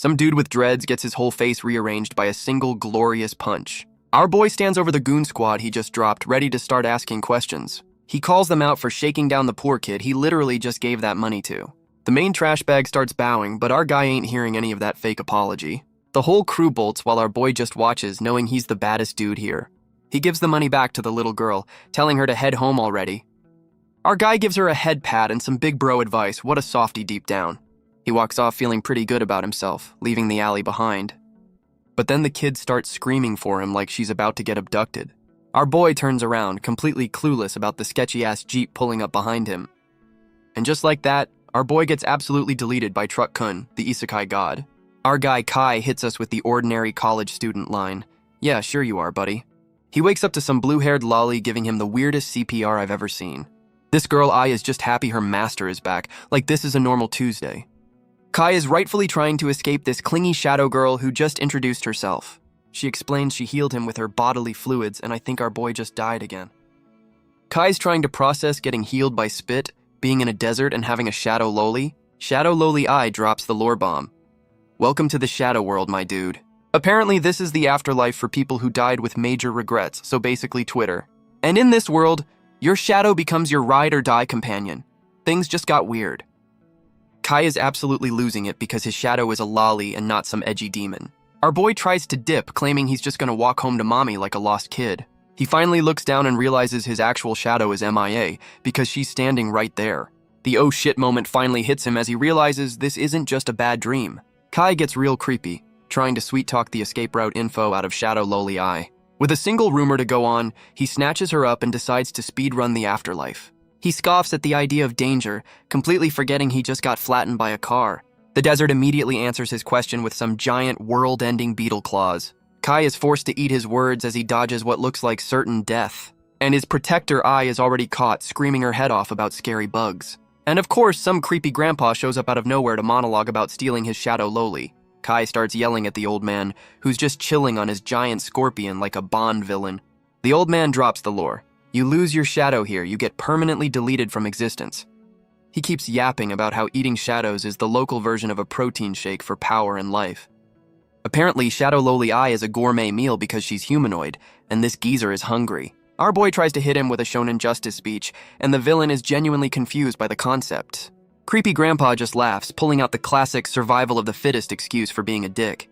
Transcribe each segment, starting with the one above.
Some dude with dreads gets his whole face rearranged by a single glorious punch. Our boy stands over the goon squad he just dropped, ready to start asking questions. He calls them out for shaking down the poor kid he literally just gave that money to. The main trash bag starts bowing, but our guy ain't hearing any of that fake apology. The whole crew bolts while our boy just watches, knowing he's the baddest dude here. He gives the money back to the little girl, telling her to head home already. Our guy gives her a head pat and some big bro advice. What a softie deep down. He walks off feeling pretty good about himself, leaving the alley behind. But then the kid starts screaming for him like she's about to get abducted. Our boy turns around, completely clueless about the sketchy-ass Jeep pulling up behind him. And just like that, our boy gets absolutely deleted by Truck Kun, the isekai god. Our guy Kai hits us with the ordinary college student line. Yeah, sure you are, buddy. He wakes up to some blue-haired lolly giving him the weirdest CPR I've ever seen. This girl Ai is just happy her master is back, like this is a normal Tuesday. Kai is rightfully trying to escape this clingy shadow girl who just introduced herself. She explains she healed him with her bodily fluids, and I think our boy just died again. Kai's trying to process getting healed by spit, being in a desert, and having a shadow loli. Shadow loli Ai drops the lore bomb. Welcome to the shadow world, my dude. Apparently this is the afterlife for people who died with major regrets, so basically Twitter. And in this world, your shadow becomes your ride or die companion. Things just got weird. Kai is absolutely losing it because his shadow is a lolly and not some edgy demon. Our boy tries to dip, claiming he's just gonna walk home to mommy like a lost kid. He finally looks down and realizes his actual shadow is MIA because she's standing right there. The oh shit moment finally hits him as he realizes this isn't just a bad dream. Kai gets real creepy, trying to sweet-talk the escape route info out of Shadow Loli Ai. With a single rumor to go on, he snatches her up and decides to speedrun the afterlife. He scoffs at the idea of danger, completely forgetting he just got flattened by a car. The desert immediately answers his question with some giant world-ending beetle claws. Kai is forced to eat his words as he dodges what looks like certain death. And his protector Ai is already caught, screaming her head off about scary bugs. And of course, some creepy grandpa shows up out of nowhere to monologue about stealing his Shadow Loli. Kai starts yelling at the old man, who's just chilling on his giant scorpion like a Bond villain. The old man drops the lore. You lose your shadow here, you get permanently deleted from existence. He keeps yapping about how eating shadows is the local version of a protein shake for power and life. Apparently, Shadow Loli Ai is a gourmet meal because she's humanoid, and this geezer is hungry. Our boy tries to hit him with a shonen justice speech, and the villain is genuinely confused by the concept. Creepy grandpa just laughs, pulling out the classic survival of the fittest excuse for being a dick.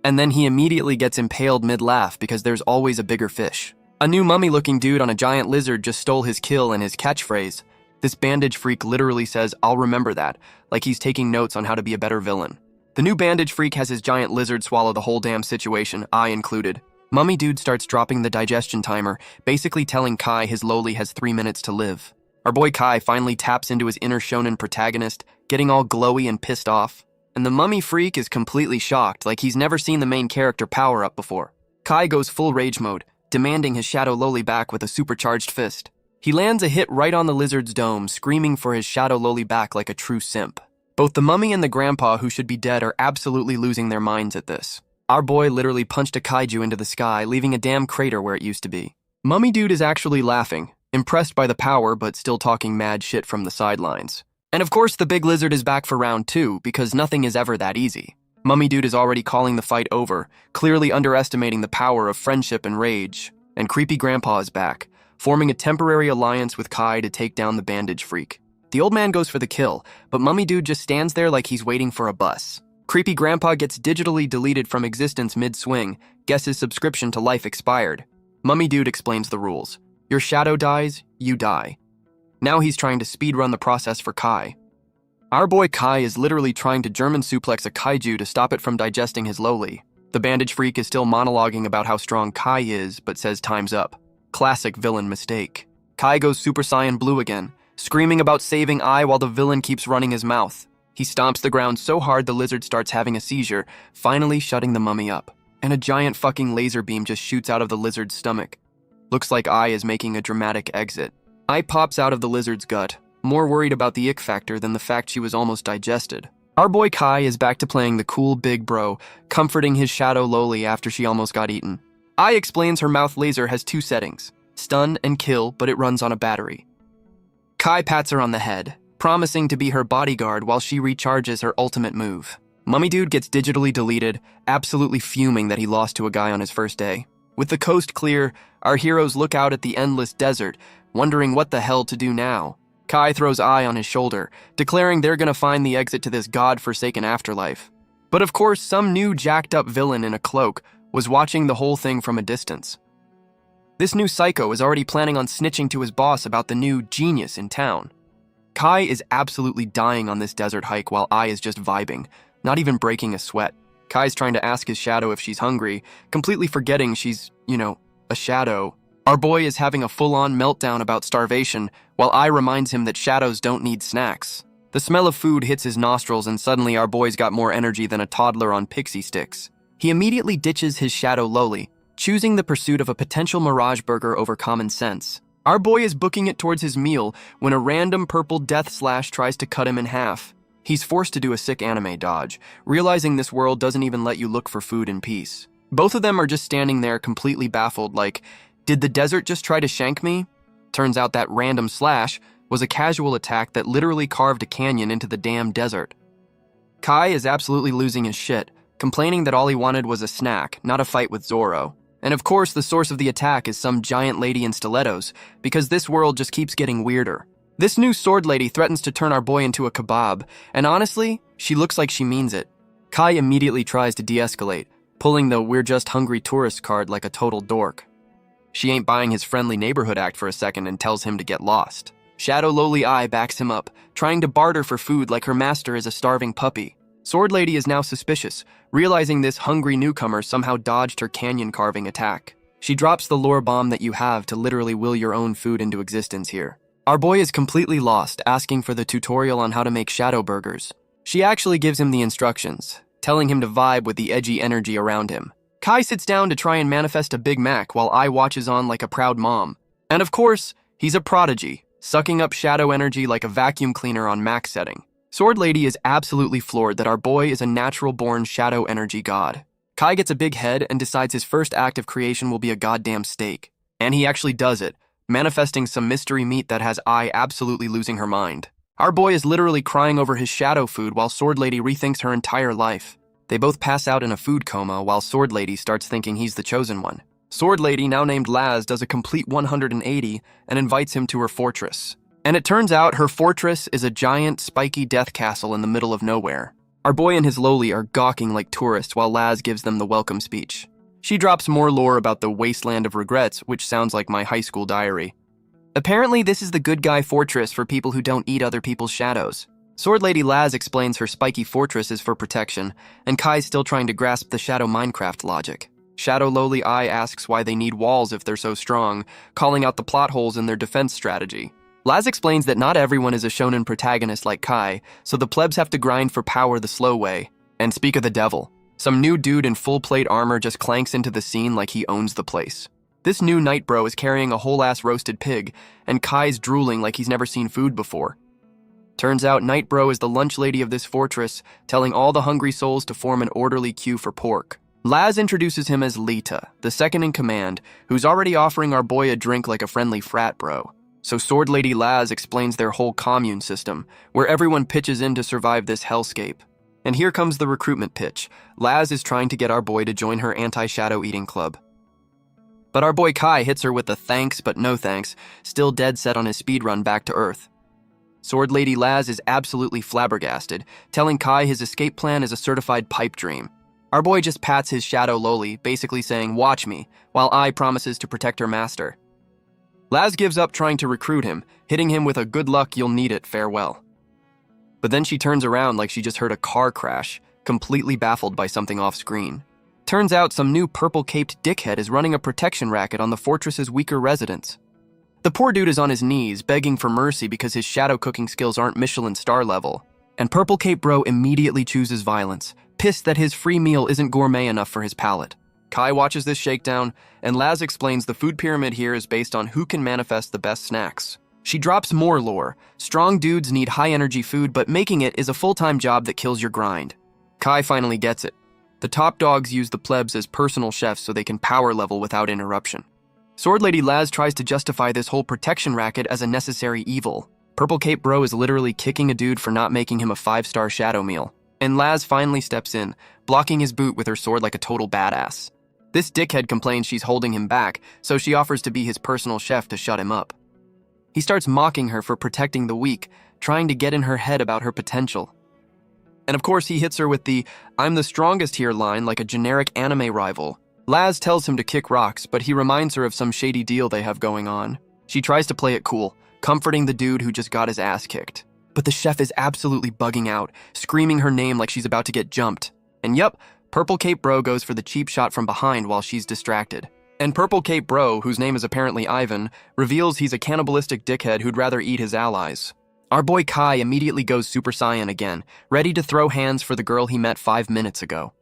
And then he immediately gets impaled mid-laugh because there's always a bigger fish. A new mummy-looking dude on a giant lizard just stole his kill and his catchphrase. This bandage freak literally says, "I'll remember that," like he's taking notes on how to be a better villain. The new bandage freak has his giant lizard swallow the whole damn situation, I included. Mummy dude starts dropping the digestion timer, basically telling Kai his loli has 3 minutes to live. Our boy Kai finally taps into his inner shonen protagonist, getting all glowy and pissed off. And the mummy freak is completely shocked, like he's never seen the main character power up before. Kai goes full rage mode, demanding his Shadow Loli back with a supercharged fist. He lands a hit right on the lizard's dome, screaming for his Shadow Loli back like a true simp. Both the mummy and the grandpa who should be dead are absolutely losing their minds at this. Our boy literally punched a kaiju into the sky, leaving a damn crater where it used to be. Mummy dude is actually laughing, impressed by the power but still talking mad shit from the sidelines. And of course the big lizard is back for round 2 because nothing is ever that easy. Mummy dude is already calling the fight over, clearly underestimating the power of friendship and rage. And creepy grandpa is back, forming a temporary alliance with Kai to take down the bandage freak. The old man goes for the kill, but mummy dude just stands there like he's waiting for a bus. Creepy grandpa gets digitally deleted from existence mid-swing, guess his subscription to life expired. Mummy dude explains the rules. Your shadow dies, you die. Now he's trying to speedrun the process for Kai. Our boy Kai is literally trying to German suplex a kaiju to stop it from digesting his loli. The bandage freak is still monologuing about how strong Kai is, but says time's up. Classic villain mistake. Kai goes Super Saiyan Blue again, screaming about saving Ai while the villain keeps running his mouth. He stomps the ground so hard the lizard starts having a seizure, finally shutting the mummy up. And a giant fucking laser beam just shoots out of the lizard's stomach. Looks like Ai is making a dramatic exit. Ai pops out of the lizard's gut, more worried about the ick factor than the fact she was almost digested. Our boy Kai is back to playing the cool big bro, comforting his Shadow Loli after she almost got eaten. Ai explains her mouth laser has 2 settings, stun and kill, but it runs on a battery. Kai pats her on the head, promising to be her bodyguard while she recharges her ultimate move. Mummy Dude gets digitally deleted, absolutely fuming that he lost to a guy on his first day. With the coast clear, our heroes look out at the endless desert, wondering what the hell to do now. Kai throws Ai on his shoulder, declaring they're gonna find the exit to this god-forsaken afterlife. But of course, some new jacked-up villain in a cloak was watching the whole thing from a distance. This new psycho is already planning on snitching to his boss about the new genius in town. Kai is absolutely dying on this desert hike while Ai is just vibing, not even breaking a sweat. Kai's trying to ask his shadow if she's hungry, completely forgetting she's, a shadow. Our boy is having a full-on meltdown about starvation, while Ai reminds him that shadows don't need snacks. The smell of food hits his nostrils and suddenly our boy's got more energy than a toddler on pixie sticks. He immediately ditches his shadow Loli, choosing the pursuit of a potential mirage burger over common sense. Our boy is booking it towards his meal when a random purple death slash tries to cut him in half. He's forced to do a sick anime dodge, realizing this world doesn't even let you look for food in peace. Both of them are just standing there completely baffled, like, did the desert just try to shank me? Turns out that random slash was a casual attack that literally carved a canyon into the damn desert. Kai is absolutely losing his shit, complaining that all he wanted was a snack, not a fight with Zoro. And of course, the source of the attack is some giant lady in stilettos, because this world just keeps getting weirder. This new sword lady threatens to turn our boy into a kebab, and honestly, she looks like she means it. Kai immediately tries to de-escalate, pulling the "we're just hungry tourist" card like a total dork. She ain't buying his friendly neighborhood act for a second and tells him to get lost. Shadow Loli Ai backs him up, trying to barter for food like her master is a starving puppy. Sword Lady is now suspicious, realizing this hungry newcomer somehow dodged her canyon carving attack. She drops the lore bomb that you have to literally will your own food into existence here. Our boy is completely lost, asking for the tutorial on how to make shadow burgers. She actually gives him the instructions, telling him to vibe with the edgy energy around him. Kai sits down to try and manifest a Big Mac while Ai watches on like a proud mom. And of course, he's a prodigy, sucking up shadow energy like a vacuum cleaner on max setting. Sword Lady is absolutely floored that our boy is a natural-born shadow energy god. Kai gets a big head and decides his first act of creation will be a goddamn steak. And he actually does it, manifesting some mystery meat that has Ai absolutely losing her mind. Our boy is literally crying over his shadow food while Sword Lady rethinks her entire life. They both pass out in a food coma while Sword Lady starts thinking he's the chosen one. Sword Lady, now named Laz, does a complete 180 and invites him to her fortress. And it turns out her fortress is a giant, spiky death castle in the middle of nowhere. Our boy and his Loli are gawking like tourists while Laz gives them the welcome speech. She drops more lore about the wasteland of regrets, which sounds like my high school diary. Apparently, this is the good guy fortress for people who don't eat other people's shadows. Sword Lady Laz explains her spiky fortress is for protection, and Kai's still trying to grasp the Shadow Minecraft logic. Shadow Loli Ai asks why they need walls if they're so strong, calling out the plot holes in their defense strategy. Laz explains that not everyone is a shonen protagonist like Kai, so the plebs have to grind for power the slow way. And speak of the devil, some new dude in full plate armor just clanks into the scene like he owns the place. This new night bro is carrying a whole-ass roasted pig, and Kai's drooling like he's never seen food before. Turns out Night Bro is the lunch lady of this fortress, telling all the hungry souls to form an orderly queue for pork. Laz introduces him as Lita, the second in command, who's already offering our boy a drink like a friendly frat bro. So Sword Lady Laz explains their whole commune system, where everyone pitches in to survive this hellscape. And here comes the recruitment pitch. Laz is trying to get our boy to join her anti-shadow eating club. But our boy Kai hits her with a thanks but no thanks, still dead set on his speedrun back to Earth. Sword Lady Laz is absolutely flabbergasted, telling Kai his escape plan is a certified pipe dream. Our boy just pats his shadow Loli, basically saying, "Watch me," while Ai promises to protect her master. Laz gives up trying to recruit him, hitting him with a "good luck, you'll need it, farewell." But then she turns around like she just heard a car crash, completely baffled by something off-screen. Turns out some new purple-caped dickhead is running a protection racket on the fortress's weaker residents. The poor dude is on his knees, begging for mercy because his shadow cooking skills aren't Michelin star level. And Purple Cape Bro immediately chooses violence, pissed that his free meal isn't gourmet enough for his palate. Kai watches this shakedown, and Laz explains the food pyramid here is based on who can manifest the best snacks. She drops more lore. Strong dudes need high-energy food, but making it is a full-time job that kills your grind. Kai finally gets it. The top dogs use the plebs as personal chefs so they can power level without interruption. Sword Lady Laz tries to justify this whole protection racket as a necessary evil. Purple Cape Bro is literally kicking a dude for not making him a 5-star shadow meal. And Laz finally steps in, blocking his boot with her sword like a total badass. This dickhead complains she's holding him back, so she offers to be his personal chef to shut him up. He starts mocking her for protecting the weak, trying to get in her head about her potential. And of course he hits her with the "I'm the strongest here" line like a generic anime rival. Laz tells him to kick rocks, but he reminds her of some shady deal they have going on. She tries to play it cool, comforting the dude who just got his ass kicked. But the chef is absolutely bugging out, screaming her name like she's about to get jumped. And yup, Purple Cape Bro goes for the cheap shot from behind while she's distracted. And Purple Cape Bro, whose name is apparently Ivan, reveals he's a cannibalistic dickhead who'd rather eat his allies. Our boy Kai immediately goes Super Saiyan again, ready to throw hands for the girl he met 5 minutes ago.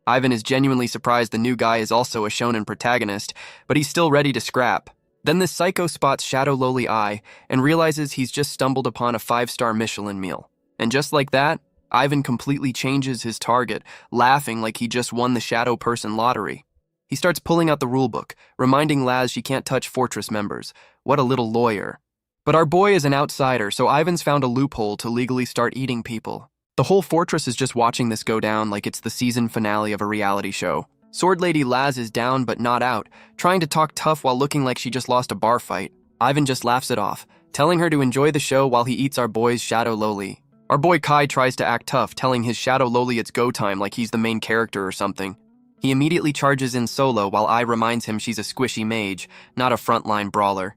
Ivan is genuinely surprised the new guy is also a shonen protagonist, but he's still ready to scrap. Then this psycho spots Shadow Loli Eye and realizes he's just stumbled upon a 5-star Michelin meal. And just like that, Ivan completely changes his target, laughing like he just won the Shadow Person lottery. He starts pulling out the rulebook, reminding Laz she can't touch Fortress members. What a little lawyer. But our boy is an outsider, so Ivan's found a loophole to legally start eating people. The whole fortress is just watching this go down like it's the season finale of a reality show. Sword Lady Laz is down but not out, trying to talk tough while looking like she just lost a bar fight. Ivan just laughs it off, telling her to enjoy the show while he eats our boy's Shadow Loli. Our boy Kai tries to act tough, telling his Shadow Loli it's go time like he's the main character or something. He immediately charges in solo while I reminds him she's a squishy mage, not a frontline brawler.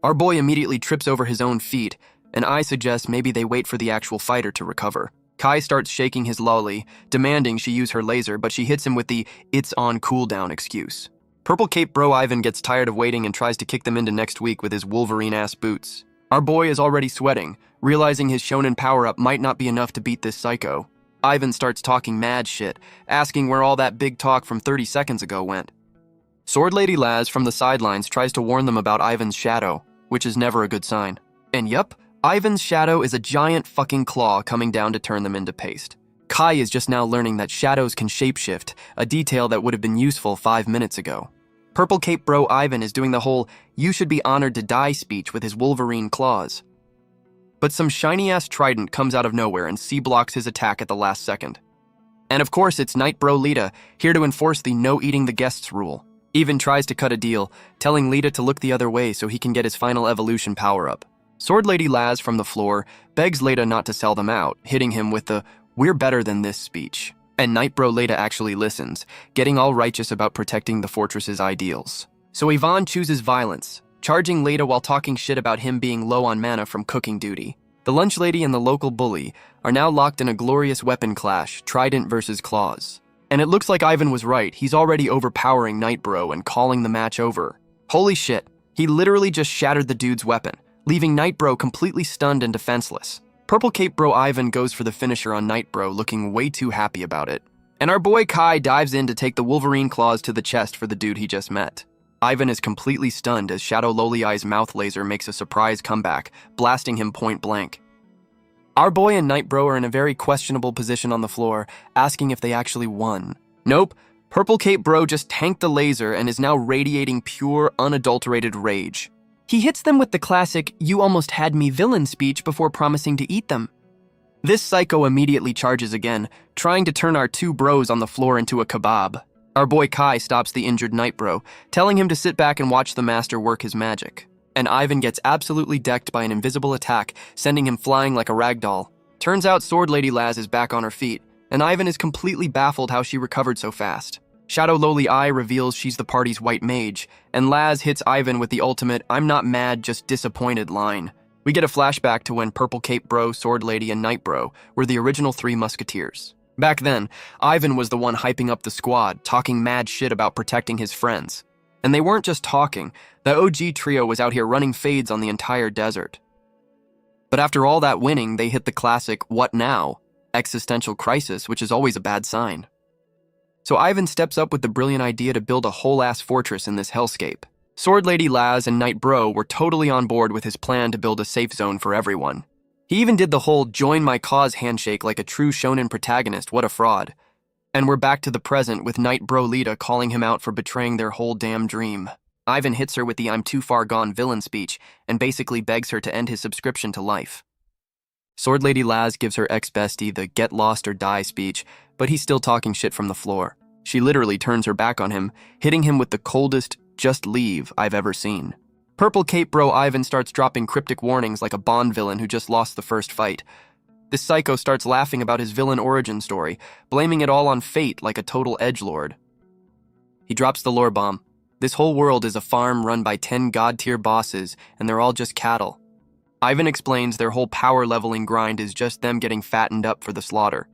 Our boy immediately trips over his own feet, and I suggest maybe they wait for the actual fighter to recover. Kai starts shaking his lolly, demanding she use her laser, but she hits him with the "it's on cooldown" excuse. Purple Cape Bro Ivan gets tired of waiting and tries to kick them into next week with his Wolverine-ass boots. Our boy is already sweating, realizing his shonen power-up might not be enough to beat this psycho. Ivan starts talking mad shit, asking where all that big talk from 30 seconds ago went. Sword Lady Laz from the sidelines tries to warn them about Ivan's shadow, which is never a good sign. And yup, Ivan's shadow is a giant fucking claw coming down to turn them into paste. Kai is just now learning that shadows can shapeshift, a detail that would have been useful 5 minutes ago. Purple Cape Bro Ivan is doing the whole "you should be honored to die" speech with his Wolverine claws. But some shiny-ass trident comes out of nowhere and C-blocks his attack at the last second. And of course it's Night Bro Lita, here to enforce the "no eating the guests" rule. Even tries to cut a deal, telling Lita to look the other way so he can get his final evolution power-up. Sword Lady Laz from the floor begs Lita not to sell them out, hitting him with the "we're better than this" speech. And Night Bro Lita actually listens, getting all righteous about protecting the fortress's ideals. So Ivan chooses violence, charging Lita while talking shit about him being low on mana from cooking duty. The lunch lady and the local bully are now locked in a glorious weapon clash, trident versus claws. And it looks like Ivan was right, he's already overpowering Night Bro and calling the match over. Holy shit, he literally just shattered the dude's weapon, leaving Night Bro completely stunned and defenseless. Purple Cape Bro Ivan goes for the finisher on Night Bro, looking way too happy about it. And our boy Kai dives in to take the Wolverine claws to the chest for the dude he just met. Ivan is completely stunned as Shadow Loli Eye's mouth laser makes a surprise comeback, blasting him point blank. Our boy and Night Bro are in a very questionable position on the floor, asking if they actually won. Nope, Purple Cape Bro just tanked the laser and is now radiating pure, unadulterated rage. He hits them with the classic "you almost had me" villain speech before promising to eat them. This psycho immediately charges again, trying to turn our two bros on the floor into a kebab. Our boy Kai stops the injured Night Bro, telling him to sit back and watch the master work his magic. And Ivan gets absolutely decked by an invisible attack, sending him flying like a ragdoll. Turns out Sword Lady Laz is back on her feet, and Ivan is completely baffled how she recovered so fast. Shadow Loli Eye reveals she's the party's white mage, and Laz hits Ivan with the ultimate "I'm not mad, just disappointed" line. We get a flashback to when Purple Cape Bro, Sword Lady, and Night Bro were the original 3 musketeers. Back then, Ivan was the one hyping up the squad, talking mad shit about protecting his friends. And they weren't just talking, the OG trio was out here running fades on the entire desert. But after all that winning, they hit the classic "what now?" existential crisis, which is always a bad sign. So Ivan steps up with the brilliant idea to build a whole-ass fortress in this hellscape. Sword Lady Laz and Night Bro were totally on board with his plan to build a safe zone for everyone. He even did the whole "join my cause" handshake like a true shonen protagonist. What a fraud. And we're back to the present with Night Bro Lita calling him out for betraying their whole damn dream. Ivan hits her with the "I'm too far gone" villain speech and basically begs her to end his subscription to life. Sword Lady Laz gives her ex-bestie the get lost or die speech, but he's still talking shit from the floor. She literally turns her back on him, hitting him with the coldest "just leave" I've ever seen. Purple Cape Bro Ivan starts dropping cryptic warnings like a Bond villain who just lost the first fight. This psycho starts laughing about his villain origin story, blaming it all on fate like a total edgelord. He drops the lore bomb. This whole world is a farm run by 10 god-tier bosses, and they're all just cattle. Ivan explains their whole power leveling grind is just them getting fattened up for the slaughter.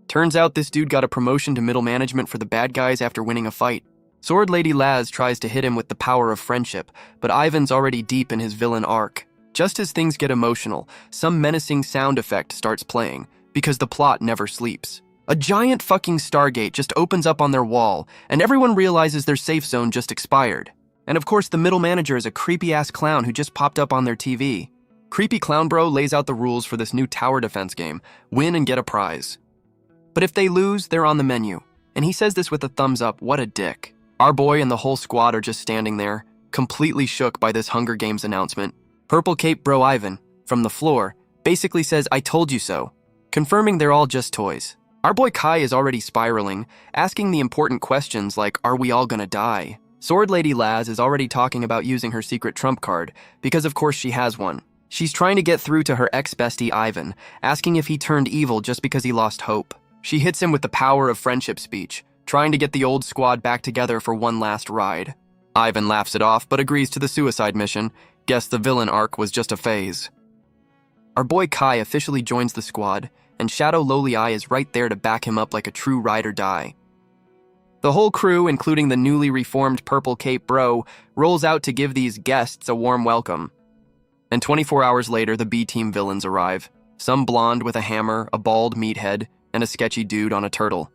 Turns out this dude got a promotion to middle management for the bad guys after winning a fight. Sword Lady Laz tries to hit him with the power of friendship, but Ivan's already deep in his villain arc. Just as things get emotional, some menacing sound effect starts playing, because the plot never sleeps. A giant fucking Stargate just opens up on their wall, and everyone realizes their safe zone just expired. And of course, the middle manager is a creepy-ass clown who just popped up on their TV. Creepy Clown Bro lays out the rules for this new tower defense game: win and get a prize. But if they lose, they're on the menu. And he says this with a thumbs up. What a dick. Our boy and the whole squad are just standing there, completely shook by this Hunger Games announcement. Purple Cape Bro Ivan, from the floor, basically says, "I told you so," confirming they're all just toys. Our boy Kai is already spiraling, asking the important questions like, are we all gonna die? Sword Lady Laz is already talking about using her secret trump card, because of course she has one. She's trying to get through to her ex-bestie Ivan, asking if he turned evil just because he lost hope. She hits him with the power of friendship speech, trying to get the old squad back together for one last ride. Ivan laughs it off, but agrees to the suicide mission. Guess the villain arc was just a phase. Our boy Kai officially joins the squad, and Shadow Lowly Eye is right there to back him up like a true ride or die. The whole crew, including the newly reformed Purple Cape Bro, rolls out to give these guests a warm welcome. And 24 hours later, the B-team villains arrive. Some blonde with a hammer, a bald meathead, and a sketchy dude on a turtle.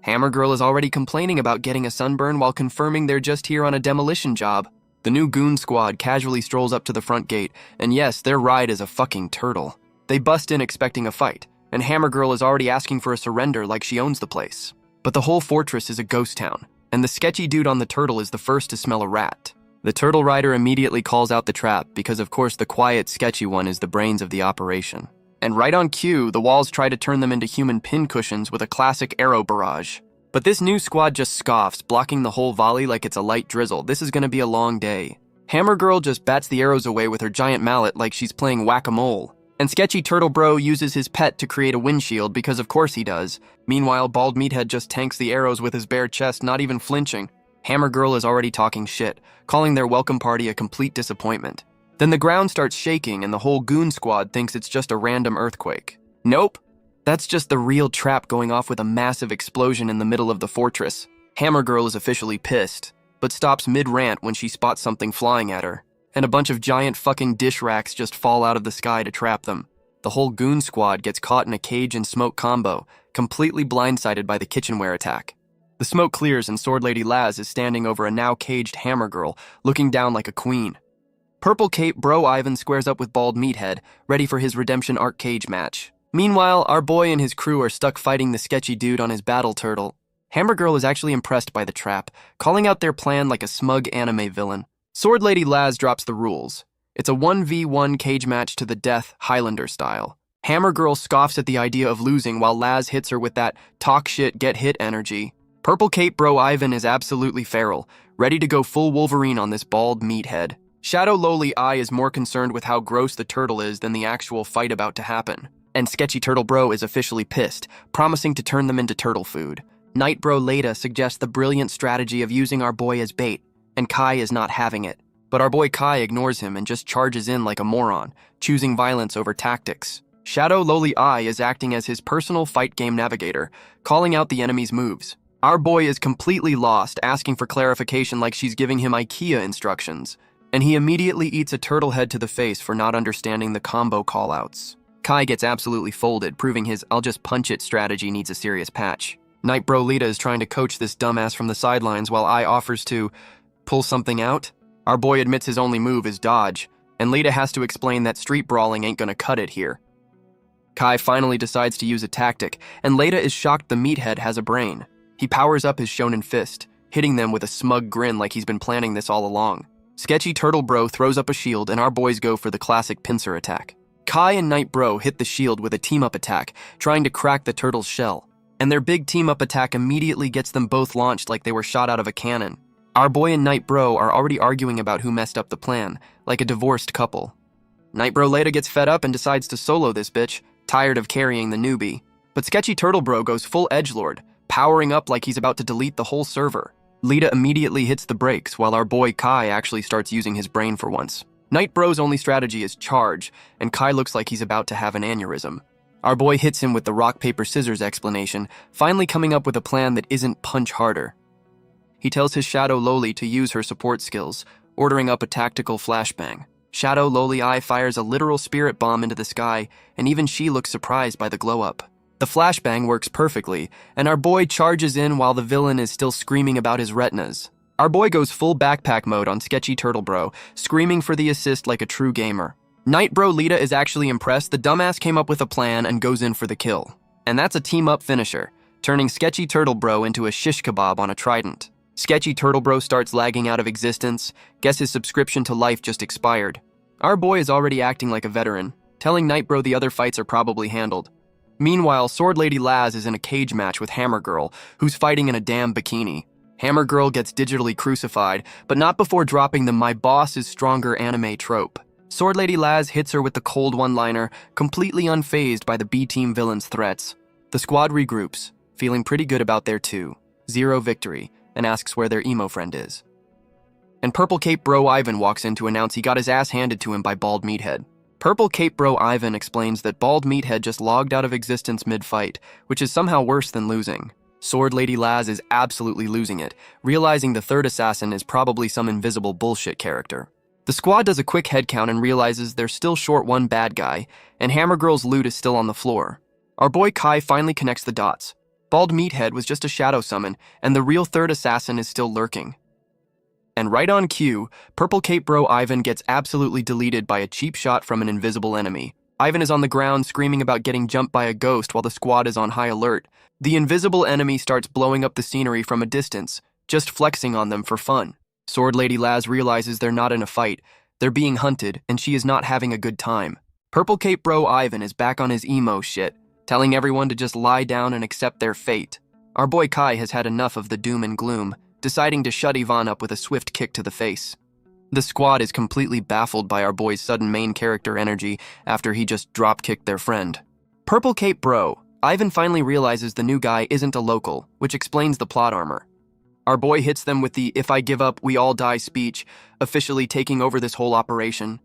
Hammer Girl is already complaining about getting a sunburn while confirming they're just here on a demolition job. The new goon squad casually strolls up to the front gate, and yes, their ride is a fucking turtle. They bust in expecting a fight, and Hammer Girl is already asking for a surrender like she owns the place. But the whole fortress is a ghost town, and the sketchy dude on the turtle is the first to smell a rat. The turtle rider immediately calls out the trap because of course the quiet, sketchy one is the brains of the operation. And right on cue, the walls try to turn them into human pincushions with a classic arrow barrage. But this new squad just scoffs, blocking the whole volley like it's a light drizzle. This is gonna be a long day. Hammer Girl just bats the arrows away with her giant mallet like she's playing whack-a-mole. And Sketchy Turtle Bro uses his pet to create a windshield because of course he does. Meanwhile, Bald Meathead just tanks the arrows with his bare chest, not even flinching. Hammer Girl is already talking shit, calling their welcome party a complete disappointment. Then the ground starts shaking and the whole goon squad thinks it's just a random earthquake. Nope. That's just the real trap going off with a massive explosion in the middle of the fortress. Hammer Girl is officially pissed, but stops mid-rant when she spots something flying at her, and a bunch of giant fucking dish racks just fall out of the sky to trap them. The whole goon squad gets caught in a cage and smoke combo, completely blindsided by the kitchenware attack. The smoke clears and Sword Lady Laz is standing over a now caged Hammer Girl, looking down like a queen. Purple Cape Bro Ivan squares up with Bald Meathead, ready for his redemption arc cage match. Meanwhile, our boy and his crew are stuck fighting the sketchy dude on his battle turtle. Hammer Girl is actually impressed by the trap, calling out their plan like a smug anime villain. Sword Lady Laz drops the rules. It's a 1v1 cage match to the death, Highlander style. Hammer Girl scoffs at the idea of losing while Laz hits her with that talk shit, get hit energy. Purple Cape Bro Ivan is absolutely feral, ready to go full Wolverine on this bald meathead. Shadow Lowly Eye is more concerned with how gross the turtle is than the actual fight about to happen. And Sketchy Turtle Bro is officially pissed, promising to turn them into turtle food. Night Bro Leda suggests the brilliant strategy of using our boy as bait, and Kai is not having it. But our boy Kai ignores him and just charges in like a moron, choosing violence over tactics. Shadow Lowly Eye is acting as his personal fight game navigator, calling out the enemy's moves. Our boy is completely lost, asking for clarification like she's giving him IKEA instructions. And he immediately eats a turtle head to the face for not understanding the combo callouts. Kai gets absolutely folded, proving his "I'll just punch it" strategy needs a serious patch. Night Bro Lita is trying to coach this dumbass from the sidelines while I offers to pull something out. Our boy admits his only move is dodge, and Lita has to explain that street brawling ain't gonna cut it here. Kai finally decides to use a tactic, and Lita is shocked the meathead has a brain. He powers up his shonen fist, hitting them with a smug grin like he's been planning this all along. Sketchy Turtle Bro throws up a shield, and our boys go for the classic pincer attack. Kai and Night Bro hit the shield with a team-up attack, trying to crack the turtle's shell. And their big team-up attack immediately gets them both launched like they were shot out of a cannon. Our boy and Night Bro are already arguing about who messed up the plan, like a divorced couple. Night Bro later gets fed up and decides to solo this bitch, tired of carrying the newbie. But Sketchy Turtle Bro goes full edgelord, powering up like he's about to delete the whole server. Lita immediately hits the brakes, while our boy Kai actually starts using his brain for once. Night Bro's only strategy is charge, and Kai looks like he's about to have an aneurysm. Our boy hits him with the rock, paper, scissors explanation, finally coming up with a plan that isn't punch harder. He tells his Shadow Loli to use her support skills, ordering up a tactical flashbang. Shadow Loli Eye fires a literal spirit bomb into the sky, and even she looks surprised by the glow-up. The flashbang works perfectly, and our boy charges in while the villain is still screaming about his retinas. Our boy goes full backpack mode on Sketchy Turtle Bro, screaming for the assist like a true gamer. Night Bro Lita is actually impressed. The dumbass came up with a plan and goes in for the kill. And that's a team-up finisher, turning Sketchy Turtle Bro into a shish kebab on a trident. Sketchy Turtle Bro starts lagging out of existence. Guess his subscription to life just expired. Our boy is already acting like a veteran, telling Night Bro the other fights are probably handled. Meanwhile, Sword Lady Laz is in a cage match with Hammer Girl, who's fighting in a damn bikini. Hammer Girl gets digitally crucified, but not before dropping the "my boss is stronger" anime trope. Sword Lady Laz hits her with the cold one-liner, completely unfazed by the B-team villain's threats. The squad regroups, feeling pretty good about their 2-0 victory, and asks where their emo friend is. And Purple Cape Bro Ivan walks in to announce he got his ass handed to him by Bald Meathead. Purple Cape Bro Ivan explains that Bald Meathead just logged out of existence mid-fight, which is somehow worse than losing. Sword Lady Laz is absolutely losing it, realizing the third assassin is probably some invisible bullshit character. The squad does a quick headcount and realizes they're still short one bad guy, and Hammer Girl's loot is still on the floor. Our boy Kai finally connects the dots. Bald Meathead was just a shadow summon, and the real third assassin is still lurking. And right on cue, Purple Cape Bro Ivan gets absolutely deleted by a cheap shot from an invisible enemy. Ivan is on the ground screaming about getting jumped by a ghost while the squad is on high alert. The invisible enemy starts blowing up the scenery from a distance, just flexing on them for fun. Sword Lady Laz realizes they're not in a fight, they're being hunted, and she is not having a good time. Purple Cape Bro Ivan is back on his emo shit, telling everyone to just lie down and accept their fate. Our boy Kai has had enough of the doom and gloom, deciding to shut Ivan up with a swift kick to the face. The squad is completely baffled by our boy's sudden main character energy after he just drop-kicked their friend. Purple Cape Bro, Ivan finally realizes the new guy isn't a local, which explains the plot armor. Our boy hits them with the "if I give up, we all die" speech, officially taking over this whole operation.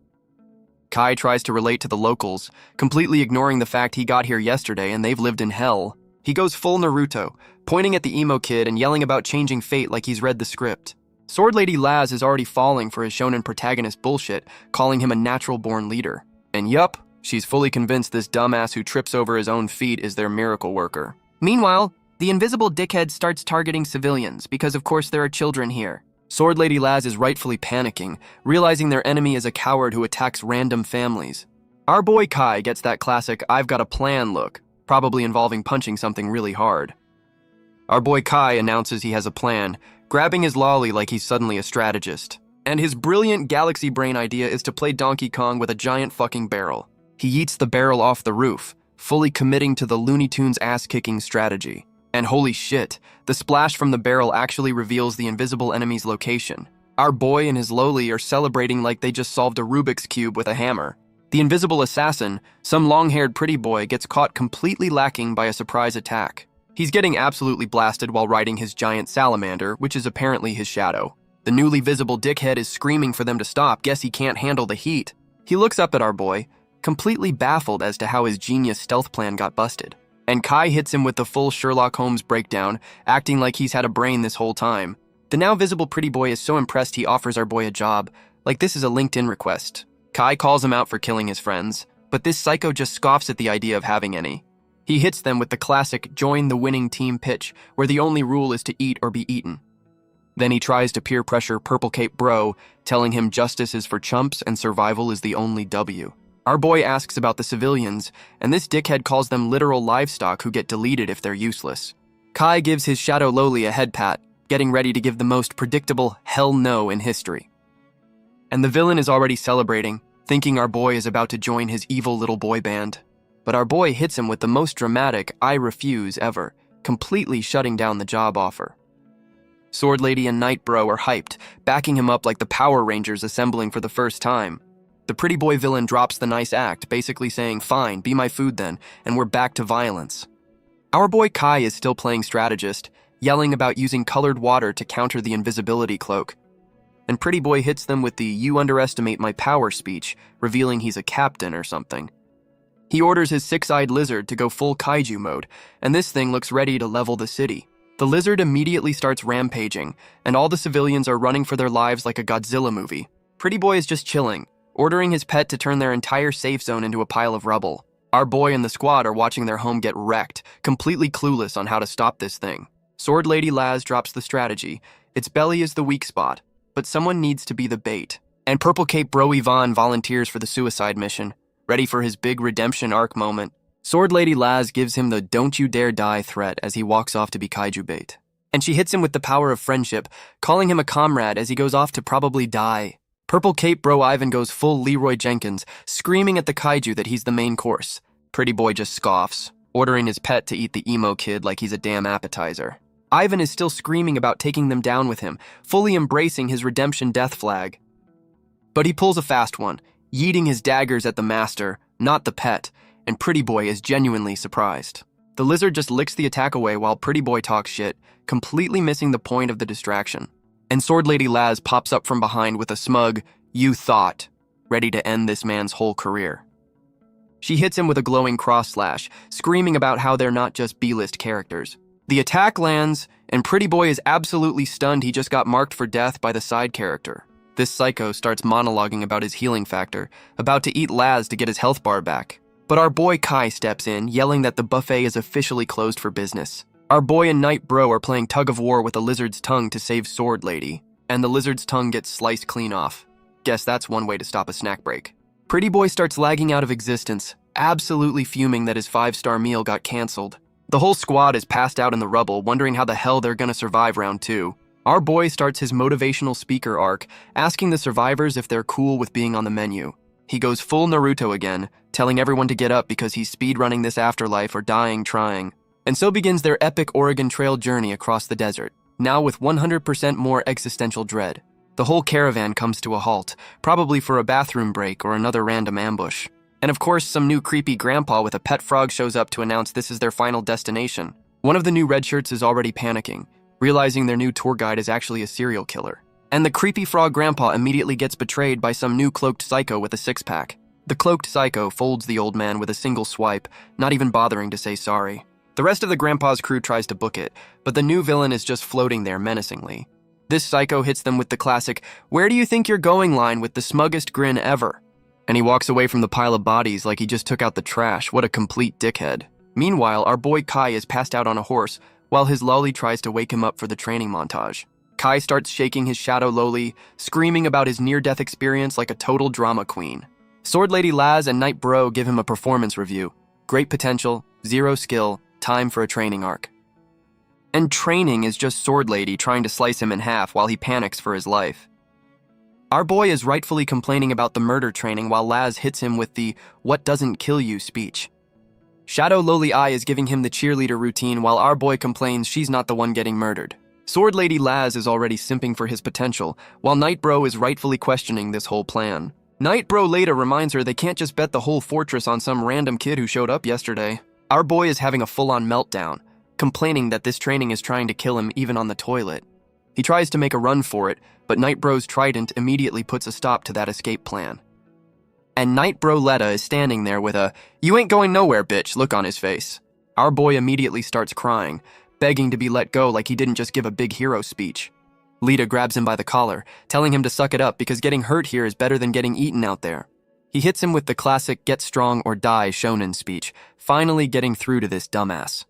Kai tries to relate to the locals, completely ignoring the fact he got here yesterday and they've lived in hell. He goes full Naruto, pointing at the emo kid and yelling about changing fate like he's read the script. Sword Lady Laz is already falling for his shonen protagonist bullshit, calling him a natural-born leader. And yup, she's fully convinced this dumbass who trips over his own feet is their miracle worker. Meanwhile, the invisible dickhead starts targeting civilians because of course there are children here. Sword Lady Laz is rightfully panicking, realizing their enemy is a coward who attacks random families. Our boy Kai gets that classic "I've got a plan" look, probably involving punching something really hard. Our boy Kai announces he has a plan, grabbing his lolly like he's suddenly a strategist. And his brilliant galaxy brain idea is to play Donkey Kong with a giant fucking barrel. He yeets the barrel off the roof, fully committing to the Looney Tunes ass-kicking strategy. And holy shit, the splash from the barrel actually reveals the invisible enemy's location. Our boy and his loli are celebrating like they just solved a Rubik's Cube with a hammer. The invisible assassin, some long-haired pretty boy, gets caught completely lacking by a surprise attack. He's getting absolutely blasted while riding his giant salamander, which is apparently his shadow. The newly visible dickhead is screaming for them to stop. Guess he can't handle the heat. He looks up at our boy, completely baffled as to how his genius stealth plan got busted. And Kai hits him with the full Sherlock Holmes breakdown, acting like he's had a brain this whole time. The now visible pretty boy is so impressed he offers our boy a job, like this is a LinkedIn request. Kai calls him out for killing his friends, but this psycho just scoffs at the idea of having any. He hits them with the classic "join the winning team" pitch, where the only rule is to eat or be eaten. Then he tries to peer pressure Purple Cape Bro, telling him justice is for chumps and survival is the only W. Our boy asks about the civilians, and this dickhead calls them literal livestock who get deleted if they're useless. Kai gives his shadow loli a head pat, getting ready to give the most predictable hell no in history. And the villain is already celebrating, thinking our boy is about to join his evil little boy band. But our boy hits him with the most dramatic "I refuse" ever, completely shutting down the job offer. Sword Lady and Night Bro are hyped, backing him up like the Power Rangers assembling for the first time. The pretty boy villain drops the nice act, basically saying, "Fine, be my food then," and we're back to violence. Our boy Kai is still playing strategist, yelling about using colored water to counter the invisibility cloak. And pretty boy hits them with the "you underestimate my power" speech, revealing he's a captain or something. He orders his six-eyed lizard to go full kaiju mode, and this thing looks ready to level the city. The lizard immediately starts rampaging, and all the civilians are running for their lives like a Godzilla movie. Pretty boy is just chilling, ordering his pet to turn their entire safe zone into a pile of rubble. Our boy and the squad are watching their home get wrecked, completely clueless on how to stop this thing. Sword Lady Laz drops the strategy. Its belly is the weak spot, but someone needs to be the bait. And Purple Cape Bro Yvonne volunteers for the suicide mission, ready for his big redemption arc moment. Sword Lady Laz gives him the "don't you dare die" threat as he walks off to be kaiju bait. And she hits him with the power of friendship, calling him a comrade as he goes off to probably die. Purple Cape Bro Ivan goes full Leroy Jenkins, screaming at the kaiju that he's the main course. Pretty boy just scoffs, ordering his pet to eat the emo kid like he's a damn appetizer. Ivan is still screaming about taking them down with him, fully embracing his redemption death flag. But he pulls a fast one, yeeting his daggers at the master, not the pet, and Pretty Boy is genuinely surprised. The lizard just licks the attack away while Pretty Boy talks shit, completely missing the point of the distraction. And Sword Lady Laz pops up from behind with a smug, "You thought," ready to end this man's whole career. She hits him with a glowing cross slash, screaming about how they're not just B-list characters. The attack lands, and Pretty Boy is absolutely stunned he just got marked for death by the side character. This psycho starts monologuing about his healing factor, about to eat Laz to get his health bar back. But our boy Kai steps in, yelling that the buffet is officially closed for business. Our boy and Night Bro are playing tug of war with a lizard's tongue to save Sword Lady, and the lizard's tongue gets sliced clean off. Guess that's one way to stop a snack break. Pretty Boy starts lagging out of existence, absolutely fuming that his 5-star meal got canceled. The whole squad is passed out in the rubble, wondering how the hell they're gonna survive round 2. Our boy starts his motivational speaker arc, asking the survivors if they're cool with being on the menu. He goes full Naruto again, telling everyone to get up because he's speedrunning this afterlife or dying trying. And so begins their epic Oregon Trail journey across the desert, now with 100% more existential dread. The whole caravan comes to a halt, probably for a bathroom break or another random ambush. And of course, some new creepy grandpa with a pet frog shows up to announce this is their final destination. One of the new red shirts is already panicking, realizing their new tour guide is actually a serial killer. And the creepy frog grandpa immediately gets betrayed by some new cloaked psycho with a six-pack. The cloaked psycho folds the old man with a single swipe, not even bothering to say sorry. The rest of the grandpa's crew tries to book it, but the new villain is just floating there menacingly. This psycho hits them with the classic, "Where do you think you're going?" line with the smuggest grin ever. And he walks away from the pile of bodies like he just took out the trash. What a complete dickhead. Meanwhile, our boy Kai is passed out on a horse, while his lolly tries to wake him up for the training montage. Kai starts shaking his shadow lowly, screaming about his near-death experience like a total drama queen. Sword Lady Laz and Night Bro give him a performance review. Great potential, zero skill, time for a training arc. And training is just Sword Lady trying to slice him in half while he panics for his life. Our boy is rightfully complaining about the murder training while Laz hits him with the "what doesn't kill you" speech. Shadow Lowly Eye is giving him the cheerleader routine while our boy complains she's not the one getting murdered. Sword Lady Laz is already simping for his potential, while Night Bro is rightfully questioning this whole plan. Night Bro later reminds her they can't just bet the whole fortress on some random kid who showed up yesterday. Our boy is having a full-on meltdown, complaining that this training is trying to kill him even on the toilet. He tries to make a run for it, but Night Bro's trident immediately puts a stop to that escape plan. And Night Bro Letta is standing there with a "you ain't going nowhere, bitch" look on his face. Our boy immediately starts crying, begging to be let go like he didn't just give a big hero speech. Lita grabs him by the collar, telling him to suck it up because getting hurt here is better than getting eaten out there. He hits him with the classic "get strong or die" shonen speech, finally getting through to this dumbass.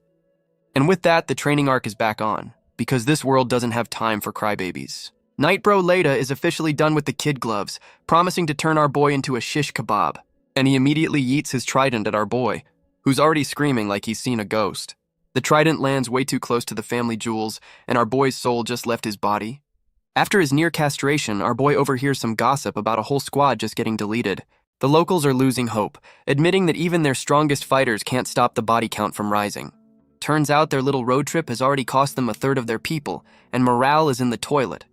And with that, the training arc is back on, because this world doesn't have time for crybabies. Night Bro Leda is officially done with the kid gloves, promising to turn our boy into a shish kebab. And he immediately yeets his trident at our boy, who's already screaming like he's seen a ghost. The trident lands way too close to the family jewels, and our boy's soul just left his body. After his near castration, our boy overhears some gossip about a whole squad just getting deleted, The locals are losing hope, admitting that even their strongest fighters can't stop the body count from rising. Turns out their little road trip has already cost them a third of their people, and morale is in the toilet.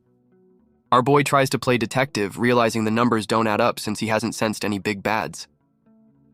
Our boy tries to play detective, realizing the numbers don't add up since he hasn't sensed any big bads.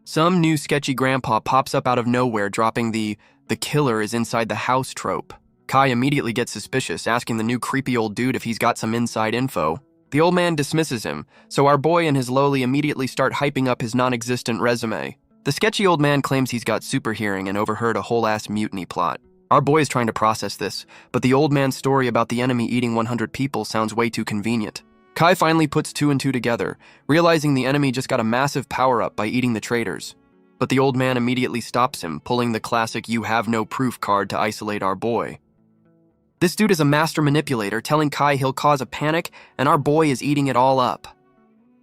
Some new sketchy grandpa pops up out of nowhere, dropping the killer is inside the house trope. Kai immediately gets suspicious, asking the new creepy old dude if he's got some inside info. The old man dismisses him, so our boy and his loli immediately start hyping up his non-existent resume. The sketchy old man claims he's got super hearing and overheard a whole-ass mutiny plot. Our boy is trying to process this, but the old man's story about the enemy eating 100 people sounds way too convenient. Kai finally puts 2 and 2 together, realizing the enemy just got a massive power-up by eating the traitors. But the old man immediately stops him, pulling the classic "you have no proof" card to isolate our boy. This dude is a master manipulator, telling Kai he'll cause a panic, and our boy is eating it all up.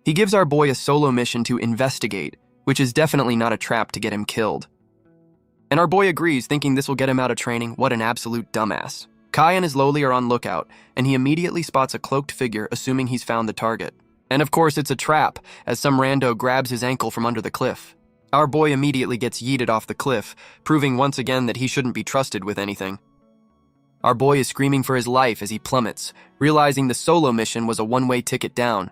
He gives our boy a solo mission to investigate, which is definitely not a trap to get him killed. And our boy agrees, thinking this will get him out of training. What an absolute dumbass. Kai and his loli are on lookout, and he immediately spots a cloaked figure, assuming he's found the target. And of course it's a trap, as some rando grabs his ankle from under the cliff. Our boy immediately gets yeeted off the cliff, proving once again that he shouldn't be trusted with anything. Our boy is screaming for his life as he plummets, realizing the solo mission was a one-way ticket down.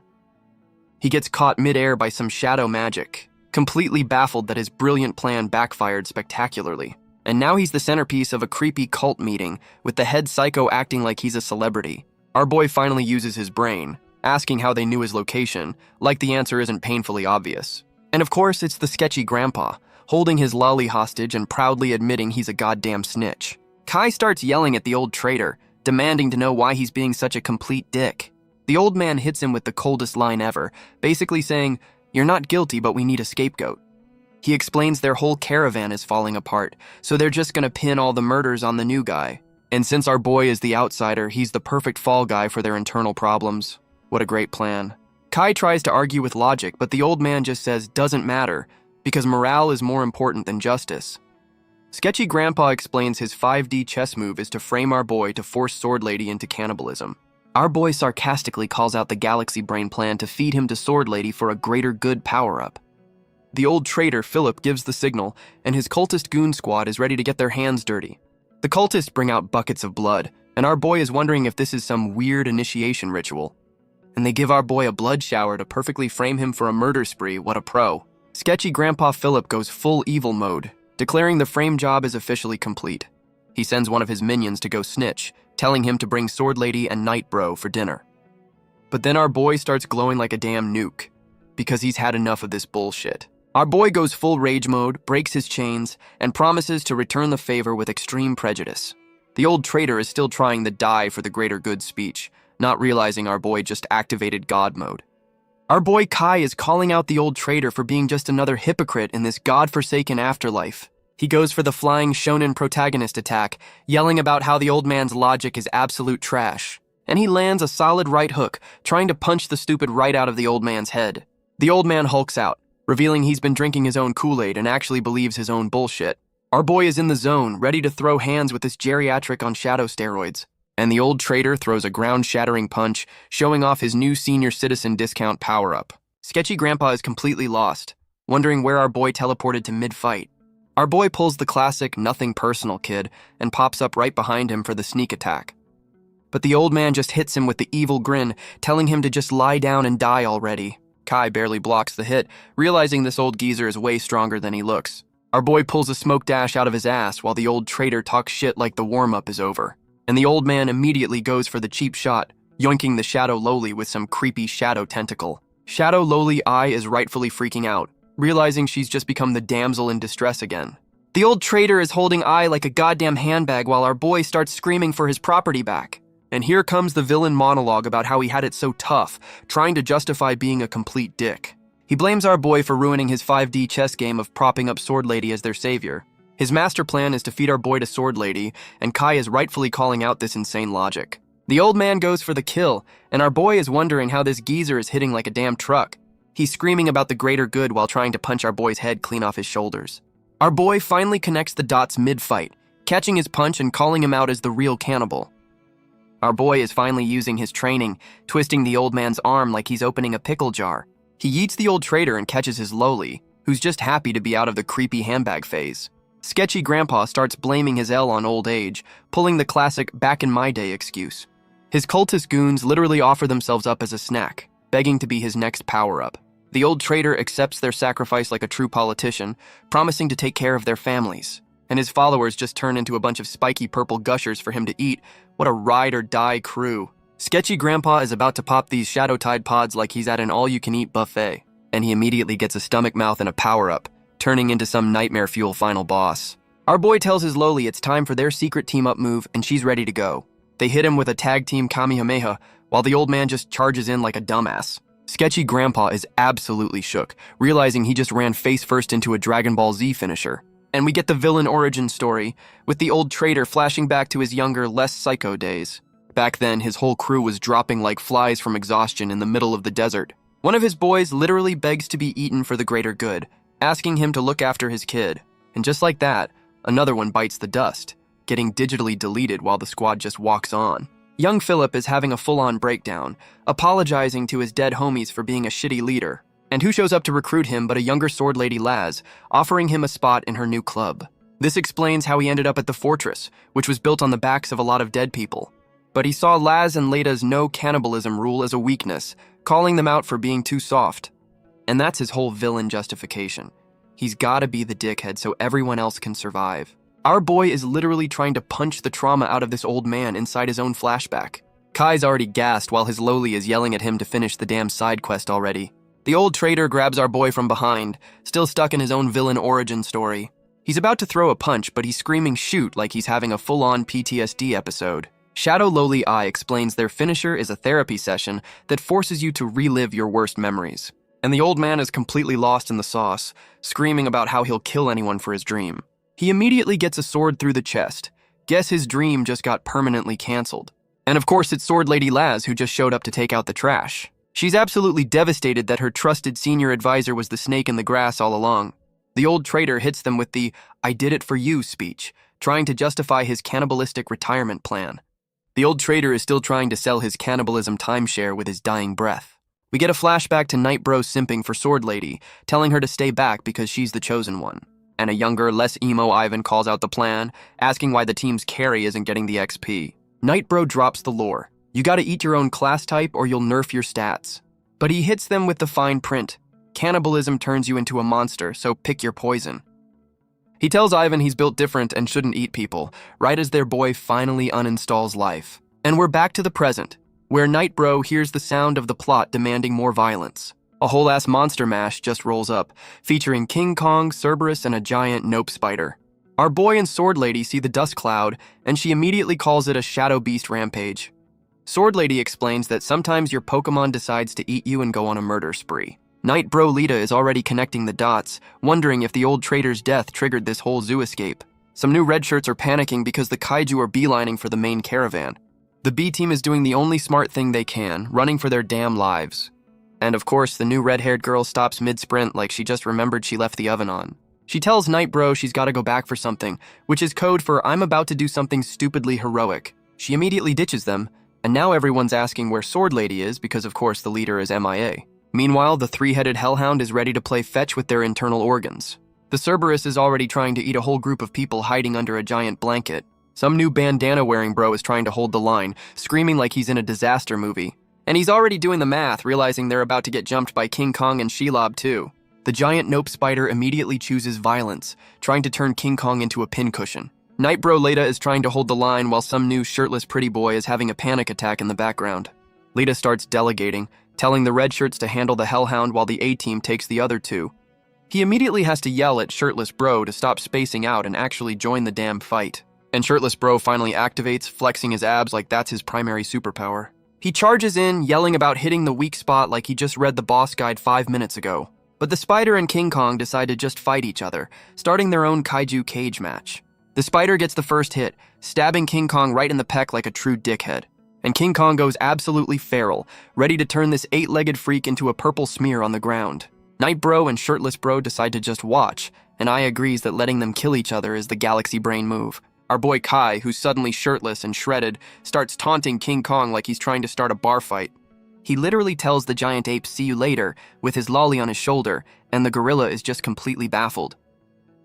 He gets caught mid-air by some shadow magic, completely baffled that his brilliant plan backfired spectacularly. And now he's the centerpiece of a creepy cult meeting, with the head psycho acting like he's a celebrity. Our boy finally uses his brain, asking how they knew his location, like the answer isn't painfully obvious. And of course, it's the sketchy grandpa, holding his lolly hostage and proudly admitting he's a goddamn snitch. Kai starts yelling at the old traitor, demanding to know why he's being such a complete dick. The old man hits him with the coldest line ever, basically saying, "You're not guilty, but we need a scapegoat." He explains their whole caravan is falling apart, so they're just gonna pin all the murders on the new guy. And since our boy is the outsider, he's the perfect fall guy for their internal problems. What a great plan. Kai tries to argue with logic, but the old man just says doesn't matter, because morale is more important than justice. Sketchy Grandpa explains his 5D chess move is to frame our boy to force Sword Lady into cannibalism. Our boy sarcastically calls out the Galaxy Brain plan to feed him to Sword Lady for a greater good power-up. The old traitor Philip gives the signal, and his cultist goon squad is ready to get their hands dirty. The cultists bring out buckets of blood, and our boy is wondering if this is some weird initiation ritual. And they give our boy a blood shower to perfectly frame him for a murder spree. What a pro. Sketchy Grandpa Philip goes full evil mode, declaring the frame job is officially complete. He sends one of his minions to go snitch, telling him to bring Sword Lady and Night Bro for dinner. But then our boy starts glowing like a damn nuke, because he's had enough of this bullshit. Our boy goes full rage mode, breaks his chains, and promises to return the favor with extreme prejudice. The old traitor is still trying the die for the greater good speech, not realizing our boy just activated God mode. Our boy Kai is calling out the old traitor for being just another hypocrite in this godforsaken afterlife. He goes for the flying shonen protagonist attack, yelling about how the old man's logic is absolute trash. And he lands a solid right hook, trying to punch the stupid right out of the old man's head. The old man hulks out, revealing he's been drinking his own Kool-Aid and actually believes his own bullshit. Our boy is in the zone, ready to throw hands with this geriatric on shadow steroids. And the old traitor throws a ground-shattering punch, showing off his new senior citizen discount power-up. Sketchy Grandpa is completely lost, wondering where our boy teleported to mid-fight. Our boy pulls the classic nothing personal kid and pops up right behind him for the sneak attack. But the old man just hits him with the evil grin, telling him to just lie down and die already. Kai barely blocks the hit, realizing this old geezer is way stronger than he looks. Our boy pulls a smoke dash out of his ass while the old traitor talks shit like the warm-up is over. And the old man immediately goes for the cheap shot, yoinking the Shadow Loli with some creepy shadow tentacle. Shadow Loli Eye is rightfully freaking out, realizing she's just become the damsel in distress again. The old traitor is holding Eye like a goddamn handbag while our boy starts screaming for his property back. And here comes the villain monologue about how he had it so tough, trying to justify being a complete dick. He blames our boy for ruining his 5D chess game of propping up Sword Lady as their savior. His master plan is to feed our boy to Sword Lady, and Kai is rightfully calling out this insane logic. The old man goes for the kill, and our boy is wondering how this geezer is hitting like a damn truck. He's screaming about the greater good while trying to punch our boy's head clean off his shoulders. Our boy finally connects the dots mid-fight, catching his punch and calling him out as the real cannibal. Our boy is finally using his training, twisting the old man's arm like he's opening a pickle jar. He yeets the old traitor and catches his lowly, who's just happy to be out of the creepy handbag phase. Sketchy Grandpa starts blaming his L on old age, pulling the classic back in my day excuse. His cultist goons literally offer themselves up as a snack, begging to be his next power-up. The old traitor accepts their sacrifice like a true politician, promising to take care of their families. And his followers just turn into a bunch of spiky purple gushers for him to eat. What a ride-or-die crew. Sketchy Grandpa is about to pop these Shadow Tide pods like he's at an all-you-can-eat buffet, and he immediately gets a stomach mouth and a power-up, turning into some nightmare fuel final boss. Our boy tells his lowly it's time for their secret team-up move, and she's ready to go. They hit him with a tag team Kamehameha, while the old man just charges in like a dumbass. Sketchy Grandpa is absolutely shook, realizing he just ran face-first into a Dragon Ball Z finisher. And we get the villain origin story, with the old traitor flashing back to his younger, less psycho days. Back then, his whole crew was dropping like flies from exhaustion in the middle of the desert. One of his boys literally begs to be eaten for the greater good, asking him to look after his kid. And just like that, another one bites the dust, getting digitally deleted while the squad just walks on. Young Philip is having a full-on breakdown, apologizing to his dead homies for being a shitty leader. And who shows up to recruit him but a younger sword lady Laz, offering him a spot in her new club. This explains how he ended up at the fortress, which was built on the backs of a lot of dead people. But he saw Laz and Lada's no cannibalism rule as a weakness, calling them out for being too soft. And that's his whole villain justification. He's gotta be the dickhead so everyone else can survive. Our boy is literally trying to punch the trauma out of this old man inside his own flashback. Kai's already gassed while his lowly is yelling at him to finish the damn side quest already. The old traitor grabs our boy from behind, still stuck in his own villain origin story. He's about to throw a punch, but he's screaming shoot like he's having a full-on PTSD episode. Shadow Lowly Eye explains their finisher is a therapy session that forces you to relive your worst memories. And the old man is completely lost in the sauce, screaming about how he'll kill anyone for his dream. He immediately gets a sword through the chest. Guess his dream just got permanently canceled. And of course it's Sword Lady Laz who just showed up to take out the trash. She's absolutely devastated that her trusted senior advisor was the snake in the grass all along. The old traitor hits them with the "I did it for you" speech, trying to justify his cannibalistic retirement plan. The old traitor is still trying to sell his cannibalism timeshare with his dying breath. We get a flashback to Night Bro simping for Sword Lady, telling her to stay back because she's the chosen one. And a younger, less emo Ivan calls out the plan, asking why the team's carry isn't getting the XP. Night Bro drops the lore. You gotta eat your own class type or you'll nerf your stats. But he hits them with the fine print. Cannibalism turns you into a monster, so pick your poison. He tells Ivan he's built different and shouldn't eat people, right as their boy finally uninstalls life. And we're back to the present, where Night Bro hears the sound of the plot demanding more violence. A whole-ass monster mash just rolls up, featuring King Kong, Cerberus, and a giant nope spider. Our boy and Sword Lady see the dust cloud, and she immediately calls it a Shadow Beast rampage. Sword Lady explains that sometimes your Pokemon decides to eat you and go on a murder spree. Night Bro Lita is already connecting the dots, wondering if the old traitor's death triggered this whole zoo escape. Some new red shirts are panicking because the kaiju are beelining for the main caravan. The B team is doing the only smart thing they can, running for their damn lives. And of course, the new red-haired girl stops mid-sprint like she just remembered she left the oven on. She tells Night Bro she's gotta go back for something, which is code for I'm about to do something stupidly heroic. She immediately ditches them, and now everyone's asking where Sword Lady is because of course the leader is MIA. Meanwhile, the three-headed hellhound is ready to play fetch with their internal organs. The Cerberus is already trying to eat a whole group of people hiding under a giant blanket. Some new bandana-wearing bro is trying to hold the line, screaming like he's in a disaster movie. And he's already doing the math, realizing they're about to get jumped by King Kong and Shelob too. The giant nope spider immediately chooses violence, trying to turn King Kong into a pincushion. Night Bro Leda is trying to hold the line while some new shirtless pretty boy is having a panic attack in the background. Leda starts delegating, telling the red shirts to handle the hellhound while the A-team takes the other two. He immediately has to yell at shirtless bro to stop spacing out and actually join the damn fight. And shirtless bro finally activates, flexing his abs like that's his primary superpower. He charges in, yelling about hitting the weak spot like he just read the boss guide 5 minutes ago. But the spider and King Kong decide to just fight each other, starting their own kaiju cage match. The spider gets the first hit, stabbing King Kong right in the pec like a true dickhead. And King Kong goes absolutely feral, ready to turn this 8-legged freak into a purple smear on the ground. Night Bro and Shirtless Bro decide to just watch, and I agrees that letting them kill each other is the galaxy brain move. Our boy Kai, who's suddenly shirtless and shredded, starts taunting King Kong like he's trying to start a bar fight. He literally tells the giant ape "see you later" with his lolly on his shoulder, and the gorilla is just completely baffled.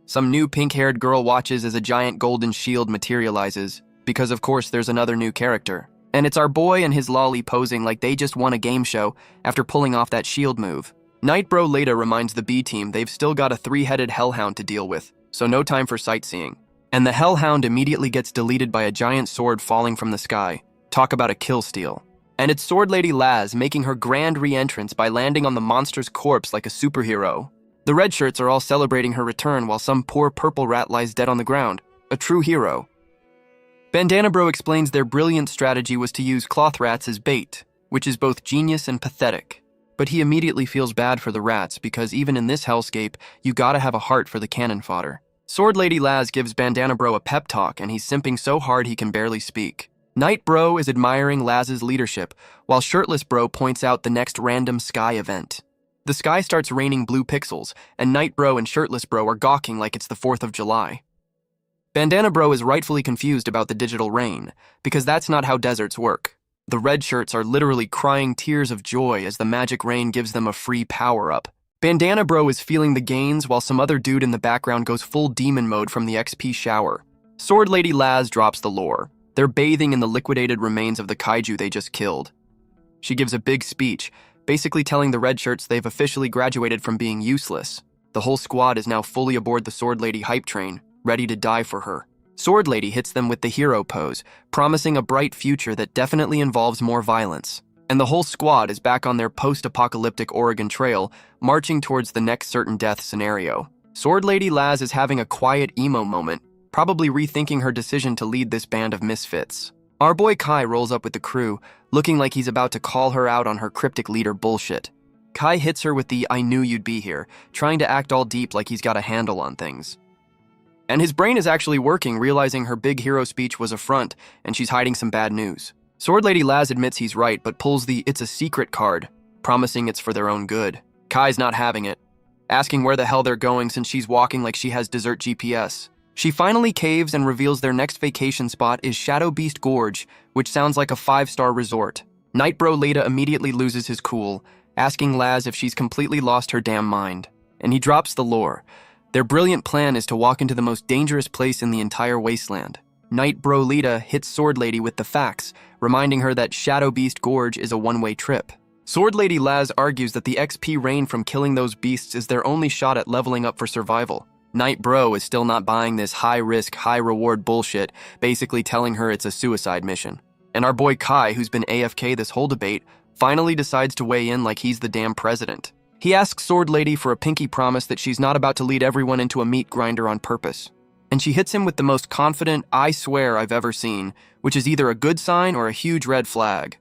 Some new pink-haired girl watches as a giant golden shield materializes, because of course there's another new character. And it's our boy and his lolly posing like they just won a game show after pulling off that shield move. Nightbro later reminds the B team they've still got a 3-headed hellhound to deal with, so no time for sightseeing. And the hellhound immediately gets deleted by a giant sword falling from the sky. Talk about a kill steal. And it's Sword Lady Laz making her grand re-entrance by landing on the monster's corpse like a superhero. The red shirts are all celebrating her return while some poor purple rat lies dead on the ground. A true hero. Bandana Bro explains their brilliant strategy was to use cloth rats as bait, which is both genius and pathetic. But he immediately feels bad for the rats because even in this hellscape, you gotta have a heart for the cannon fodder. Sword Lady Laz gives Bandana Bro a pep talk and he's simping so hard he can barely speak. Night Bro is admiring Laz's leadership, while Shirtless Bro points out the next random sky event. The sky starts raining blue pixels, and Night Bro and Shirtless Bro are gawking like it's the 4th of July. Bandana Bro is rightfully confused about the digital rain, because that's not how deserts work. The red shirts are literally crying tears of joy as the magic rain gives them a free power-up. Bandana Bro is feeling the gains while some other dude in the background goes full demon mode from the XP shower. Sword Lady Laz drops the lore. They're bathing in the liquidated remains of the kaiju they just killed. She gives a big speech, basically telling the red shirts they've officially graduated from being useless. The whole squad is now fully aboard the Sword Lady hype train, ready to die for her. Sword Lady hits them with the hero pose, promising a bright future that definitely involves more violence. And the whole squad is back on their post-apocalyptic Oregon Trail, marching towards the next certain death scenario. Sword Lady Laz is having a quiet emo moment, probably rethinking her decision to lead this band of misfits. Our boy Kai rolls up with the crew, looking like he's about to call her out on her cryptic leader bullshit. Kai hits her with the "I knew you'd be here," trying to act all deep like he's got a handle on things. And his brain is actually working, realizing her big hero speech was a front, and she's hiding some bad news. Sword Lady Laz admits he's right, but pulls the "it's a secret" card, promising it's for their own good. Kai's not having it, asking where the hell they're going since she's walking like she has desert GPS. She finally caves and reveals their next vacation spot is Shadow Beast Gorge, which sounds like a 5-star resort. Nightbro Leda immediately loses his cool, asking Laz if she's completely lost her damn mind. And he drops the lore. Their brilliant plan is to walk into the most dangerous place in the entire wasteland. Nightbro Leda hits Sword Lady with the facts, reminding her that Shadow Beast Gorge is a one-way trip. Sword Lady Laz argues that the XP rain from killing those beasts is their only shot at leveling up for survival. Night Bro is still not buying this high-risk, high-reward bullshit, basically telling her it's a suicide mission. And our boy Kai, who's been AFK this whole debate, finally decides to weigh in like he's the damn president. He asks Sword Lady for a pinky promise that she's not about to lead everyone into a meat grinder on purpose. And she hits him with the most confident "I swear" I've ever seen, which is either a good sign or a huge red flag.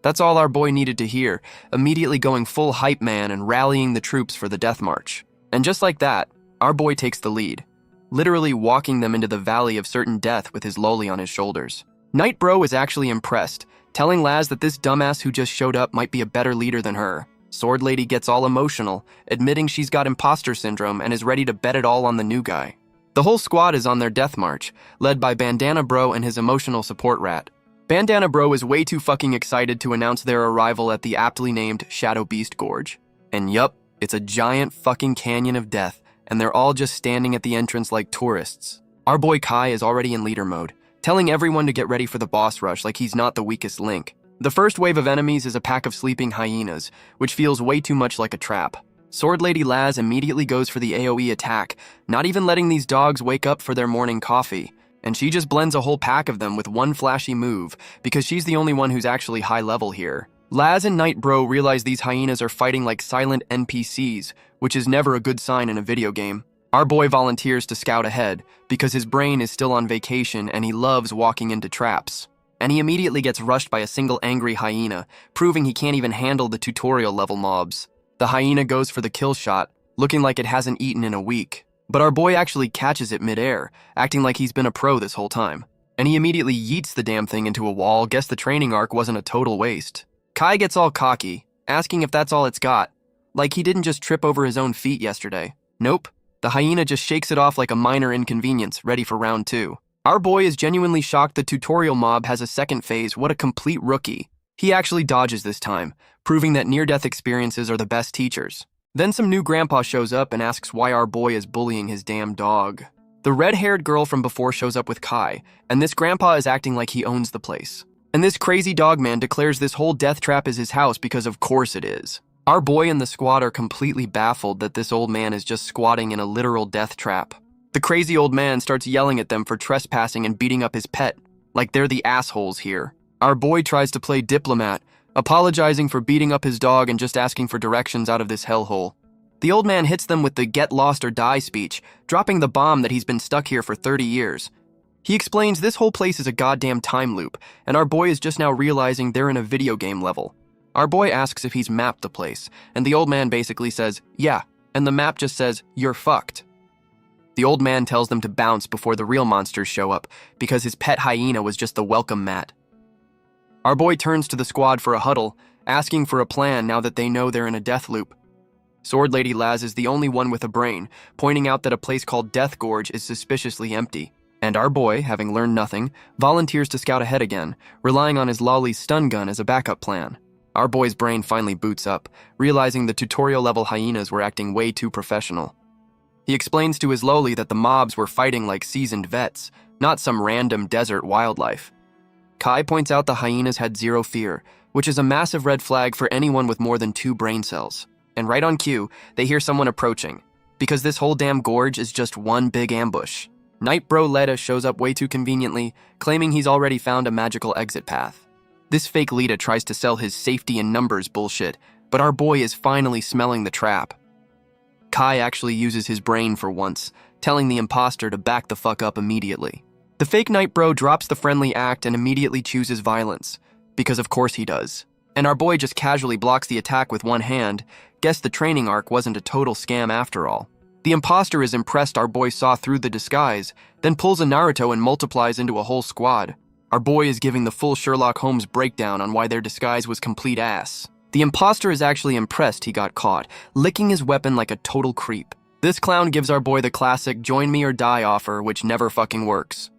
That's all our boy needed to hear, immediately going full hype man and rallying the troops for the death march. And just like that, our boy takes the lead, literally walking them into the valley of certain death with his lolly on his shoulders. Night Bro is actually impressed, telling Laz that this dumbass who just showed up might be a better leader than her. Sword Lady gets all emotional, admitting she's got imposter syndrome and is ready to bet it all on the new guy. The whole squad is on their death march, led by Bandana Bro and his emotional support rat. Bandana Bro is way too fucking excited to announce their arrival at the aptly named Shadow Beast Gorge. And yup, it's a giant fucking canyon of death, and they're all just standing at the entrance like tourists. Our boy Kai is already in leader mode, telling everyone to get ready for the boss rush like he's not the weakest link. The first wave of enemies is a pack of sleeping hyenas, which feels way too much like a trap. Sword Lady Laz immediately goes for the AoE attack, not even letting these dogs wake up for their morning coffee. And she just blends a whole pack of them with one flashy move, because she's the only one who's actually high level here. Laz and Night Bro realize these hyenas are fighting like silent NPCs, which is never a good sign in a video game. Our boy volunteers to scout ahead, because his brain is still on vacation and he loves walking into traps. And he immediately gets rushed by a single angry hyena, proving he can't even handle the tutorial level mobs. The hyena goes for the kill shot, looking like it hasn't eaten in a week. But our boy actually catches it midair, acting like he's been a pro this whole time. And he immediately yeets the damn thing into a wall. Guess the training arc wasn't a total waste. Kai gets all cocky, asking if that's all it's got. Like he didn't just trip over his own feet yesterday. Nope. The hyena just shakes it off like a minor inconvenience, ready for round 2. Our boy is genuinely shocked the tutorial mob has a second phase. What a complete rookie. He actually dodges this time, proving that near-death experiences are the best teachers. Then some new grandpa shows up and asks why our boy is bullying his damn dog. The red-haired girl from before shows up with Kai, and this grandpa is acting like he owns the place. And this crazy dog man declares this whole death trap is his house because of course it is. Our boy and the squad are completely baffled that this old man is just squatting in a literal death trap. The crazy old man starts yelling at them for trespassing and beating up his pet, like they're the assholes here. Our boy tries to play diplomat, apologizing for beating up his dog and just asking for directions out of this hellhole. The old man hits them with the get lost or die speech, dropping the bomb that he's been stuck here for 30 years. He explains this whole place is a goddamn time loop, and our boy is just now realizing they're in a video game level. Our boy asks if he's mapped the place, and the old man basically says, yeah, and the map just says, you're fucked. The old man tells them to bounce before the real monsters show up, because his pet hyena was just the welcome mat. Our boy turns to the squad for a huddle, asking for a plan now that they know they're in a death loop. Sword Lady Laz is the only one with a brain, pointing out that a place called Death Gorge is suspiciously empty. And our boy, having learned nothing, volunteers to scout ahead again, relying on his lolly's stun gun as a backup plan. Our boy's brain finally boots up, realizing the tutorial-level hyenas were acting way too professional. He explains to his loli that the mobs were fighting like seasoned vets, not some random desert wildlife. Kai points out the hyenas had zero fear, which is a massive red flag for anyone with more than 2 brain cells. And right on cue, they hear someone approaching, because this whole damn gorge is just one big ambush. Night Bro Leda shows up way too conveniently, claiming he's already found a magical exit path. This fake Leda tries to sell his safety in numbers bullshit, but our boy is finally smelling the trap. Kai actually uses his brain for once, telling the imposter to back the fuck up immediately. The fake Night Bro drops the friendly act and immediately chooses violence, because of course he does. And our boy just casually blocks the attack with one hand. Guess the training arc wasn't a total scam after all. The imposter is impressed our boy saw through the disguise, then pulls a Naruto and multiplies into a whole squad. Our boy is giving the full Sherlock Holmes breakdown on why their disguise was complete ass. The imposter is actually impressed he got caught, licking his weapon like a total creep. This clown gives our boy the classic join me or die offer, which never fucking works.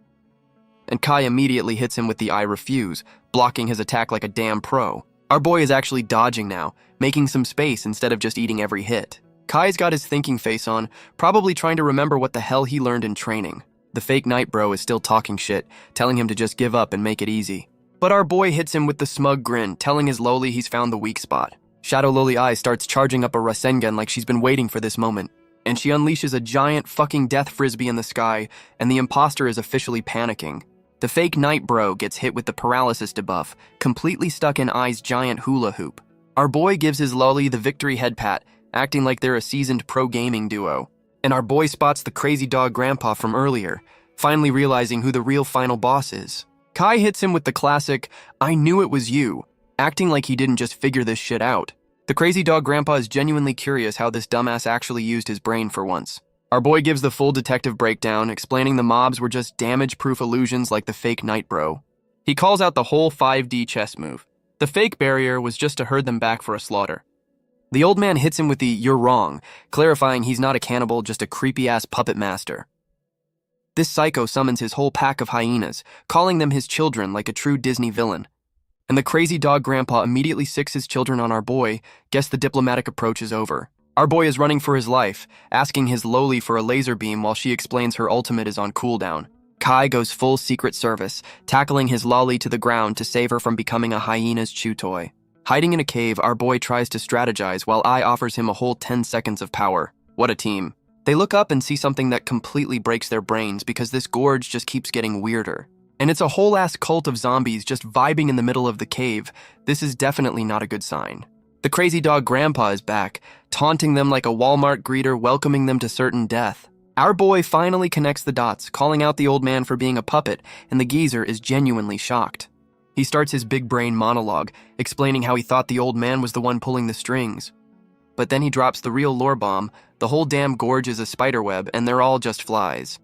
And Kai immediately hits him with the I refuse, blocking his attack like a damn pro. Our boy is actually dodging now, making some space instead of just eating every hit. Kai's got his thinking face on, probably trying to remember what the hell he learned in training. The fake Night Bro is still talking shit, telling him to just give up and make it easy. But our boy hits him with the smug grin, telling his loli he's found the weak spot. Shadow Loli Eye starts charging up a Rasengan like she's been waiting for this moment, and she unleashes a giant fucking death frisbee in the sky, and the imposter is officially panicking. The fake Night Bro gets hit with the paralysis debuff, completely stuck in Eye's giant hula hoop. Our boy gives his loli the victory head pat, acting like they're a seasoned pro gaming duo. And our boy spots the crazy dog grandpa from earlier, finally realizing who the real final boss is. Kai hits him with the classic, I knew it was you, acting like he didn't just figure this shit out. The crazy dog grandpa is genuinely curious how this dumbass actually used his brain for once. Our boy gives the full detective breakdown, explaining the mobs were just damage-proof illusions like the fake Night Bro. He calls out the whole 5D chess move. The fake barrier was just to herd them back for a slaughter. The old man hits him with the you're wrong, clarifying he's not a cannibal, just a creepy-ass puppet master. This psycho summons his whole pack of hyenas, calling them his children like a true Disney villain. And the crazy dog grandpa immediately sicks his children on our boy. Guess the diplomatic approach is over. Our boy is running for his life, asking his loli for a laser beam while she explains her ultimate is on cooldown. Kai goes full Secret Service, tackling his loli to the ground to save her from becoming a hyena's chew toy. Hiding in a cave, our boy tries to strategize while I offers him a whole 10 seconds of power. What a team. They look up and see something that completely breaks their brains because this gorge just keeps getting weirder. And it's a whole-ass cult of zombies just vibing in the middle of the cave. This is definitely not a good sign. The crazy dog grandpa is back, taunting them like a Walmart greeter, welcoming them to certain death. Our boy finally connects the dots, calling out the old man for being a puppet, and the geezer is genuinely shocked. He starts his big brain monologue, explaining how he thought the old man was the one pulling the strings. But then he drops the real lore bomb, the whole damn gorge is a spiderweb, and they're all just flies.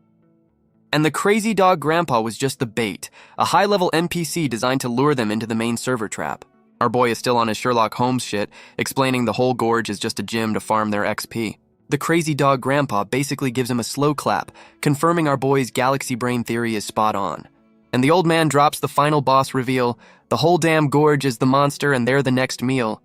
And the crazy dog grandpa was just the bait, a high-level NPC designed to lure them into the main server trap. Our boy is still on his Sherlock Holmes shit, explaining the whole gorge is just a gym to farm their XP. The crazy dog grandpa basically gives him a slow clap, confirming our boy's galaxy brain theory is spot on. And the old man drops the final boss reveal, The whole damn gorge is the monster and they're the next meal.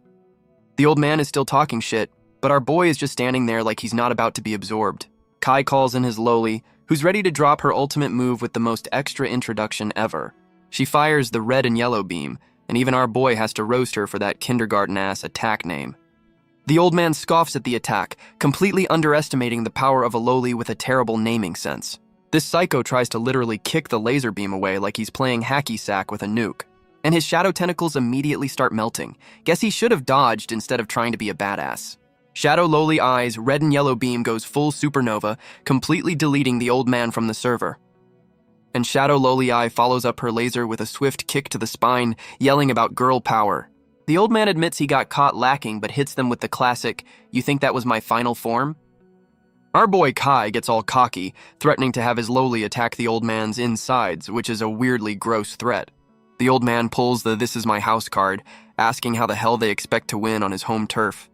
The old man is still talking shit, but our boy is just standing there like he's not about to be absorbed. Kai calls in his loli, who's ready to drop her ultimate move with the most extra introduction ever. She fires the red and yellow beam, and even our boy has to roast her for that kindergarten-ass attack name. The old man scoffs at the attack, completely underestimating the power of a loli with a terrible naming sense. This psycho tries to literally kick the laser beam away like he's playing hacky sack with a nuke. And his shadow tentacles immediately start melting. Guess he should have dodged instead of trying to be a badass. Shadow loli eyes, red and yellow beam goes full supernova, completely deleting the old man from the server. And Shadow loli eye follows up her laser with a swift kick to the spine, yelling about girl power. The old man admits he got caught lacking but hits them with the classic, "You think that was my final form?" Our boy Kai gets all cocky, threatening to have his loli attack the old man's insides, which is a weirdly gross threat. The old man pulls the "this is my house" card, asking how the hell they expect to win on his home turf.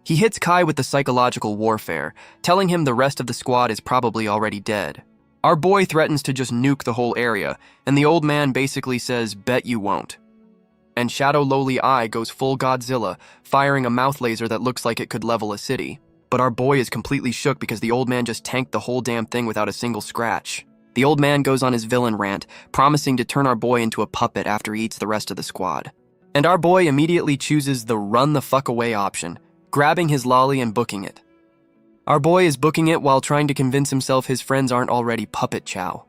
He hits Kai with the psychological warfare, telling him the rest of the squad is probably already dead. Our boy threatens to just nuke the whole area, and the old man basically says, "Bet you won't." And Shadow loli eye goes full Godzilla, firing a mouth laser that looks like it could level a city. But our boy is completely shook because the old man just tanked the whole damn thing without a single scratch. The old man goes on his villain rant, promising to turn our boy into a puppet after he eats the rest of the squad. And our boy immediately chooses the run the fuck away option, grabbing his lolly and booking it. Our boy is booking it while trying to convince himself his friends aren't already puppet chow.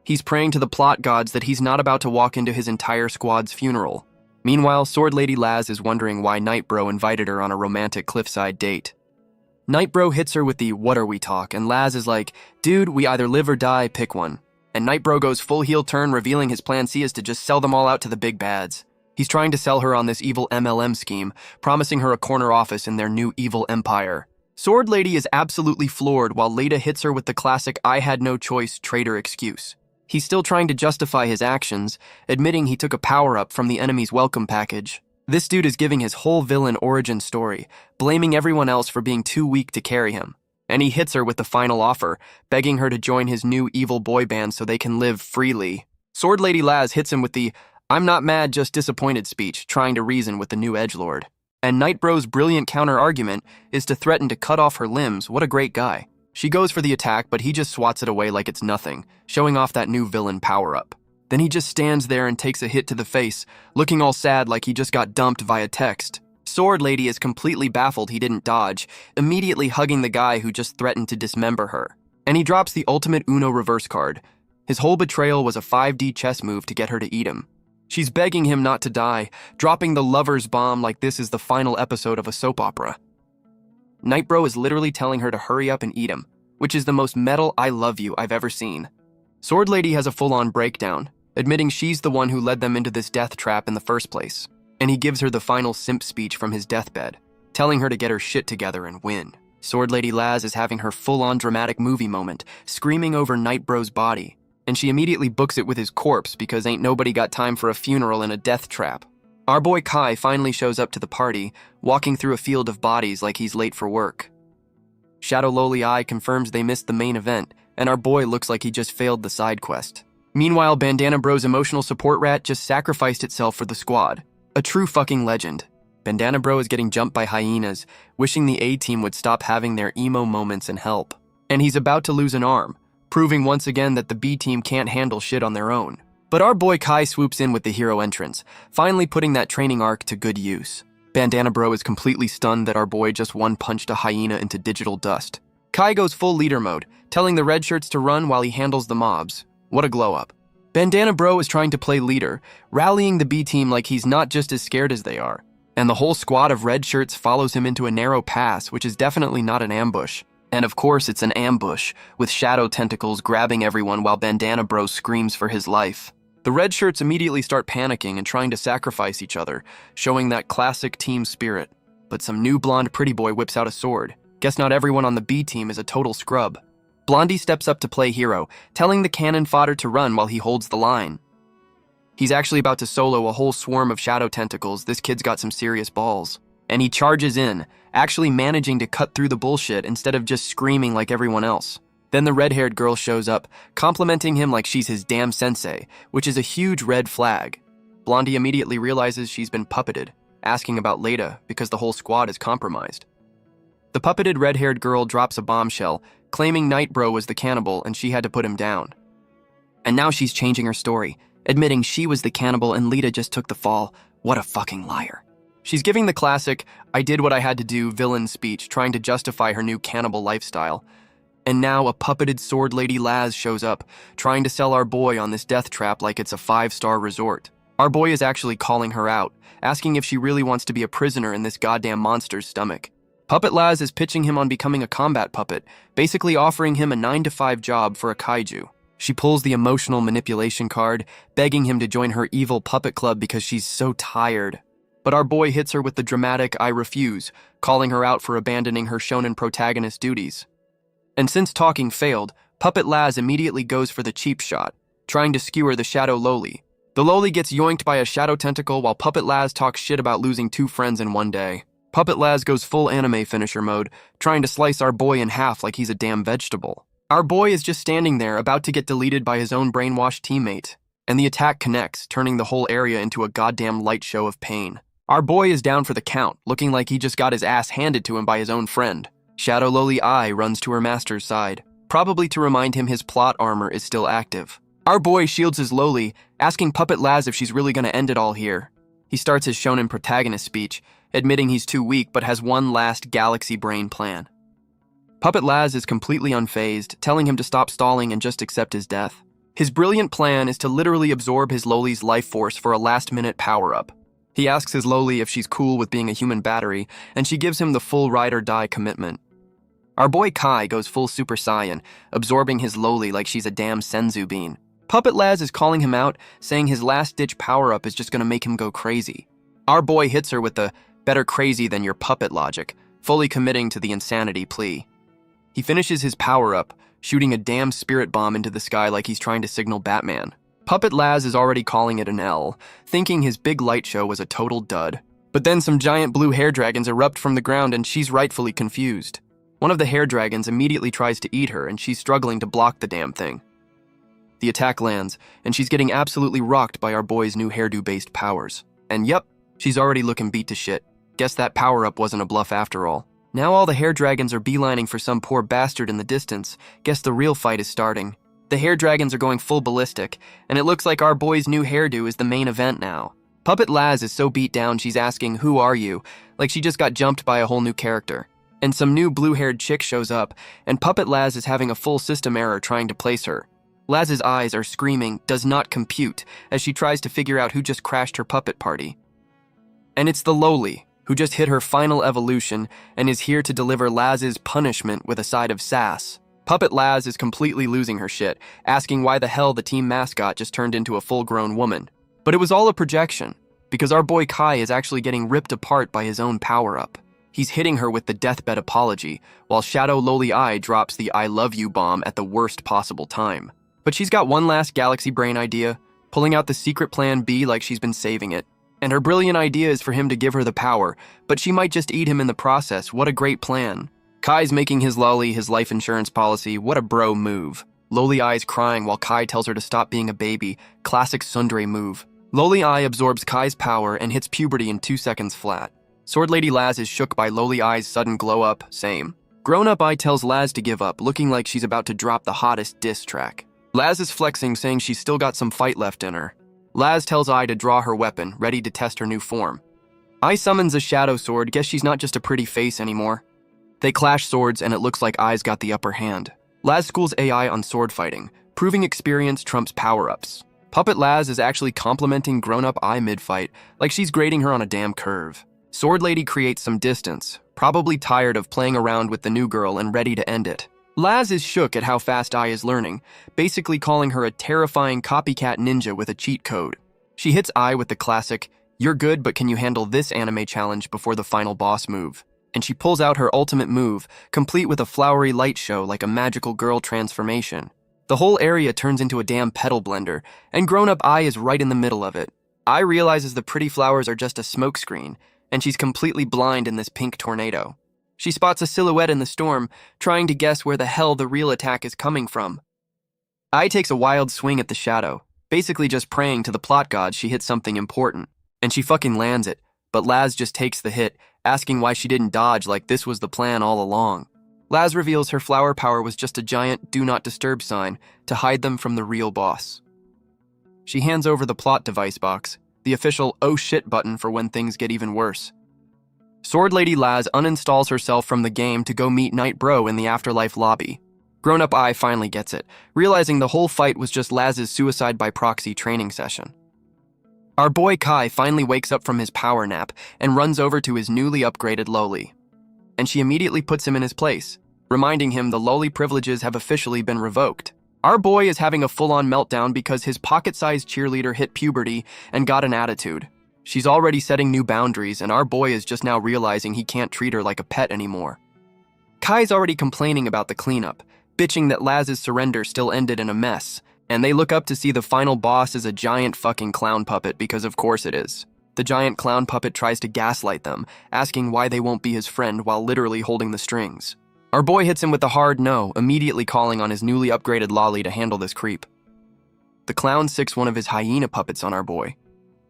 He's praying to the plot gods that he's not about to walk into his entire squad's funeral. Meanwhile, Sword Lady Laz is wondering why Nightbro invited her on a romantic cliffside date. Nightbro hits her with the "what are we" talk, and Laz is like, "Dude, we either live or die, pick one." And Nightbro goes full heel turn, revealing his plan C is to just sell them all out to the big bads. He's trying to sell her on this evil MLM scheme, promising her a corner office in their new evil empire. Sword Lady is absolutely floored while Leda hits her with the classic "I had no choice" traitor excuse. He's still trying to justify his actions, admitting he took a power-up from the enemy's welcome package. This dude is giving his whole villain origin story, blaming everyone else for being too weak to carry him. And he hits her with the final offer, begging her to join his new evil boy band so they can live freely. Sword Lady Laz hits him with the "I'm not mad, just disappointed" speech, trying to reason with the new edgelord. And Nightbro's brilliant counter-argument is to threaten to cut off her limbs. What a great guy. She goes for the attack, but he just swats it away like it's nothing, showing off that new villain power-up. Then he just stands there and takes a hit to the face, looking all sad like he just got dumped via text. Sword Lady is completely baffled he didn't dodge, immediately hugging the guy who just threatened to dismember her. And he drops the ultimate Uno reverse card. His whole betrayal was a 5D chess move to get her to eat him. She's begging him not to die, dropping the lover's bomb like this is the final episode of a soap opera. Nightbro is literally telling her to hurry up and eat him, which is the most metal "I love you" I've ever seen. Sword Lady has a full-on breakdown, admitting she's the one who led them into this death trap in the first place. And he gives her the final simp speech from his deathbed, telling her to get her shit together and win. Sword Lady Laz is having her full-on dramatic movie moment, screaming over Nightbro's body, and she immediately books it with his corpse because ain't nobody got time for a funeral in a death trap. Our boy Kai finally shows up to the party, walking through a field of bodies like he's late for work. Shadow loli eye confirms they missed the main event, and our boy looks like he just failed the side quest. Meanwhile, Bandana Bro's emotional support rat just sacrificed itself for the squad. A true fucking legend. Bandana Bro is getting jumped by hyenas, wishing the A-team would stop having their emo moments and help. And he's about to lose an arm, proving once again that the B-team can't handle shit on their own. But our boy Kai swoops in with the hero entrance, finally putting that training arc to good use. Bandana Bro is completely stunned that our boy just one-punched a hyena into digital dust. Kai goes full leader mode, telling the red shirts to run while he handles the mobs. What a glow-up. Bandana Bro is trying to play leader, rallying the B-team like he's not just as scared as they are. And the whole squad of red shirts follows him into a narrow pass, which is definitely not an ambush. And of course it's an ambush, with shadow tentacles grabbing everyone while Bandana Bro screams for his life. The red shirts immediately start panicking and trying to sacrifice each other, showing that classic team spirit. But some new blonde pretty boy whips out a sword. Guess not everyone on the B team is a total scrub. Blondie steps up to play hero, telling the cannon fodder to run while he holds the line. He's actually about to solo a whole swarm of shadow tentacles. This kid's got some serious balls. And he charges in, actually managing to cut through the bullshit instead of just screaming like everyone else. Then the red-haired girl shows up, complimenting him like she's his damn sensei, which is a huge red flag. Blondie immediately realizes she's been puppeted, asking about Leda because the whole squad is compromised. The puppeted red-haired girl drops a bombshell, claiming Nightbro was the cannibal and she had to put him down. And now she's changing her story, admitting she was the cannibal and Leda just took the fall. What a fucking liar. She's giving the classic, I did what I had to do villain speech, trying to justify her new cannibal lifestyle. And now a puppeted sword lady Laz shows up, trying to sell our boy on this death trap like it's a 5-star resort. Our boy is actually calling her out, asking if she really wants to be a prisoner in this goddamn monster's stomach. Puppet Laz is pitching him on becoming a combat puppet, basically offering him a 9-to-5 job for a kaiju. She pulls the emotional manipulation card, begging him to join her evil puppet club because she's so tired. But our boy hits her with the dramatic I refuse, calling her out for abandoning her shonen protagonist duties. And since talking failed, Puppet Laz immediately goes for the cheap shot, trying to skewer the Shadow Loli. The Loli gets yoinked by a shadow tentacle while Puppet Laz talks shit about losing 2 friends in one day. Puppet Laz goes full anime finisher mode, trying to slice our boy in half like he's a damn vegetable. Our boy is just standing there, about to get deleted by his own brainwashed teammate, and the attack connects, turning the whole area into a goddamn light show of pain. Our boy is down for the count, looking like he just got his ass handed to him by his own friend. Shadow Loli Ai runs to her master's side, probably to remind him his plot armor is still active. Our boy shields his Loli, asking Puppet Laz if she's really gonna end it all here. He starts his shonen protagonist speech, admitting he's too weak but has one last galaxy brain plan. Puppet Laz is completely unfazed, telling him to stop stalling and just accept his death. His brilliant plan is to literally absorb his Loli's life force for a last-minute power-up. He asks his Loli if she's cool with being a human battery, and she gives him the full ride-or-die commitment. Our boy Kai goes full Super Saiyan, absorbing his Loli like she's a damn senzu bean. Puppet Laz is calling him out, saying his last-ditch power-up is just gonna make him go crazy. Our boy hits her with the better crazy than your puppet logic, fully committing to the insanity plea. He finishes his power-up, shooting a damn spirit bomb into the sky like he's trying to signal Batman. Puppet Laz is already calling it an L, thinking his big light show was a total dud. But then some giant blue hair dragons erupt from the ground and she's rightfully confused. One of the hair dragons immediately tries to eat her and she's struggling to block the damn thing. The attack lands, and she's getting absolutely rocked by our boy's new hairdo-based powers. And yep, she's already looking beat to shit. Guess that power-up wasn't a bluff after all. Now all the hair dragons are beelining for some poor bastard in the distance. Guess the real fight is starting. The hair dragons are going full ballistic, and it looks like our boy's new hairdo is the main event now. Puppet Laz is so beat down she's asking, "Who are you?" like she just got jumped by a whole new character. And some new blue-haired chick shows up, and Puppet Laz is having a full system error trying to place her. Laz's eyes are screaming, "Does not compute," as she tries to figure out who just crashed her puppet party. And it's the Loli, who just hit her final evolution and is here to deliver Laz's punishment with a side of sass. Puppet Laz is completely losing her shit, asking why the hell the team mascot just turned into a full-grown woman. But it was all a projection, because our boy Kai is actually getting ripped apart by his own power-up. He's hitting her with the deathbed apology, while Shadow Loli Ai drops the I love you bomb at the worst possible time. But she's got one last galaxy brain idea, pulling out the secret plan B like she's been saving it. And her brilliant idea is for him to give her the power, but she might just eat him in the process. What a great plan. Kai's making his Loli his life insurance policy. What a bro move. Loli Ai's crying while Kai tells her to stop being a baby. Classic tsundere move. Loli Ai absorbs Kai's power and hits puberty in 2 seconds flat. Sword Lady Laz is shook by Loli Ai's sudden glow up. Same. Grown-up Ai tells Laz to give up, looking like she's about to drop the hottest diss track. Laz is flexing, saying she's still got some fight left in her. Laz tells Ai to draw her weapon, ready to test her new form. Ai summons a shadow sword. Guess she's not just a pretty face anymore. They clash swords, and it looks like Ai's got the upper hand. Laz schools AI on sword fighting, proving experience trumps power-ups. Puppet Laz is actually complimenting grown-up Ai mid-fight, like she's grading her on a damn curve. Sword Lady creates some distance, probably tired of playing around with the new girl and ready to end it. Laz is shook at how fast Ai is learning, basically calling her a terrifying copycat ninja with a cheat code. She hits Ai with the classic, "You're good, but can you handle this anime challenge before the final boss move?" And she pulls out her ultimate move, complete with a flowery light show like a magical girl transformation. The whole area turns into a damn pedal blender, and grown-up Ai is right in the middle of it. Ai realizes the pretty flowers are just a smokescreen, and she's completely blind in this pink tornado. She spots a silhouette in the storm, trying to guess where the hell the real attack is coming from. Ai takes a wild swing at the shadow, basically just praying to the plot gods she hit something important. And she fucking lands it, but Laz just takes the hit, asking why she didn't dodge like this was the plan all along. Laz reveals her flower power was just a giant do not disturb sign to hide them from the real boss. She hands over the plot device box, the official oh shit button for when things get even worse. Sword Lady Laz uninstalls herself from the game to go meet Night Bro in the afterlife lobby. Grown-up I finally gets it, realizing the whole fight was just Laz's suicide by proxy training session. Our boy Kai finally wakes up from his power nap and runs over to his newly upgraded Loli. And she immediately puts him in his place, reminding him the Loli privileges have officially been revoked. Our boy is having a full-on meltdown because his pocket-sized cheerleader hit puberty and got an attitude. She's already setting new boundaries, and our boy is just now realizing he can't treat her like a pet anymore. Kai's already complaining about the cleanup, bitching that Laz's surrender still ended in a mess, and they look up to see the final boss is a giant fucking clown puppet because of course it is. The giant clown puppet tries to gaslight them, asking why they won't be his friend while literally holding the strings. Our boy hits him with a hard no, immediately calling on his newly upgraded Lolly to handle this creep. The clown sicks one of his hyena puppets on our boy,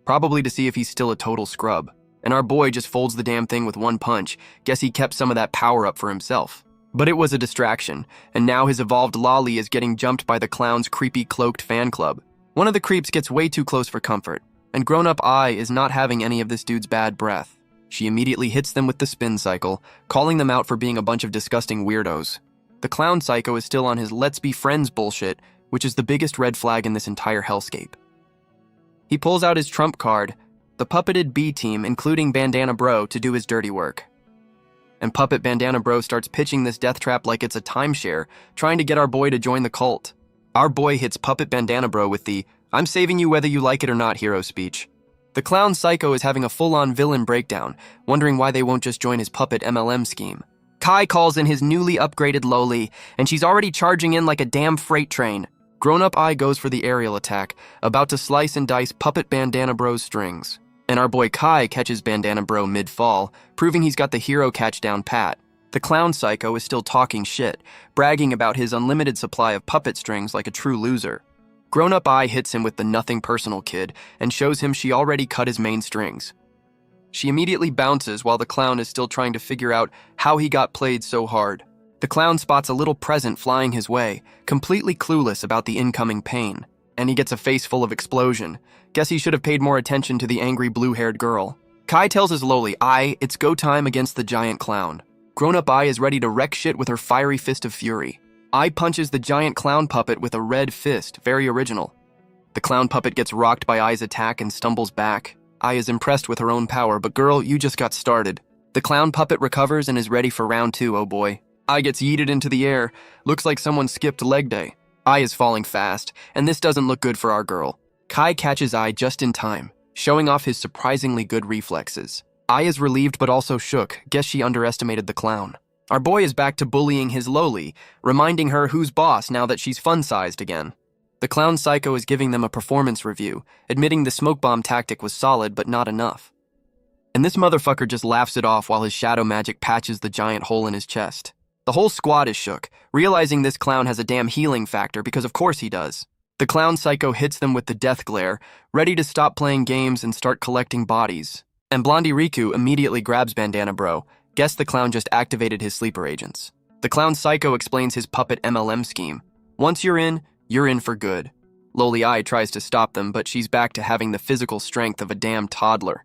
probably to see if he's still a total scrub, and our boy just folds the damn thing with one punch. Guess he kept some of that power up for himself. But it was a distraction, and now his evolved Lolly is getting jumped by the clown's creepy cloaked fan club. One of the creeps gets way too close for comfort, and grown-up I is not having any of this dude's bad breath. She immediately hits them with the spin cycle, calling them out for being a bunch of disgusting weirdos. The clown psycho is still on his let's be friends bullshit, which is the biggest red flag in this entire hellscape. He pulls out his trump card, the puppeted B team, including Bandana Bro, to do his dirty work. And Puppet Bandana Bro starts pitching this death trap like it's a timeshare, trying to get our boy to join the cult. Our boy hits Puppet Bandana Bro with the "I'm saving you whether you like it or not" hero speech. The clown psycho is having a full-on villain breakdown, wondering why they won't just join his puppet MLM scheme. Kai calls in his newly upgraded Loli, and she's already charging in like a damn freight train. Grown-up I goes for the aerial attack, about to slice and dice Puppet Bandana Bro's strings. And our boy Kai catches Bandana Bro mid-fall, proving he's got the hero catch down pat. The clown psycho is still talking shit, bragging about his unlimited supply of puppet strings like a true loser. Grown-up I hits him with the nothing personal kid and shows him she already cut his main strings. She immediately bounces while the clown is still trying to figure out how he got played so hard. The clown spots a little present flying his way, completely clueless about the incoming pain, and he gets a face full of explosion. Guess he should have paid more attention to the angry blue-haired girl. Kai tells his Loli, it's go time against the giant clown. Grown-up I is ready to wreck shit with her fiery fist of fury. I punches the giant clown puppet with a red fist, very original. The clown puppet gets rocked by Ai's attack and stumbles back. Ai is impressed with her own power, but girl, you just got started. The clown puppet recovers and is ready for round 2, oh boy. Ai gets yeeted into the air. Looks like someone skipped leg day. Ai is falling fast, and this doesn't look good for our girl. Kai catches Ai just in time, showing off his surprisingly good reflexes. Ai is relieved but also shook. Guess she underestimated the clown. Our boy is back to bullying his Loli, reminding her who's boss now that she's fun-sized again. The clown psycho is giving them a performance review, admitting the smoke bomb tactic was solid but not enough. And this motherfucker just laughs it off while his shadow magic patches the giant hole in his chest. The whole squad is shook, realizing this clown has a damn healing factor because of course he does. The clown psycho hits them with the death glare, ready to stop playing games and start collecting bodies. And Blondie Riku immediately grabs Bandana Bro. Guess the clown just activated his sleeper agents. The clown psycho explains his puppet MLM scheme. Once you're in for good. Loli I tries to stop them, but she's back to having the physical strength of a damn toddler.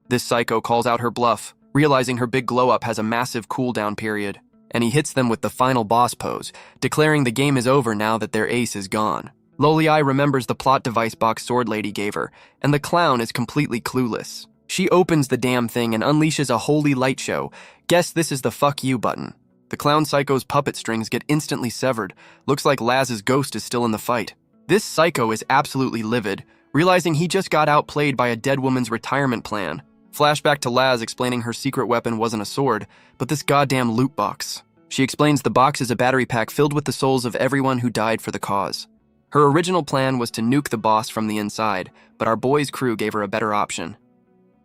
This psycho calls out her bluff, realizing her big glow-up has a massive cooldown period, and he hits them with the final boss pose, declaring the game is over now that their ace is gone. Loli I remembers the plot device box Sword Lady gave her, and the clown is completely clueless. She opens the damn thing and unleashes a holy light show. Guess this is the fuck you button. The clown psycho's puppet strings get instantly severed. Looks like Laz's ghost is still in the fight. This psycho is absolutely livid, realizing he just got outplayed by a dead woman's retirement plan. Flashback to Laz explaining her secret weapon wasn't a sword, but this goddamn loot box. She explains the box is a battery pack filled with the souls of everyone who died for the cause. Her original plan was to nuke the boss from the inside, but our boy's crew gave her a better option.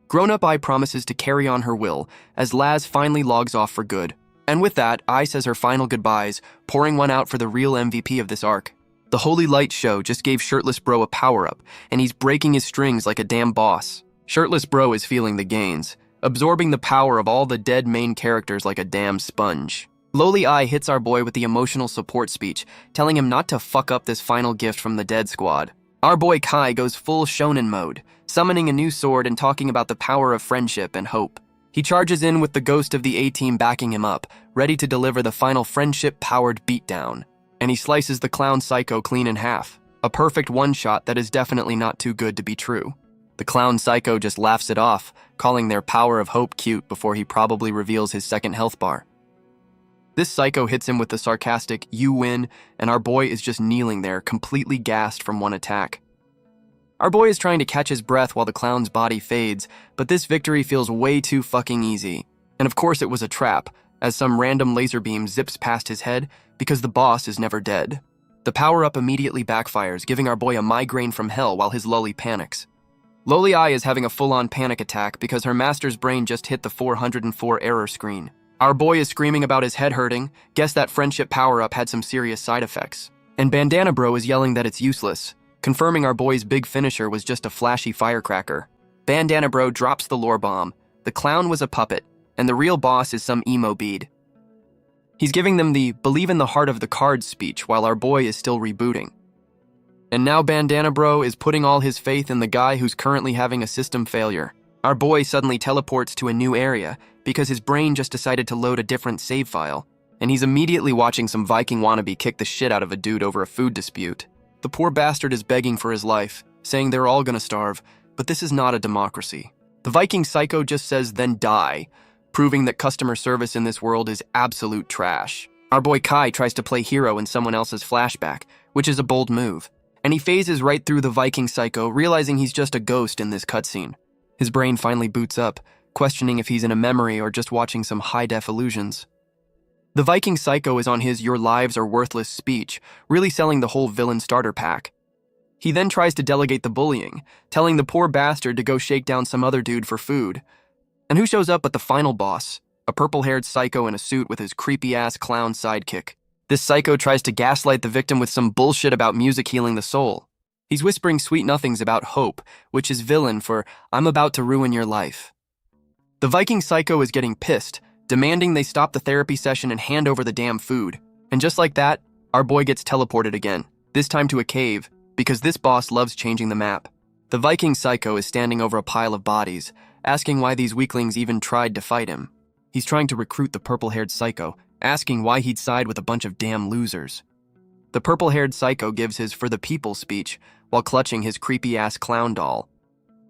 Grown-up I promises to carry on her will, as Laz finally logs off for good. And with that, Ai says her final goodbyes, pouring one out for the real MVP of this arc. The Holy Light show just gave Shirtless Bro a power-up, and he's breaking his strings like a damn boss. Shirtless Bro is feeling the gains, absorbing the power of all the dead main characters like a damn sponge. Lowly Eye hits our boy with the emotional support speech, telling him not to fuck up this final gift from the Dead Squad. Our boy Kai goes full shonen mode, summoning a new sword and talking about the power of friendship and hope. He charges in with the ghost of the A-Team backing him up, ready to deliver the final friendship-powered beatdown. And he slices the clown Psycho clean in half, a perfect one-shot that is definitely not too good to be true. The clown Psycho just laughs it off, calling their power of hope cute before he probably reveals his second health bar. This Psycho hits him with the sarcastic, "You win," and our boy is just kneeling there, completely gassed from one attack. Our boy is trying to catch his breath while the clown's body fades, but this victory feels way too fucking easy. And of course it was a trap, as some random laser beam zips past his head because the boss is never dead. The power-up immediately backfires, giving our boy a migraine from hell while his lolly panics. Lowly Eye is having a full-on panic attack because her master's brain just hit the 404 error screen. Our boy is screaming about his head hurting, guess that friendship power-up had some serious side effects. And Bandana Bro is yelling that it's useless, confirming our boy's big finisher was just a flashy firecracker. Bandana Bro drops the lore bomb. The clown was a puppet, and the real boss is some emo bead. He's giving them the "believe in the heart of the cards" speech while our boy is still rebooting. And now Bandana Bro is putting all his faith in the guy who's currently having a system failure. Our boy suddenly teleports to a new area because his brain just decided to load a different save file, and he's immediately watching some Viking wannabe kick the shit out of a dude over a food dispute. The poor bastard is begging for his life, saying they're all gonna starve, but this is not a democracy. The Viking Psycho just says, "then die," proving that customer service in this world is absolute trash. Our boy Kai tries to play hero in someone else's flashback, which is a bold move, and he phases right through the Viking Psycho, realizing he's just a ghost in this cutscene. His brain finally boots up, questioning if he's in a memory or just watching some high-def illusions. The Viking Psycho is on his "your lives are worthless" speech, really selling the whole villain starter pack. He then tries to delegate the bullying, telling the poor bastard to go shake down some other dude for food. And who shows up but the final boss, a purple-haired psycho in a suit with his creepy-ass clown sidekick. This psycho tries to gaslight the victim with some bullshit about music healing the soul. He's whispering sweet nothings about hope, which is villain for "I'm about to ruin your life." The Viking Psycho is getting pissed, demanding they stop the therapy session and hand over the damn food. And just like that, our boy gets teleported again, this time to a cave, because this boss loves changing the map. The Viking Psycho is standing over a pile of bodies, asking why these weaklings even tried to fight him. He's trying to recruit the purple-haired psycho, asking why he'd side with a bunch of damn losers. The purple-haired psycho gives his "for the people" speech while clutching his creepy-ass clown doll.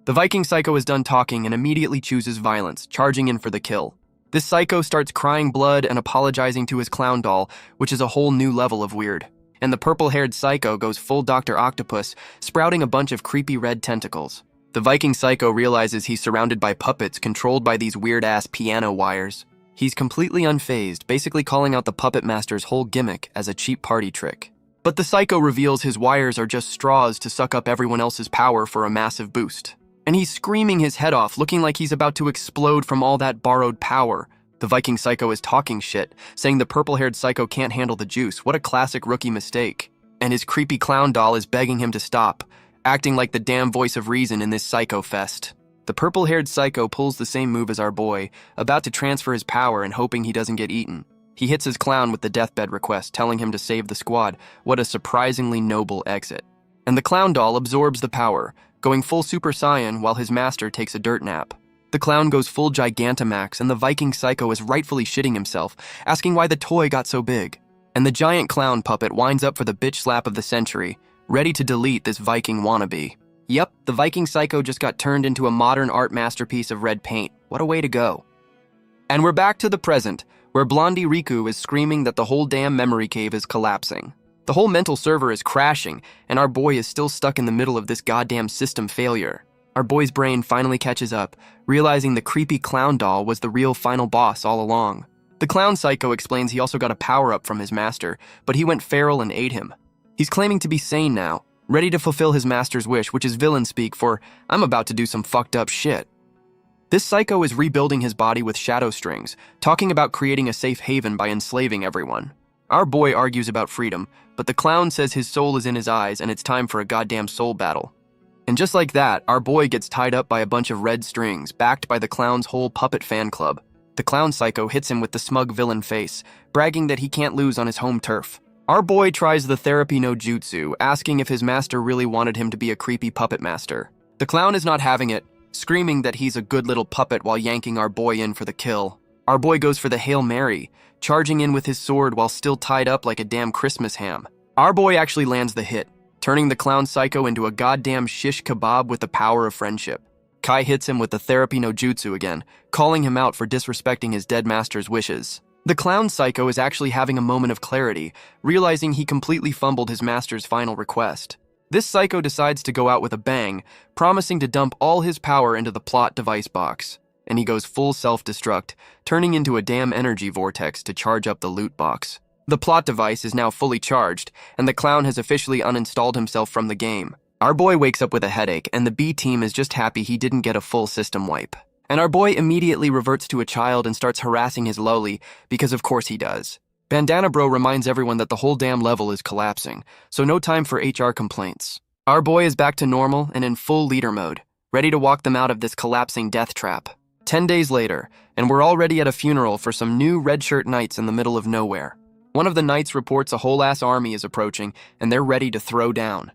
The Viking Psycho is done talking and immediately chooses violence, charging in for the kill. This psycho starts crying blood and apologizing to his clown doll, which is a whole new level of weird. And the purple-haired psycho goes full Dr. Octopus, sprouting a bunch of creepy red tentacles. The Viking Psycho realizes he's surrounded by puppets controlled by these weird-ass piano wires. He's completely unfazed, basically calling out the puppet master's whole gimmick as a cheap party trick. But the psycho reveals his wires are just straws to suck up everyone else's power for a massive boost. And he's screaming his head off, looking like he's about to explode from all that borrowed power. The Viking Psycho is talking shit, saying the purple-haired psycho can't handle the juice. What a classic rookie mistake. And his creepy clown doll is begging him to stop, acting like the damn voice of reason in this psycho fest. The purple-haired psycho pulls the same move as our boy, about to transfer his power and hoping he doesn't get eaten. He hits his clown with the deathbed request, telling him to save the squad. What a surprisingly noble exit. And the clown doll absorbs the power, going full Super Saiyan while his master takes a dirt nap. The clown goes full Gigantamax and the Viking Psycho is rightfully shitting himself, asking why the toy got so big. And the giant clown puppet winds up for the bitch slap of the century, ready to delete this Viking wannabe. Yep, the Viking Psycho just got turned into a modern art masterpiece of red paint. What a way to go. And we're back to the present, where Blondie Riku is screaming that the whole damn memory cave is collapsing. The whole mental server is crashing, and our boy is still stuck in the middle of this goddamn system failure. Our boy's brain finally catches up, realizing the creepy clown doll was the real final boss all along. The clown psycho explains he also got a power-up from his master, but he went feral and ate him. He's claiming to be sane now, ready to fulfill his master's wish, which is villain speak for, "I'm about to do some fucked up shit." This psycho is rebuilding his body with shadow strings, talking about creating a safe haven by enslaving everyone. Our boy argues about freedom, but the clown says his soul is in his eyes and it's time for a goddamn soul battle. And just like that, our boy gets tied up by a bunch of red strings, backed by the clown's whole puppet fan club. The clown psycho hits him with the smug villain face, bragging that he can't lose on his home turf. Our boy tries the therapy no jutsu, asking if his master really wanted him to be a creepy puppet master. The clown is not having it, screaming that he's a good little puppet while yanking our boy in for the kill. Our boy goes for the Hail Mary, charging in with his sword while still tied up like a damn Christmas ham. Our boy actually lands the hit, turning the clown psycho into a goddamn shish kebab with the power of friendship. Kai hits him with the therapy no jutsu again, calling him out for disrespecting his dead master's wishes. The clown psycho is actually having a moment of clarity, realizing he completely fumbled his master's final request. This psycho decides to go out with a bang, promising to dump all his power into the plot device box. And he goes full self-destruct, turning into a damn energy vortex to charge up the loot box. The plot device is now fully charged, and the clown has officially uninstalled himself from the game. Our boy wakes up with a headache, and the B team is just happy he didn't get a full system wipe. And our boy immediately reverts to a child and starts harassing his loli, because of course he does. Bandana Bro reminds everyone that the whole damn level is collapsing, so no time for HR complaints. Our boy is back to normal and in full leader mode, ready to walk them out of this collapsing death trap. 10 days later, and we're already at a funeral for some new red shirt knights in the middle of nowhere. One of the knights reports a whole-ass army is approaching, and they're ready to throw down.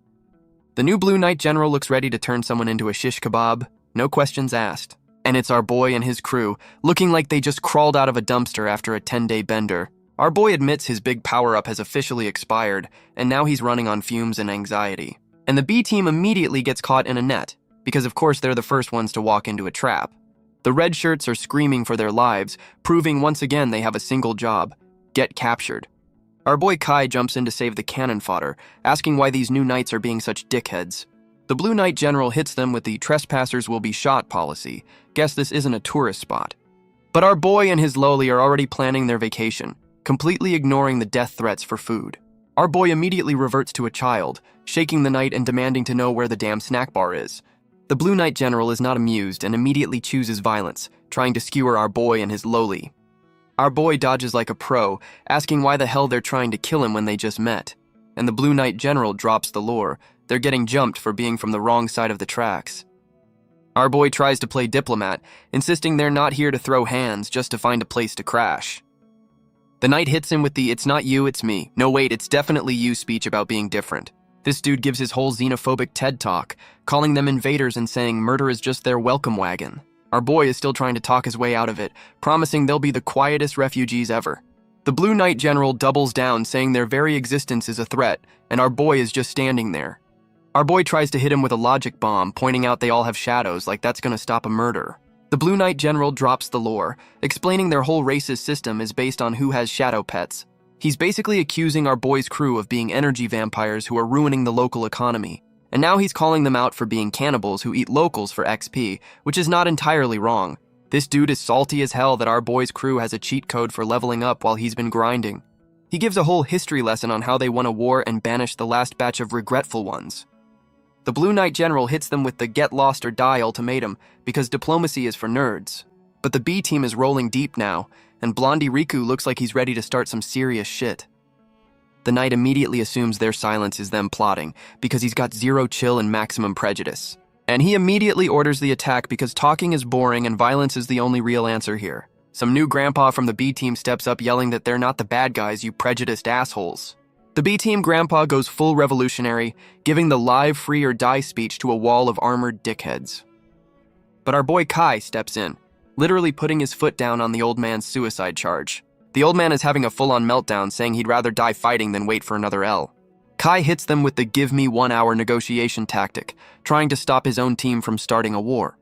The new blue knight general looks ready to turn someone into a shish kebab, no questions asked. And it's our boy and his crew, looking like they just crawled out of a dumpster after a 10-day bender. Our boy admits his big power-up has officially expired, and now he's running on fumes and anxiety. And the B team immediately gets caught in a net, because of course they're the first ones to walk into a trap. The red shirts are screaming for their lives, proving once again they have a single job: get captured. Our boy Kai jumps in to save the cannon fodder, asking why these new knights are being such dickheads. The Blue Knight General hits them with the trespassers will be shot policy. Guess this isn't a tourist spot. But our boy and his loli are already planning their vacation, completely ignoring the death threats for food. Our boy immediately reverts to a child, shaking the knight and demanding to know where the damn snack bar is. The Blue Knight General is not amused and immediately chooses violence, trying to skewer our boy and his loli. Our boy dodges like a pro, asking why the hell they're trying to kill him when they just met. And the Blue Knight General drops the lore. They're getting jumped for being from the wrong side of the tracks. Our boy tries to play diplomat, insisting they're not here to throw hands, just to find a place to crash. The knight hits him with the "it's not you, it's me. No wait, it's definitely you" speech about being different. This dude gives his whole xenophobic TED talk, calling them invaders and saying murder is just their welcome wagon. Our boy is still trying to talk his way out of it, promising they'll be the quietest refugees ever. The Blue Knight General doubles down, saying their very existence is a threat, and our boy is just standing there. Our boy tries to hit him with a logic bomb, pointing out they all have shadows, like that's gonna stop a murder. The Blue Knight General drops the lore, explaining their whole racist system is based on who has shadow pets. He's basically accusing our boy's crew of being energy vampires who are ruining the local economy. And now he's calling them out for being cannibals who eat locals for XP, which is not entirely wrong. This dude is salty as hell that our boy's crew has a cheat code for leveling up while he's been grinding. He gives a whole history lesson on how they won a war and banished the last batch of regretful ones. The Blue Knight General hits them with the get lost or die ultimatum because diplomacy is for nerds. But the B team is rolling deep now, and Blondie Riku looks like he's ready to start some serious shit. The knight immediately assumes their silence is them plotting because he's got zero chill and maximum prejudice. And he immediately orders the attack because talking is boring and violence is the only real answer here. Some new grandpa from the B team steps up yelling that they're not the bad guys, you prejudiced assholes. The B team grandpa goes full revolutionary, giving the live free or die speech to a wall of armored dickheads. But our boy Kai steps in, literally putting his foot down on the old man's suicide charge. The old man is having a full-on meltdown, saying he'd rather die fighting than wait for another L. Kai hits them with the give me 1 hour negotiation tactic, trying to stop his own team from starting a war.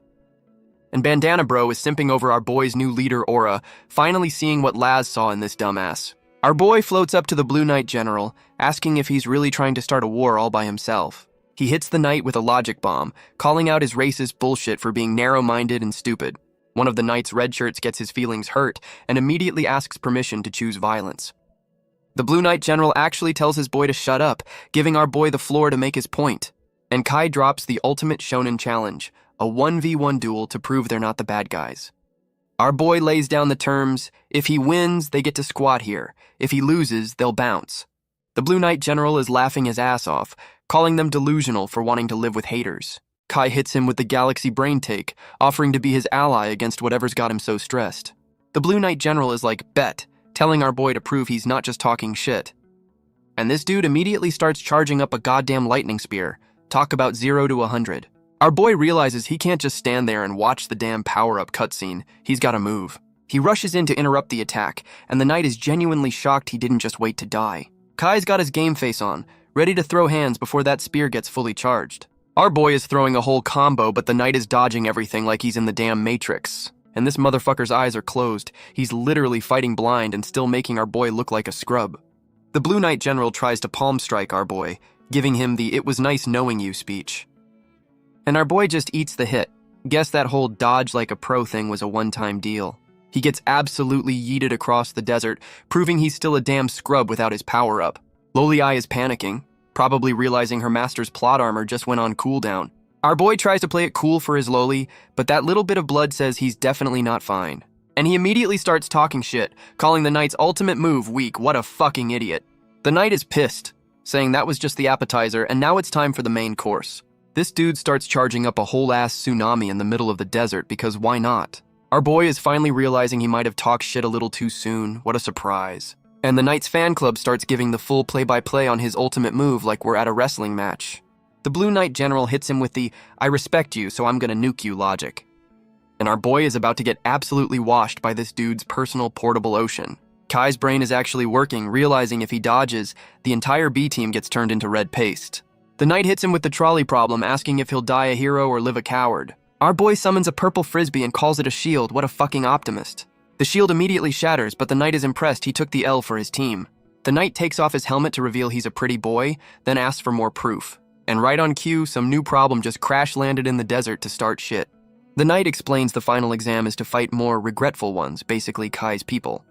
And Bandana Bro is simping over our boy's new leader Aura, finally seeing what Laz saw in this dumbass. Our boy floats up to the Blue Knight General, asking if he's really trying to start a war all by himself. He hits the knight with a logic bomb, calling out his racist bullshit for being narrow-minded and stupid. One of the knight's red shirts gets his feelings hurt and immediately asks permission to choose violence. The Blue Knight General actually tells his boy to shut up, giving our boy the floor to make his point. And Kai drops the ultimate shonen challenge, a 1v1 duel to prove they're not the bad guys. Our boy lays down the terms, if he wins, they get to squat here. If he loses, they'll bounce. The Blue Knight General is laughing his ass off, calling them delusional for wanting to live with haters. Kai hits him with the Galaxy Brain Take, offering to be his ally against whatever's got him so stressed. The Blue Knight General is like, bet, telling our boy to prove he's not just talking shit. And this dude immediately starts charging up a goddamn lightning spear. Talk about 0 to 100. Our boy realizes he can't just stand there and watch the damn power-up cutscene. He's gotta move. He rushes in to interrupt the attack, and the knight is genuinely shocked he didn't just wait to die. Kai's got his game face on, ready to throw hands before that spear gets fully charged. Our boy is throwing a whole combo, but the knight is dodging everything like he's in the damn Matrix. And this motherfucker's eyes are closed. He's literally fighting blind and still making our boy look like a scrub. The Blue Knight General tries to palm strike our boy, giving him the "it was nice knowing you" speech. And our boy just eats the hit. Guess that whole dodge like a pro thing was a one-time deal. He gets absolutely yeeted across the desert, proving he's still a damn scrub without his power-up. Loli Eye is panicking, probably realizing her master's plot armor just went on cooldown. Our boy tries to play it cool for his Loli, but that little bit of blood says he's definitely not fine. And he immediately starts talking shit, calling the knight's ultimate move weak. What a fucking idiot. The knight is pissed, saying that was just the appetizer and now it's time for the main course. This dude starts charging up a whole-ass tsunami in the middle of the desert because why not? Our boy is finally realizing he might have talked shit a little too soon. What a surprise. And the knight's fan club starts giving the full play-by-play on his ultimate move like we're at a wrestling match. The Blue Knight General hits him with the "I respect you, so I'm gonna nuke you" logic. And our boy is about to get absolutely washed by this dude's personal portable ocean. Kai's brain is actually working, realizing if he dodges, the entire B team gets turned into red paste. The knight hits him with the trolley problem, asking if he'll die a hero or live a coward. Our boy summons a purple frisbee and calls it a shield. What a fucking optimist. The shield immediately shatters, but the knight is impressed he took the L for his team. The knight takes off his helmet to reveal he's a pretty boy, then asks for more proof. And right on cue, some new problem just crash-landed in the desert to start shit. The knight explains the final exam is to fight more regretful ones, basically Kai's people.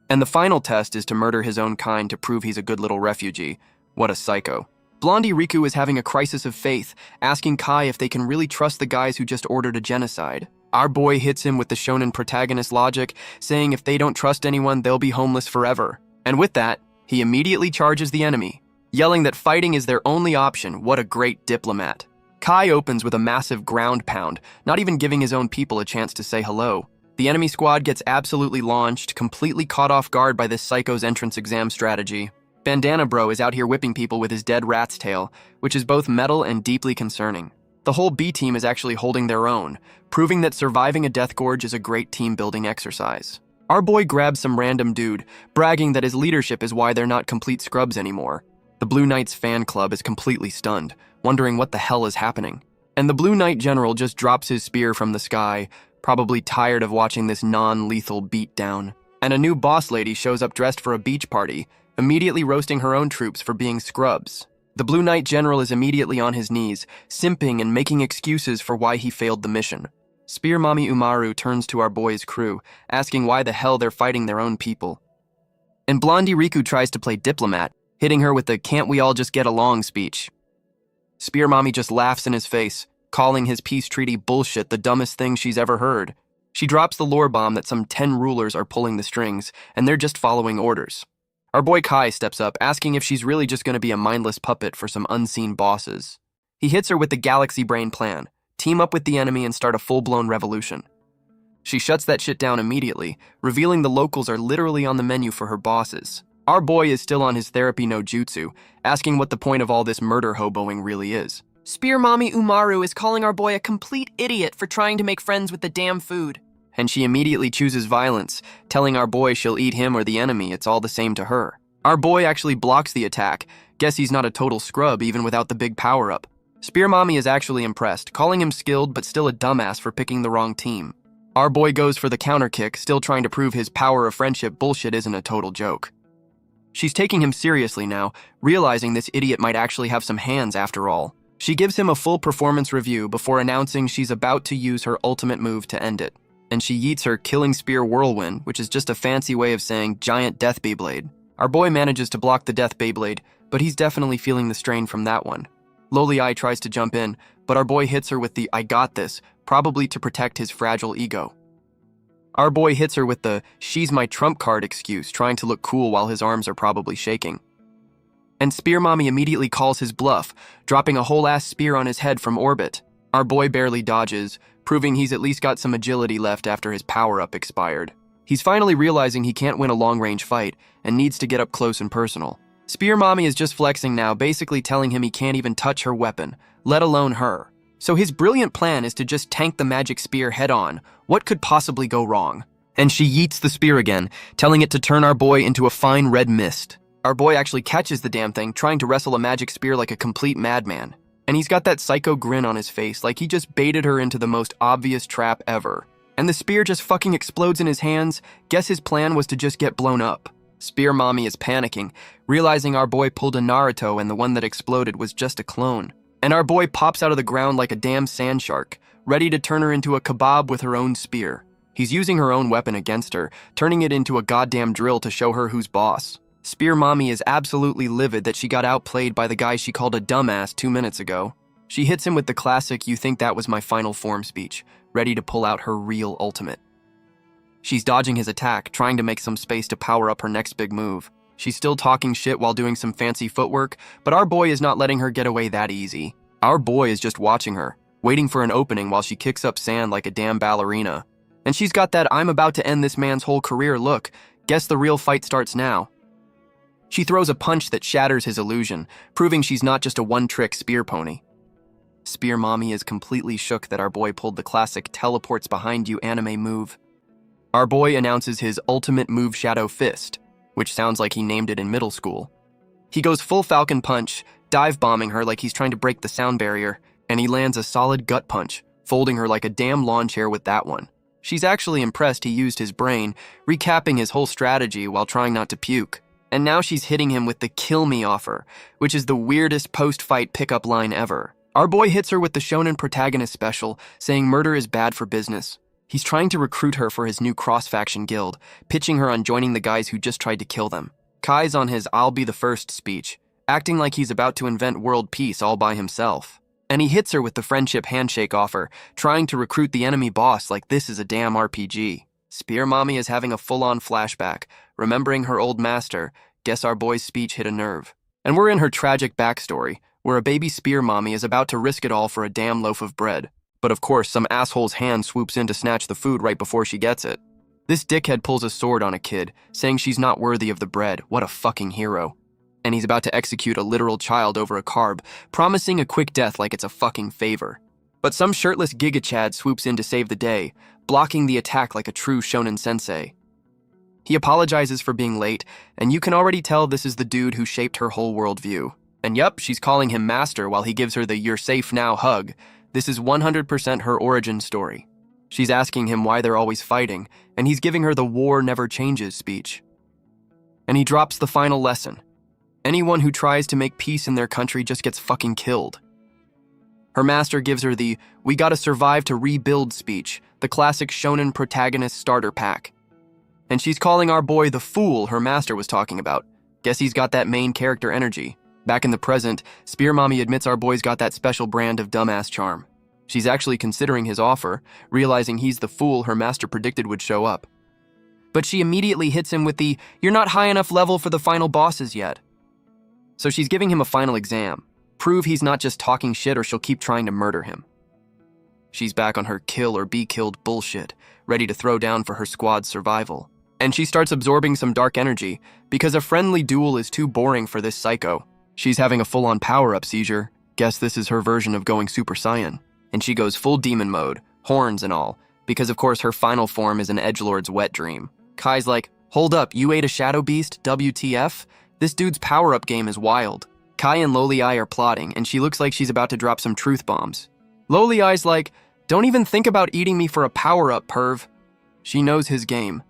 And the final test is to murder his own kind to prove he's a good little refugee. What a psycho. Blondie Riku is having a crisis of faith, asking Kai if they can really trust the guys who just ordered a genocide. Our boy hits him with the shonen protagonist logic, saying if they don't trust anyone, they'll be homeless forever. And with that, he immediately charges the enemy, yelling that fighting is their only option. What a great diplomat. Kai opens with a massive ground pound, not even giving his own people a chance to say hello. The enemy squad gets absolutely launched, completely caught off guard by this psycho's entrance exam strategy. Bandana Bro is out here whipping people with his dead rat's tail, which is both metal and deeply concerning. The whole B team is actually holding their own, proving that surviving a death gorge is a great team-building exercise. Our boy grabs some random dude, bragging that his leadership is why they're not complete scrubs anymore. The Blue Knight's fan club is completely stunned, wondering what the hell is happening. And the Blue Knight General just drops his spear from the sky, probably tired of watching this non-lethal beatdown. And a new boss lady shows up dressed for a beach party, immediately roasting her own troops for being scrubs. The Blue Knight General is immediately on his knees, simping and making excuses for why he failed the mission. Spear Mommy Umaru turns to our boy's crew, asking why the hell they're fighting their own people. And Blondie Riku tries to play diplomat, hitting her with the "can't we all just get along" speech. Spear Mommy just laughs in his face, calling his peace treaty bullshit, the dumbest thing she's ever heard. She drops the lore bomb that some 10 rulers are pulling the strings, and they're just following orders. Our boy Kai steps up, asking if she's really just going to be a mindless puppet for some unseen bosses. He hits her with the Galaxy Brain plan, team up with the enemy and start a full-blown revolution. She shuts that shit down immediately, revealing the locals are literally on the menu for her bosses. Our boy is still on his therapy no jutsu, asking what the point of all this murder hoboing really is. Spear Mommy Umaru is calling our boy a complete idiot for trying to make friends with the damn food. And she immediately chooses violence, telling our boy she'll eat him or the enemy, it's all the same to her. Our boy actually blocks the attack. Guess he's not a total scrub even without the big power-up. Spear Mommy is actually impressed, calling him skilled but still a dumbass for picking the wrong team. Our boy goes for the counter kick, still trying to prove his power of friendship bullshit isn't a total joke. She's taking him seriously now, realizing this idiot might actually have some hands after all. She gives him a full performance review before announcing she's about to use her ultimate move to end it. And she yeets her Killing Spear Whirlwind, which is just a fancy way of saying Giant Death Beyblade. Our boy manages to block the Death Beyblade, but he's definitely feeling the strain from that one. Loli Eye tries to jump in, but our boy hits her with the "I got this," probably to protect his fragile ego. Our boy hits her with the "she's my trump card" excuse, trying to look cool while his arms are probably shaking. And Spear Mommy immediately calls his bluff, dropping a whole-ass spear on his head from orbit. Our boy barely dodges, proving he's at least got some agility left after his power-up expired. He's finally realizing he can't win a long-range fight and needs to get up close and personal. Spear Mommy is just flexing now, basically telling him he can't even touch her weapon, let alone her. So his brilliant plan is to just tank the magic spear head-on. What could possibly go wrong? And she yeets the spear again, telling it to turn our boy into a fine red mist. Our boy actually catches the damn thing, trying to wrestle a magic spear like a complete madman. And he's got that psycho grin on his face, like he just baited her into the most obvious trap ever. And the spear just fucking explodes in his hands. Guess his plan was to just get blown up. Spear Mommy is panicking, realizing our boy pulled a Naruto and the one that exploded was just a clone. And our boy pops out of the ground like a damn sand shark, ready to turn her into a kebab with her own spear. He's using her own weapon against her, turning it into a goddamn drill to show her who's boss. Spear Mommy is absolutely livid that she got outplayed by the guy she called a dumbass 2 minutes ago. She hits him with the classic "you think that was my final form" speech, ready to pull out her real ultimate. She's dodging his attack, trying to make some space to power up her next big move. She's still talking shit while doing some fancy footwork, but our boy is not letting her get away that easy. Our boy is just watching her, waiting for an opening while she kicks up sand like a damn ballerina. And she's got that "I'm about to end this man's whole career" look. Guess the real fight starts now. She throws a punch that shatters his illusion, proving she's not just a one-trick spear pony. Spear Mommy is completely shook that our boy pulled the classic "teleports behind you" anime move. Our boy announces his ultimate move, Shadow Fist, which sounds like he named it in middle school. He goes full Falcon Punch, dive-bombing her like he's trying to break the sound barrier, and he lands a solid gut punch, folding her like a damn lawn chair with that one. She's actually impressed he used his brain, recapping his whole strategy while trying not to puke. And now she's hitting him with the "kill me" offer, which is the weirdest post-fight pickup line ever. Our boy hits her with the shonen protagonist special, saying murder is bad for business. He's trying to recruit her for his new cross-faction guild, pitching her on joining the guys who just tried to kill them. Kai's on his "I'll be the first" speech, acting like he's about to invent world peace all by himself. And he hits her with the friendship handshake offer, trying to recruit the enemy boss like this is a damn RPG. Spear Mommy is having a full-on flashback, remembering her old master. Guess our boy's speech hit a nerve. And we're in her tragic backstory, where a baby Spear Mommy is about to risk it all for a damn loaf of bread. But of course, some asshole's hand swoops in to snatch the food right before she gets it. This dickhead pulls a sword on a kid, saying she's not worthy of the bread. What a fucking hero. And he's about to execute a literal child over a carb, promising a quick death like it's a fucking favor. But some shirtless Giga Chad swoops in to save the day, blocking the attack like a true shonen sensei. He apologizes for being late, and you can already tell this is the dude who shaped her whole worldview. And yup, she's calling him master while he gives her the "you're safe now" hug. This is 100% her origin story. She's asking him why they're always fighting, and he's giving her the "war never changes" speech. And he drops the final lesson. Anyone who tries to make peace in their country just gets fucking killed. Her master gives her the "we gotta survive to rebuild" speech, the classic shonen protagonist starter pack. And she's calling our boy the fool her master was talking about. Guess he's got that main character energy. Back in the present, Spear Mommy admits our boy's got that special brand of dumbass charm. She's actually considering his offer, realizing he's the fool her master predicted would show up. But she immediately hits him with the "you're not high enough level for the final bosses yet." So she's giving him a final exam. Prove he's not just talking shit or she'll keep trying to murder him. She's back on her kill or be killed bullshit, ready to throw down for her squad's survival. And she starts absorbing some dark energy, because a friendly duel is too boring for this psycho. She's having a full-on power-up seizure. Guess this is her version of going Super Saiyan. And she goes full demon mode, horns and all, because of course her final form is an edgelord's wet dream. Kai's like, "Hold up, you ate a shadow beast, WTF? This dude's power-up game is wild." Kai and Loli Eye are plotting, and she looks like she's about to drop some truth bombs. Loli Eye's like, "Don't even think about eating me for a power-up, perv." She knows his game.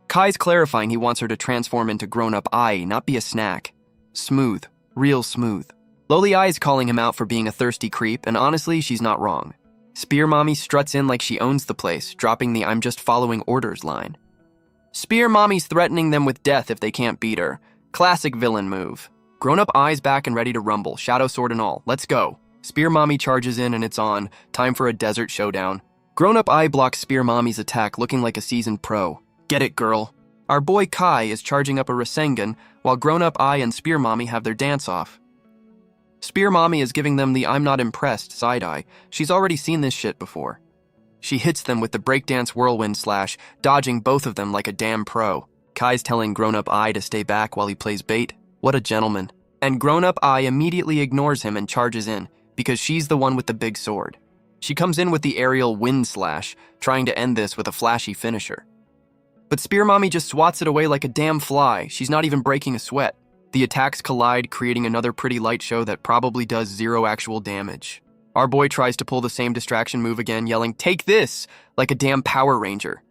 Kai's clarifying he wants her to transform into grown-up Ai, not be a snack. Smooth. Real smooth. Loli Eye's calling him out for being a thirsty creep, and honestly, she's not wrong. Spear Mommy struts in like she owns the place, dropping the "I'm just following orders" line. Spear Mommy's threatening them with death if they can't beat her. Classic villain move. Grown-up Ai's back and ready to rumble, shadow sword and all. Let's go. Spear Mommy charges in and it's on. Time for a desert showdown. Grown-up I blocks Spear Mommy's attack looking like a seasoned pro. Get it, girl. Our boy Kai is charging up a Rasengan while Grown-up I and Spear Mommy have their dance-off. Spear Mommy is giving them the I'm not impressed side-eye. She's already seen this shit before. She hits them with the breakdance whirlwind slash, dodging both of them like a damn pro. Kai's telling Grown-up I to stay back while he plays bait. What a gentleman. And Grown-up I immediately ignores him and charges in, because she's the one with the big sword. She comes in with the aerial wind slash, trying to end this with a flashy finisher. But Spear Mommy just swats it away like a damn fly. She's not even breaking a sweat. The attacks collide, creating another pretty light show that probably does 0 actual damage. Our boy tries to pull the same distraction move again, yelling, "Take this!" like a damn Power Ranger.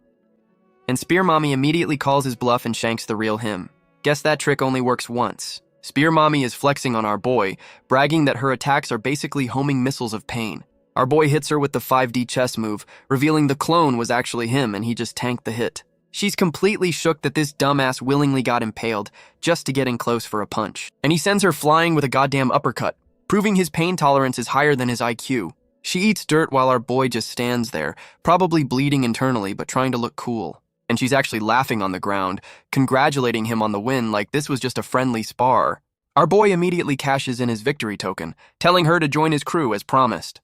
And Spear Mommy immediately calls his bluff and shanks the real him. Guess that trick only works once. Spear Mommy is flexing on our boy, bragging that her attacks are basically homing missiles of pain. Our boy hits her with the 5D chess move, revealing the clone was actually him and he just tanked the hit. She's completely shook that this dumbass willingly got impaled just to get in close for a punch. And he sends her flying with a goddamn uppercut, proving his pain tolerance is higher than his IQ. She eats dirt while our boy just stands there, probably bleeding internally but trying to look cool. And she's actually laughing on the ground, congratulating him on the win like this was just a friendly spar. Our boy immediately cashes in his victory token, telling her to join his crew as promised.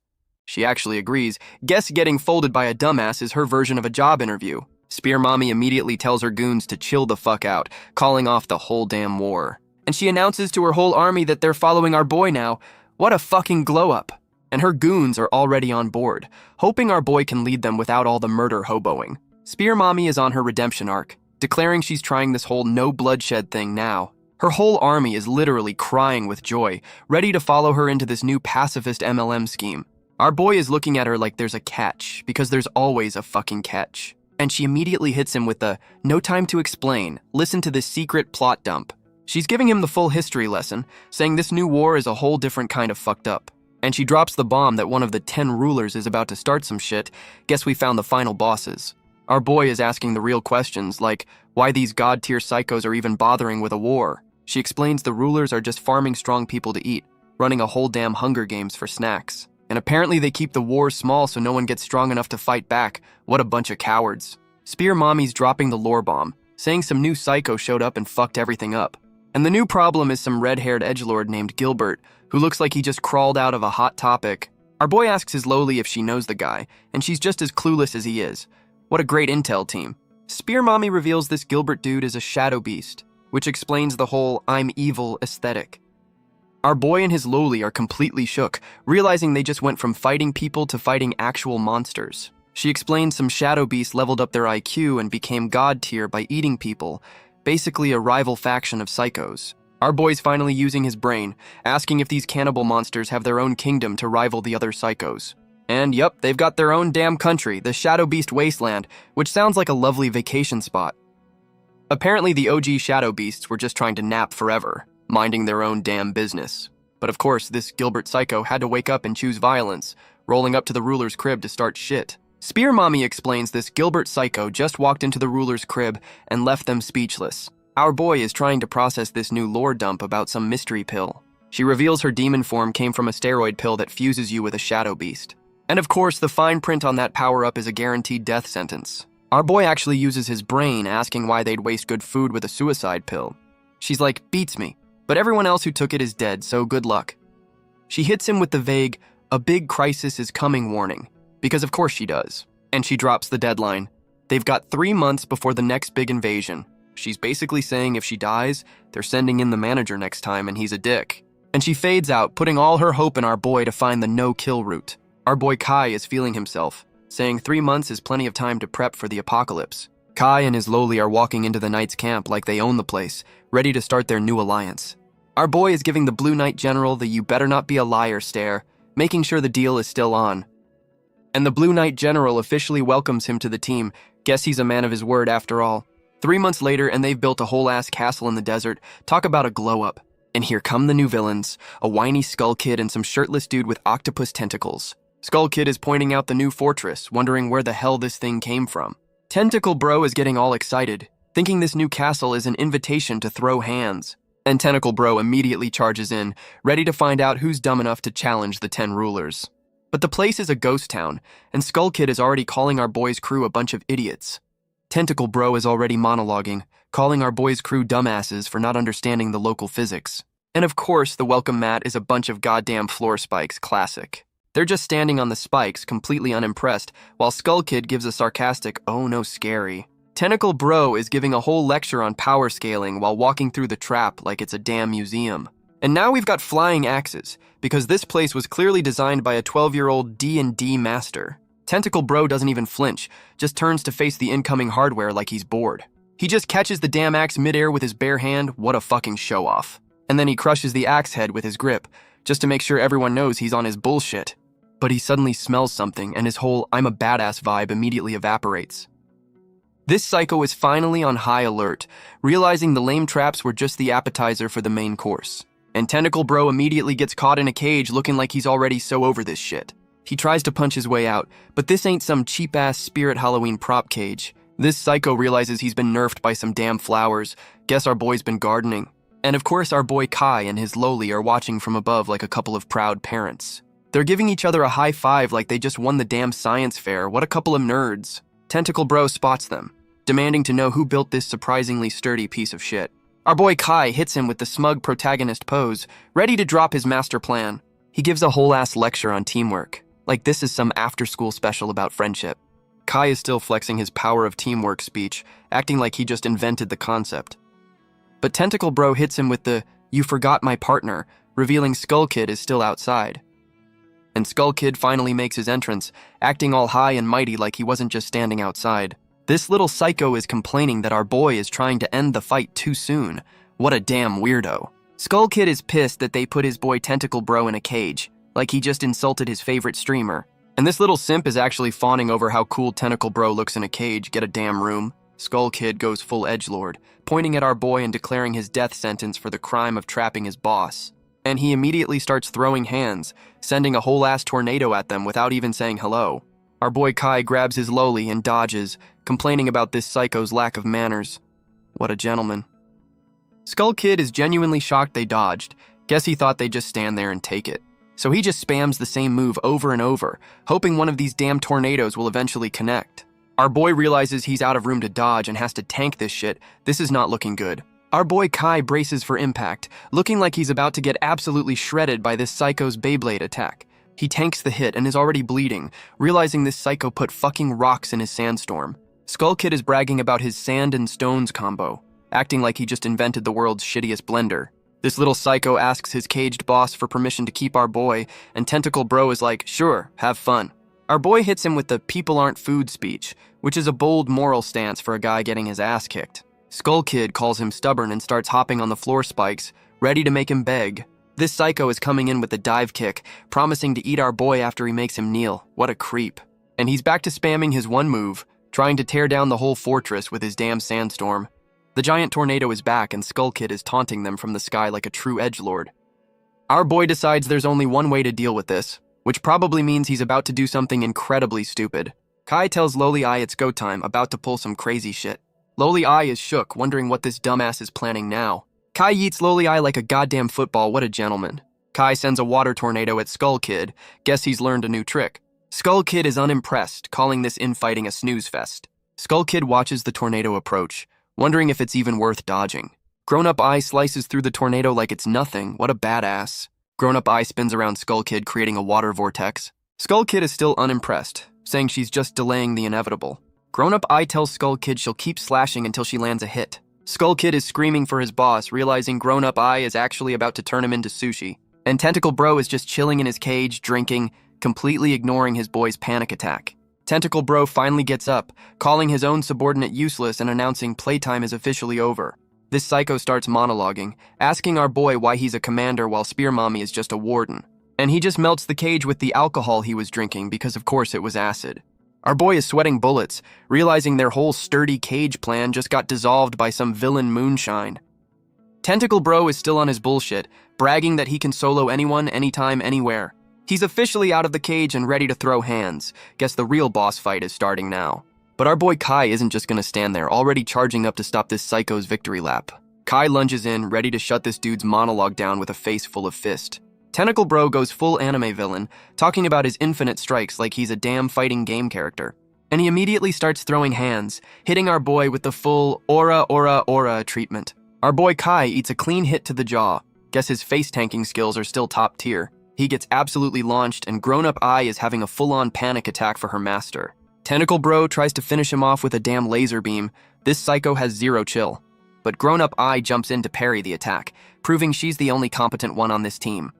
She actually agrees. Guess getting folded by a dumbass is her version of a job interview. Spear Mommy immediately tells her goons to chill the fuck out, calling off the whole damn war. And she announces to her whole army that they're following our boy now. What a fucking glow-up. And her goons are already on board, hoping our boy can lead them without all the murder hoboing. Spear Mommy is on her redemption arc, declaring she's trying this whole no bloodshed thing now. Her whole army is literally crying with joy, ready to follow her into this new pacifist MLM scheme. Our boy is looking at her like there's a catch, because there's always a fucking catch. And she immediately hits him with the, "No time to explain, listen to this secret plot dump." She's giving him the full history lesson, saying this new war is a whole different kind of fucked up. And she drops the bomb that one of the 10 rulers is about to start some shit. Guess we found the final bosses. Our boy is asking the real questions, like why these god-tier psychos are even bothering with a war. She explains the rulers are just farming strong people to eat, running a whole damn Hunger Games for snacks. And apparently they keep the war small so no one gets strong enough to fight back. What a bunch of cowards. Spear Mommy's dropping the lore bomb, saying some new psycho showed up and fucked everything up. And the new problem is some red-haired edgelord named Gilbert, who looks like he just crawled out of a Hot Topic. Our boy asks his Loli if she knows the guy, and she's just as clueless as he is. What a great intel team. Spear Mommy reveals this Gilbert dude is a shadow beast, which explains the whole I'm evil aesthetic. Our boy and his Loli are completely shook, realizing they just went from fighting people to fighting actual monsters. She explains some shadow beasts leveled up their IQ and became god tier by eating people, basically a rival faction of psychos. Our boy's finally using his brain, asking if these cannibal monsters have their own kingdom to rival the other psychos. And yup, they've got their own damn country, the Shadow Beast Wasteland, which sounds like a lovely vacation spot. Apparently the OG Shadow Beasts were just trying to nap forever, minding their own damn business. But of course, this Gilbert psycho had to wake up and choose violence, rolling up to the ruler's crib to start shit. Spear Mommy explains this Gilbert psycho just walked into the ruler's crib and left them speechless. Our boy is trying to process this new lore dump about some mystery pill. She reveals her demon form came from a steroid pill that fuses you with a shadow beast. And of course, the fine print on that power-up is a guaranteed death sentence. Our boy actually uses his brain, asking why they'd waste good food with a suicide pill. She's like, beats me, but everyone else who took it is dead, so good luck. She hits him with the vague, a big crisis is coming warning, because of course she does. And she drops the deadline. They've got 3 months before the next big invasion. She's basically saying if she dies, they're sending in the manager next time and he's a dick. And she fades out, putting all her hope in our boy to find the no-kill route. Our boy Kai is feeling himself, saying 3 months is plenty of time to prep for the apocalypse. Kai and his Loli are walking into the Knight's camp like they own the place, ready to start their new alliance. Our boy is giving the Blue Knight General the you better not be a liar stare, making sure the deal is still on. And the Blue Knight General officially welcomes him to the team. Guess he's a man of his word after all. 3 months later, and they've built a whole-ass castle in the desert. Talk about a glow-up. And here come the new villains, a whiny Skull Kid and some shirtless dude with octopus tentacles. Skull Kid is pointing out the new fortress, wondering where the hell this thing came from. Tentacle Bro is getting all excited, thinking this new castle is an invitation to throw hands. And Tentacle Bro immediately charges in, ready to find out who's dumb enough to challenge the 10 rulers. But the place is a ghost town, and Skull Kid is already calling our boy's crew a bunch of idiots. Tentacle Bro is already monologuing, calling our boy's crew dumbasses for not understanding the local physics. And of course, the welcome mat is a bunch of goddamn floor spikes, classic. They're just standing on the spikes, completely unimpressed, while Skull Kid gives a sarcastic, "Oh no, scary." Tentacle Bro is giving a whole lecture on power scaling while walking through the trap like it's a damn museum. And now we've got flying axes, because this place was clearly designed by a 12-year-old D&D master. Tentacle Bro doesn't even flinch, just turns to face the incoming hardware like he's bored. He just catches the damn axe midair with his bare hand, what a fucking show-off. And then he crushes the axe head with his grip, just to make sure everyone knows he's on his bullshit. But he suddenly smells something, and his whole "I'm a badass" vibe immediately evaporates. This psycho is finally on high alert, realizing the lame traps were just the appetizer for the main course. And Tentacle Bro immediately gets caught in a cage looking like he's already so over this shit. He tries to punch his way out, but this ain't some cheap-ass Spirit Halloween prop cage. This psycho realizes he's been nerfed by some damn flowers. Guess our boy's been gardening. And of course our boy Kai and his Loli are watching from above like a couple of proud parents. They're giving each other a high five like they just won the damn science fair. What a couple of nerds. Tentacle Bro spots them, demanding to know who built this surprisingly sturdy piece of shit. Our boy Kai hits him with the smug protagonist pose, ready to drop his master plan. He gives a whole-ass lecture on teamwork, like this is some after-school special about friendship. Kai is still flexing his power of teamwork speech, acting like he just invented the concept. But Tentacle Bro hits him with the "you forgot my partner," revealing Skull Kid is still outside. And Skull Kid finally makes his entrance, acting all high and mighty like he wasn't just standing outside. This little psycho is complaining that our boy is trying to end the fight too soon. What a damn weirdo. Skull Kid is pissed that they put his boy Tentacle Bro in a cage, like he just insulted his favorite streamer. And this little simp is actually fawning over how cool Tentacle Bro looks in a cage, get a damn room. Skull Kid goes full edgelord, pointing at our boy and declaring his death sentence for the crime of trapping his boss. And he immediately starts throwing hands, sending a whole-ass tornado at them without even saying hello. Our boy Kai grabs his Loli and dodges, complaining about this psycho's lack of manners. What a gentleman. Skull Kid is genuinely shocked they dodged. Guess he thought they'd just stand there and take it. So he just spams the same move over and over, hoping one of these damn tornadoes will eventually connect. Our boy realizes he's out of room to dodge and has to tank this shit. This is not looking good. Our boy Kai braces for impact, looking like he's about to get absolutely shredded by this psycho's Beyblade attack. He tanks the hit and is already bleeding, realizing this psycho put fucking rocks in his sandstorm. Skull Kid is bragging about his sand and stones combo, acting like he just invented the world's shittiest blender. This little psycho asks his caged boss for permission to keep our boy, and Tentacle Bro is like, "Sure, have fun." Our boy hits him with the "people aren't food" speech, which is a bold moral stance for a guy getting his ass kicked. Skull Kid calls him stubborn and starts hopping on the floor spikes, ready to make him beg. This psycho is coming in with a dive kick, promising to eat our boy after he makes him kneel. What a creep. And he's back to spamming his one move, trying to tear down the whole fortress with his damn sandstorm. The giant tornado is back and Skull Kid is taunting them from the sky like a true edgelord. Our boy decides there's only one way to deal with this, which probably means he's about to do something incredibly stupid. Kai tells Loli Eye it's go time, about to pull some crazy shit. Loli Eye is shook, wondering what this dumbass is planning now. Kai yeets Loli Eye like a goddamn football, what a gentleman. Kai sends a water tornado at Skull Kid, guess he's learned a new trick. Skull Kid is unimpressed, calling this infighting a snooze fest. Skull Kid watches the tornado approach, wondering if it's even worth dodging. Grown-up Eye slices through the tornado like it's nothing, what a badass. Grown-up Eye spins around Skull Kid, creating a water vortex. Skull Kid is still unimpressed, saying she's just delaying the inevitable. Grown-up Eye tells Skull Kid she'll keep slashing until she lands a hit. Skull Kid is screaming for his boss, realizing Grown-up Eye is actually about to turn him into sushi. And Tentacle Bro is just chilling in his cage, drinking, completely ignoring his boy's panic attack. Tentacle Bro finally gets up, calling his own subordinate useless and announcing playtime is officially over. This psycho starts monologuing, asking our boy why he's a commander while Spear Mommy is just a warden. And he just melts the cage with the alcohol he was drinking because of course it was acid. Our boy is sweating bullets, realizing their whole sturdy cage plan just got dissolved by some villain moonshine. Tentacle Bro is still on his bullshit, bragging that he can solo anyone, anytime, anywhere. He's officially out of the cage and ready to throw hands. Guess the real boss fight is starting now. But our boy Kai isn't just gonna stand there, already charging up to stop this psycho's victory lap. Kai lunges in, ready to shut this dude's monologue down with a face full of fist. Tentacle Bro goes full anime villain, talking about his infinite strikes like he's a damn fighting game character. And he immediately starts throwing hands, hitting our boy with the full aura, aura, aura treatment. Our boy Kai eats a clean hit to the jaw. Guess his face tanking skills are still top tier. He gets absolutely launched, and grown-up Ai is having a full-on panic attack for her master. Tentacle Bro tries to finish him off with a damn laser beam. This psycho has zero chill. But grown-up Ai jumps in to parry the attack, proving she's the only competent one on this team.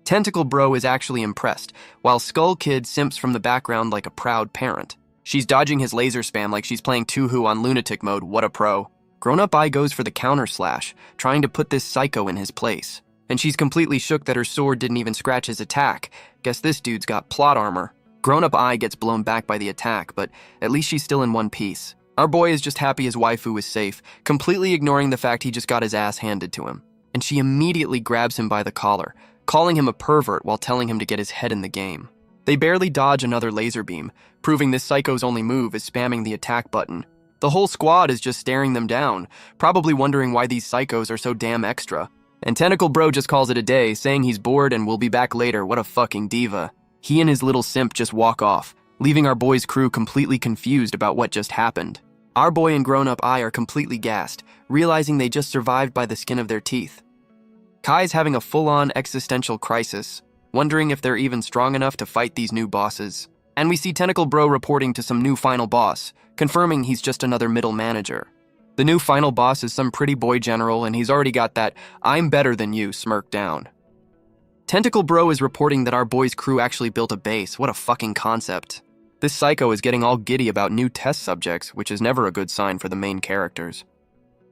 Tentacle Bro is actually impressed, while Skull Kid simps from the background like a proud parent. She's dodging his laser spam like she's playing Tuhu on lunatic mode, what a pro. Grown-up Ai goes for the counter slash, trying to put this psycho in his place. And she's completely shook that her sword didn't even scratch his attack. Guess this dude's got plot armor. Grown-up Ai gets blown back by the attack, but at least she's still in one piece. Our boy is just happy his waifu is safe, completely ignoring the fact he just got his ass handed to him. And she immediately grabs him by the collar, calling him a pervert while telling him to get his head in the game. They barely dodge another laser beam, proving this psycho's only move is spamming the attack button. The whole squad is just staring them down, probably wondering why these psychos are so damn extra. And Tentacle Bro just calls it a day, saying he's bored and will be back later. What a fucking diva. He and his little simp just walk off, leaving our boy's crew completely confused about what just happened. Our boy and grown-up Ai are completely gassed, realizing they just survived by the skin of their teeth. Kai's having a full-on existential crisis, wondering if they're even strong enough to fight these new bosses. And we see Tentacle Bro reporting to some new final boss, confirming he's just another middle manager. The new final boss is some pretty boy general, and he's already got that "I'm better than you" smirk down. Tentacle Bro is reporting that our boy's crew actually built a base. What a fucking concept. This psycho is getting all giddy about new test subjects, which is never a good sign for the main characters.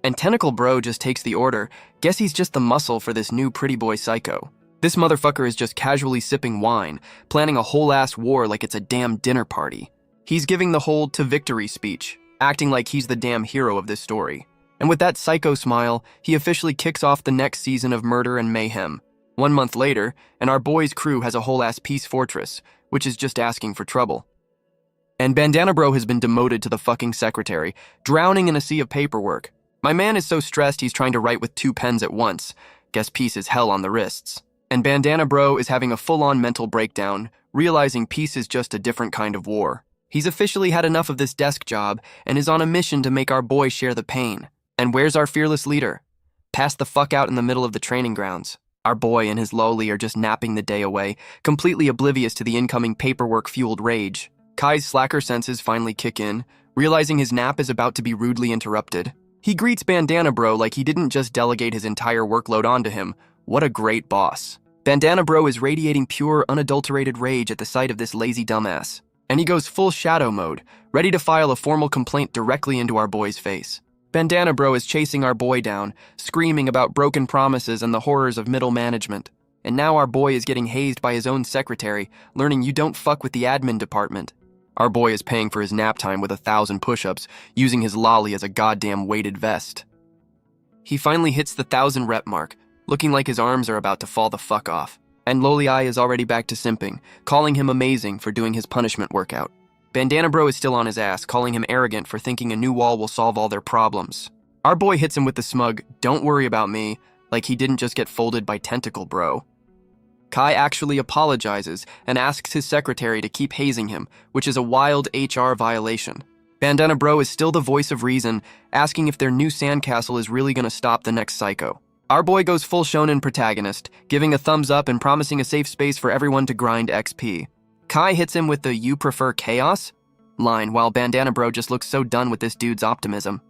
And Tentacle Bro just takes the order. Guess he's just the muscle for this new pretty boy psycho. This motherfucker is just casually sipping wine, planning a whole-ass war like it's a damn dinner party. He's giving the whole to victory speech, acting like he's the damn hero of this story. And with that psycho smile, he officially kicks off the next season of murder and mayhem. 1 month later, and our boy's crew has a whole-ass peace fortress, which is just asking for trouble. And Bandana Bro has been demoted to the fucking secretary, drowning in a sea of paperwork. My man is so stressed he's trying to write with 2 pens at once. Guess peace is hell on the wrists. And Bandana Bro is having a full-on mental breakdown, realizing peace is just a different kind of war. He's officially had enough of this desk job and is on a mission to make our boy share the pain. And where's our fearless leader? Passed the fuck out in the middle of the training grounds. Our boy and his lowly are just napping the day away, completely oblivious to the incoming paperwork-fueled rage. Kai's slacker senses finally kick in, realizing his nap is about to be rudely interrupted. He greets Bandana Bro like he didn't just delegate his entire workload onto him. What a great boss. Bandana Bro is radiating pure, unadulterated rage at the sight of this lazy dumbass. And he goes full shadow mode, ready to file a formal complaint directly into our boy's face. Bandana Bro is chasing our boy down, screaming about broken promises and the horrors of middle management. And now our boy is getting hazed by his own secretary, learning you don't fuck with the admin department. Our boy is paying for his nap time with 1,000 push-ups, using his lolly as a goddamn weighted vest. He finally hits the 1,000 rep mark, looking like his arms are about to fall the fuck off. And Loli Ai is already back to simping, calling him amazing for doing his punishment workout. Bandana Bro is still on his ass, calling him arrogant for thinking a new wall will solve all their problems. Our boy hits him with the smug, "Don't worry about me," like he didn't just get folded by Tentacle Bro. Kai actually apologizes and asks his secretary to keep hazing him, which is a wild HR violation. Bandana Bro is still the voice of reason, asking if their new sandcastle is really gonna stop the next psycho. Our boy goes full shonen protagonist, giving a thumbs up and promising a safe space for everyone to grind XP. Kai hits him with the "You prefer chaos?" line, while Bandana Bro just looks so done with this dude's optimism.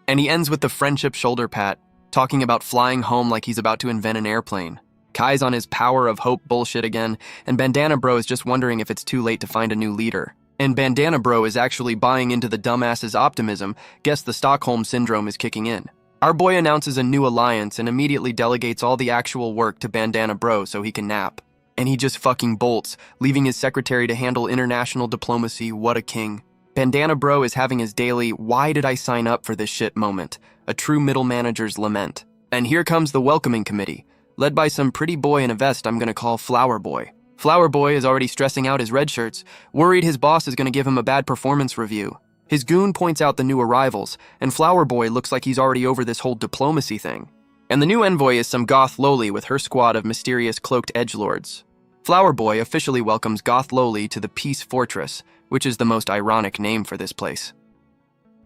And he ends with the friendship shoulder pat, talking about flying home like he's about to invent an airplane. Kai's on his power of hope bullshit again, and Bandana Bro is just wondering if it's too late to find a new leader. And Bandana Bro is actually buying into the dumbass's optimism. Guess the Stockholm Syndrome is kicking in. Our boy announces a new alliance and immediately delegates all the actual work to Bandana Bro so he can nap. And he just fucking bolts, leaving his secretary to handle international diplomacy. What a king. Bandana Bro is having his daily "why did I sign up for this shit" moment, a true middle manager's lament. And here comes the welcoming committee, led by some pretty boy in a vest I'm gonna call Flower Boy. Flower Boy is already stressing out his red shirts, worried his boss is gonna give him a bad performance review. His goon points out the new arrivals, and Flower Boy looks like he's already over this whole diplomacy thing. And the new envoy is some goth loli with her squad of mysterious cloaked edgelords. Flower Boy officially welcomes Goth Loli to the Peace Fortress, which is the most ironic name for this place.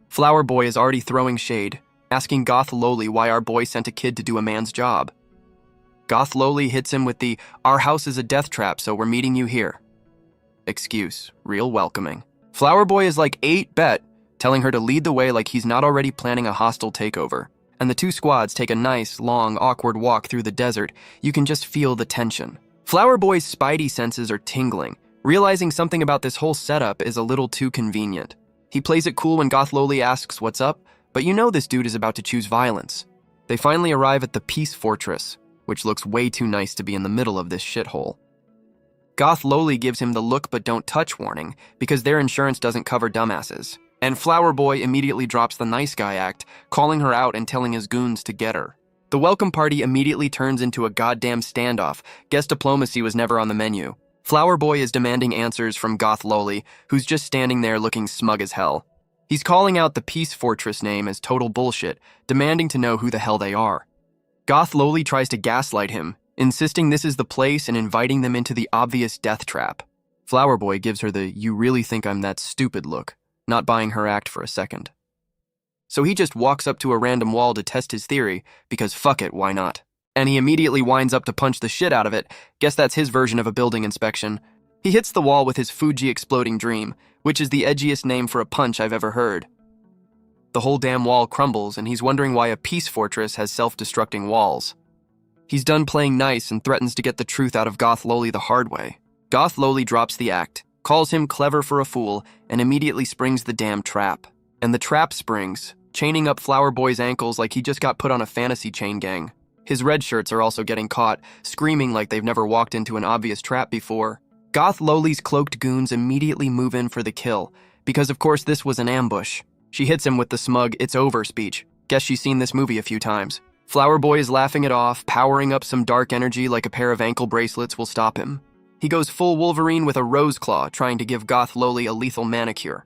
Flower Boy is already throwing shade, asking Goth Loli why our boy sent a kid to do a man's job. Goth Loli hits him with the, "Our house is a death trap, so we're meeting you here" excuse, real welcoming. Flower Boy is like 8-bet, telling her to lead the way like he's not already planning a hostile takeover. And the two squads take a nice, long, awkward walk through the desert. You can just feel the tension. Flower Boy's spidey senses are tingling, realizing something about this whole setup is a little too convenient. He plays it cool when Goth Loli asks what's up, but you know this dude is about to choose violence. They finally arrive at the Peace Fortress, which looks way too nice to be in the middle of this shithole. Goth Loli gives him the look but don't touch warning because their insurance doesn't cover dumbasses. And Flower Boy immediately drops the nice guy act, calling her out and telling his goons to get her. The welcome party immediately turns into a goddamn standoff. Guest diplomacy was never on the menu. Flower Boy is demanding answers from Goth Loli, who's just standing there looking smug as hell. He's calling out the Peace Fortress name as total bullshit, demanding to know who the hell they are. Goth Loli tries to gaslight him, insisting this is the place and inviting them into the obvious death trap. Flower Boy gives her the "you really think I'm that stupid" look, not buying her act for a second. So he just walks up to a random wall to test his theory, because fuck it, why not? And he immediately winds up to punch the shit out of it. Guess that's his version of a building inspection. He hits the wall with his Fuji exploding dream, which is the edgiest name for a punch I've ever heard. The whole damn wall crumbles, and he's wondering why a peace fortress has self-destructing walls. He's done playing nice and threatens to get the truth out of Goth Loli the hard way. Goth Loli drops the act, calls him clever for a fool, and immediately springs the damn trap. And the trap springs, chaining up Flower Boy's ankles like he just got put on a fantasy chain gang. His red shirts are also getting caught, screaming like they've never walked into an obvious trap before. Goth Loli's cloaked goons immediately move in for the kill, because of course this was an ambush. She hits him with the smug "it's over" speech. Guess she's seen this movie a few times. Flower Boy is laughing it off, powering up some dark energy like a pair of ankle bracelets will stop him. He goes full Wolverine with a rose claw, trying to give Goth Loli a lethal manicure.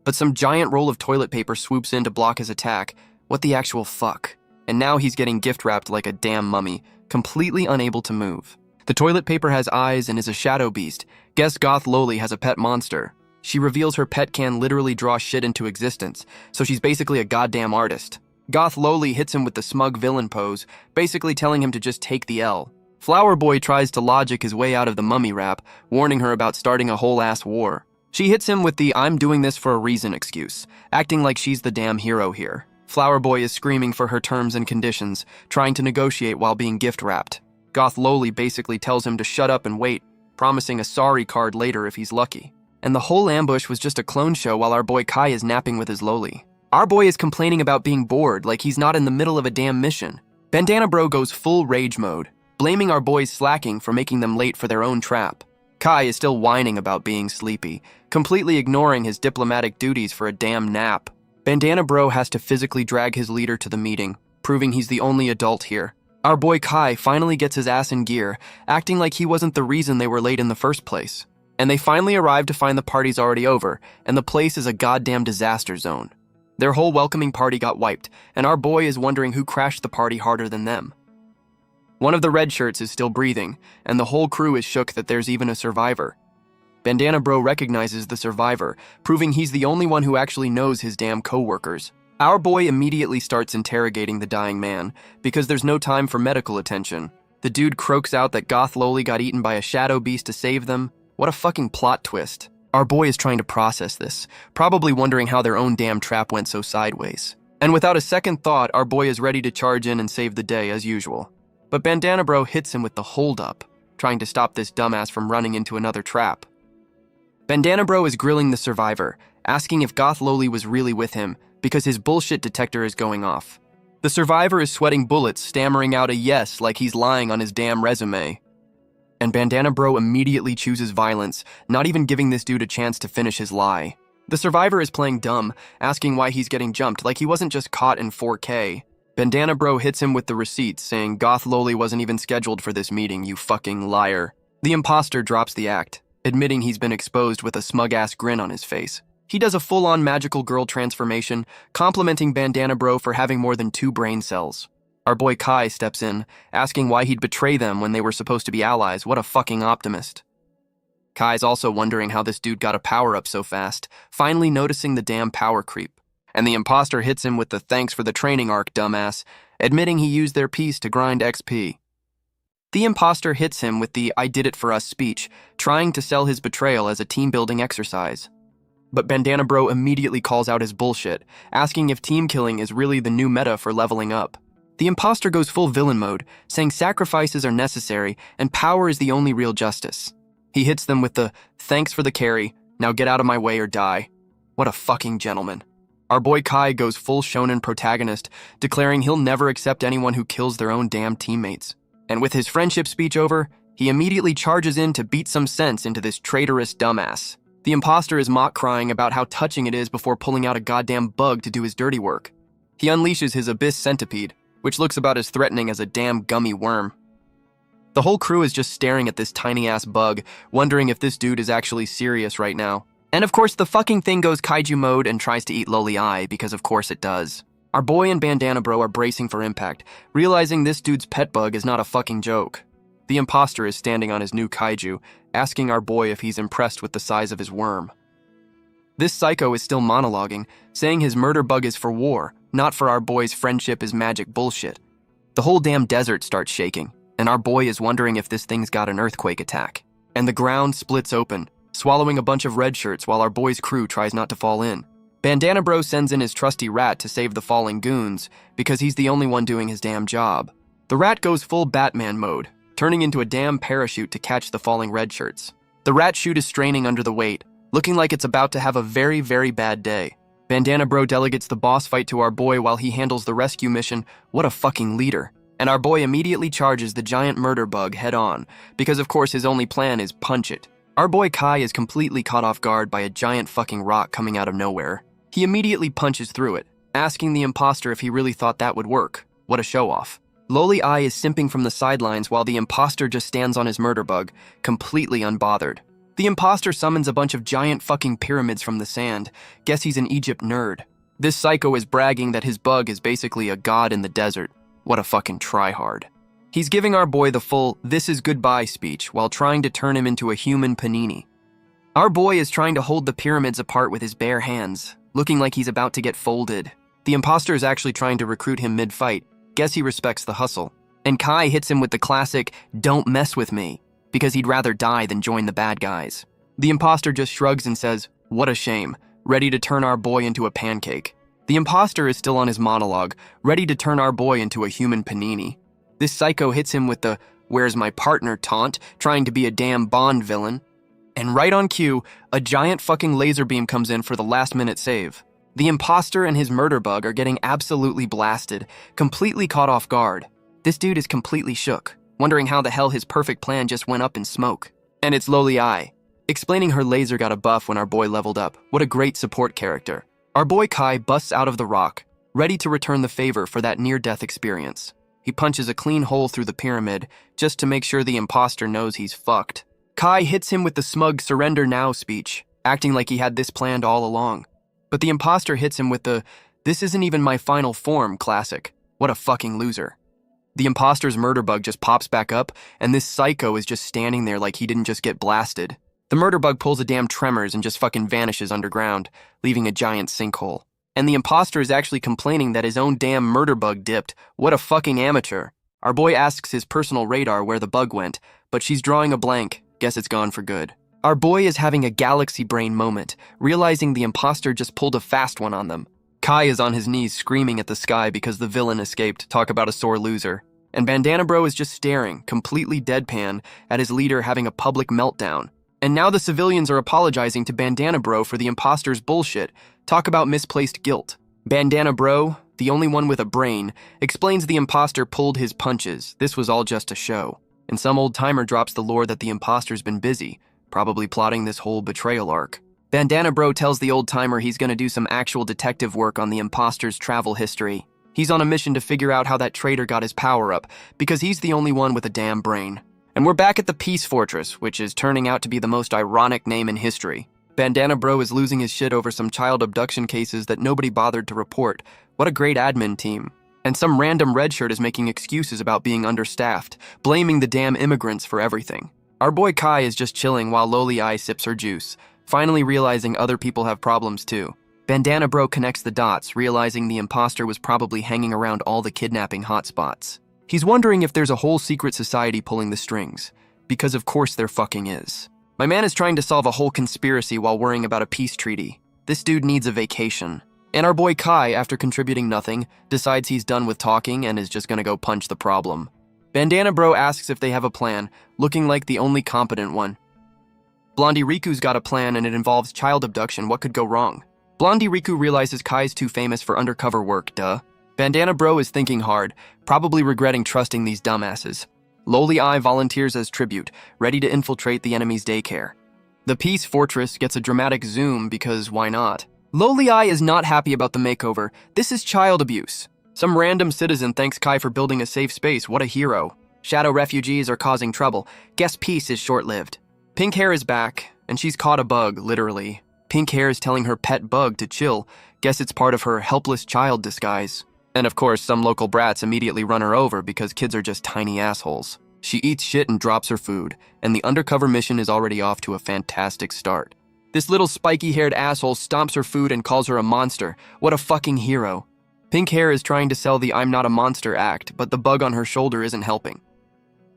But some giant roll of toilet paper swoops in to block his attack. What the actual fuck? And now he's getting gift-wrapped like a damn mummy, completely unable to move. The toilet paper has eyes and is a shadow beast. Guess Goth Loli has a pet monster. She reveals her pet can literally draw shit into existence, so she's basically a goddamn artist. Goth Loli hits him with the smug villain pose, basically telling him to just take the L. Flower Boy tries to logic his way out of the mummy rap, warning her about starting a whole-ass war. She hits him with the "I'm doing this for a reason" excuse, acting like she's the damn hero here. Flower Boy is screaming for her terms and conditions, trying to negotiate while being gift-wrapped. Goth Loli basically tells him to shut up and wait, promising a sorry card later if he's lucky. And the whole ambush was just a clone show while our boy Kai is napping with his Loli. Our boy is complaining about being bored like he's not in the middle of a damn mission. Bandana Bro goes full rage mode, blaming our boys slacking for making them late for their own trap. Kai is still whining about being sleepy, completely ignoring his diplomatic duties for a damn nap. Bandana Bro has to physically drag his leader to the meeting, proving he's the only adult here. Our boy Kai finally gets his ass in gear, acting like he wasn't the reason they were late in the first place. And they finally arrive to find the party's already over, and the place is a goddamn disaster zone. Their whole welcoming party got wiped, and our boy is wondering who crashed the party harder than them. One of the red shirts is still breathing, and the whole crew is shook that there's even a survivor. Bandana Bro recognizes the survivor, proving he's the only one who actually knows his damn co-workers. Our boy immediately starts interrogating the dying man, because there's no time for medical attention. The dude croaks out that Goth Loli got eaten by a shadow beast to save them. What a fucking plot twist. Our boy is trying to process this, probably wondering how their own damn trap went so sideways. And without a second thought, our boy is ready to charge in and save the day as usual. But Bandana Bro hits him with the hold-up, trying to stop this dumbass from running into another trap. Bandana Bro is grilling the survivor, asking if Goth Loli was really with him, because his bullshit detector is going off. The survivor is sweating bullets, stammering out a yes like he's lying on his damn resume. And Bandana Bro immediately chooses violence, not even giving this dude a chance to finish his lie. The survivor is playing dumb, asking why he's getting jumped like he wasn't just caught in 4K. Bandana Bro hits him with the receipts, saying Goth Loli wasn't even scheduled for this meeting, you fucking liar. The imposter drops the act, admitting he's been exposed with a smug-ass grin on his face. He does a full-on magical girl transformation, complimenting Bandana Bro for having more than 2 brain cells. Our boy Kai steps in, asking why he'd betray them when they were supposed to be allies. What a fucking optimist. Kai's also wondering how this dude got a power-up so fast, finally noticing the damn power creep. And the imposter hits him with the thanks for the training arc, dumbass, admitting he used their piece to grind XP. The imposter hits him with the I did it for us speech, trying to sell his betrayal as a team-building exercise. But Bandana Bro immediately calls out his bullshit, asking if team killing is really the new meta for leveling up. The imposter goes full villain mode, saying sacrifices are necessary and power is the only real justice. He hits them with the thanks for the carry, now get out of my way or die. What a fucking gentleman. Our boy Kai goes full shonen protagonist, declaring he'll never accept anyone who kills their own damn teammates. And with his friendship speech over, he immediately charges in to beat some sense into this traitorous dumbass. The imposter is mock crying about how touching it is before pulling out a goddamn bug to do his dirty work. He unleashes his abyss centipede, which looks about as threatening as a damn gummy worm. The whole crew is just staring at this tiny-ass bug, wondering if this dude is actually serious right now. And of course, the fucking thing goes kaiju mode and tries to eat Loli Eye, because of course it does. Our boy and Bandana Bro are bracing for impact, realizing this dude's pet bug is not a fucking joke. The imposter is standing on his new kaiju, asking our boy if he's impressed with the size of his worm. This psycho is still monologuing, saying his murder bug is for war, not for our boy's friendship is magic bullshit. The whole damn desert starts shaking, and our boy is wondering if this thing's got an earthquake attack. And the ground splits open, swallowing a bunch of red shirts while our boy's crew tries not to fall in. Bandana Bro sends in his trusty rat to save the falling goons, because he's the only one doing his damn job. The rat goes full Batman mode, turning into a damn parachute to catch the falling red shirts. The rat chute is straining under the weight, looking like it's about to have a very, very bad day. Bandana Bro delegates the boss fight to our boy while he handles the rescue mission. What a fucking leader. And our boy immediately charges the giant murder bug head on, because of course his only plan is punch it. Our boy Kai is completely caught off guard by a giant fucking rock coming out of nowhere. He immediately punches through it, asking the imposter if he really thought that would work. What a show-off. Loli Eye is simping from the sidelines while the imposter just stands on his murder bug, completely unbothered. The imposter summons a bunch of giant fucking pyramids from the sand. Guess he's an Egypt nerd. This psycho is bragging that his bug is basically a god in the desert. What a fucking tryhard. He's giving our boy the full "this is goodbye" speech while trying to turn him into a human panini. Our boy is trying to hold the pyramids apart with his bare hands, looking like he's about to get folded. The imposter is actually trying to recruit him mid-fight. Guess he respects the hustle. And Kai hits him with the classic, "don't mess with me," because he'd rather die than join the bad guys. The imposter just shrugs and says, "what a shame," ready to turn our boy into a pancake. The imposter is still on his monologue, ready to turn our boy into a human panini. This psycho hits him with the "where's my partner" taunt, trying to be a damn Bond villain. And right on cue, a giant fucking laser beam comes in for the last-minute save. The imposter and his murder bug are getting absolutely blasted, completely caught off guard. This dude is completely shook, wondering how the hell his perfect plan just went up in smoke. And it's Loli Eye, explaining her laser got a buff when our boy leveled up. What a great support character. Our boy Kai busts out of the rock, ready to return the favor for that near-death experience. He punches a clean hole through the pyramid, just to make sure the imposter knows he's fucked. Kai hits him with the smug "surrender now" speech, acting like he had this planned all along. But the imposter hits him with the "this isn't even my final form" classic. What a fucking loser. The imposter's murder bug just pops back up, and this psycho is just standing there like he didn't just get blasted. The murder bug pulls a damn tremors and just fucking vanishes underground, leaving a giant sinkhole. And the imposter is actually complaining that his own damn murder bug dipped. What a fucking amateur. Our boy asks his personal radar where the bug went, but she's drawing a blank. Guess it's gone for good. Our boy is having a galaxy brain moment, realizing the imposter just pulled a fast one on them. Kai is on his knees screaming at the sky because the villain escaped. Talk about a sore loser. And Bandana Bro is just staring, completely deadpan, at his leader having a public meltdown. And now the civilians are apologizing to Bandana Bro for the imposter's bullshit. Talk about misplaced guilt. Bandana Bro, the only one with a brain, explains the imposter pulled his punches. This was all just a show. And some old timer drops the lore that the imposter's been busy, probably plotting this whole betrayal arc. Bandana Bro tells the old timer he's gonna do some actual detective work on the imposter's travel history. He's on a mission to figure out how that traitor got his power up, because he's the only one with a damn brain. And we're back at the Peace Fortress, which is turning out to be the most ironic name in history. Bandana Bro is losing his shit over some child abduction cases that nobody bothered to report. What a great admin team. And some random red shirt is making excuses about being understaffed, blaming the damn immigrants for everything. Our boy Kai is just chilling while Loli Eye sips her juice, finally realizing other people have problems too. Bandana Bro connects the dots, realizing the imposter was probably hanging around all the kidnapping hotspots. He's wondering if there's a whole secret society pulling the strings, because of course there fucking is. My man is trying to solve a whole conspiracy while worrying about a peace treaty. This dude needs a vacation. And our boy Kai, after contributing nothing, decides he's done with talking and is just gonna go punch the problem. Bandana Bro asks if they have a plan, looking like the only competent one. Blondie Riku's got a plan and it involves child abduction. What could go wrong? Blondie Riku realizes Kai's too famous for undercover work, duh. Bandana Bro is thinking hard, probably regretting trusting these dumbasses. Loli Eye volunteers as tribute, ready to infiltrate the enemy's daycare. The Peace Fortress gets a dramatic zoom because why not? Loli Eye is not happy about the makeover. This is child abuse. Some random citizen thanks Kai for building a safe space. What a hero. Shadow refugees are causing trouble. Guess peace is short-lived. Pink Hair is back, and she's caught a bug, literally. Pink Hair is telling her pet bug to chill. Guess it's part of her helpless child disguise. And of course, some local brats immediately run her over because kids are just tiny assholes. She eats shit and drops her food, and the undercover mission is already off to a fantastic start. This little spiky-haired asshole stomps her food and calls her a monster. What a fucking hero. Pink Hair is trying to sell the I'm not a monster act, but the bug on her shoulder isn't helping.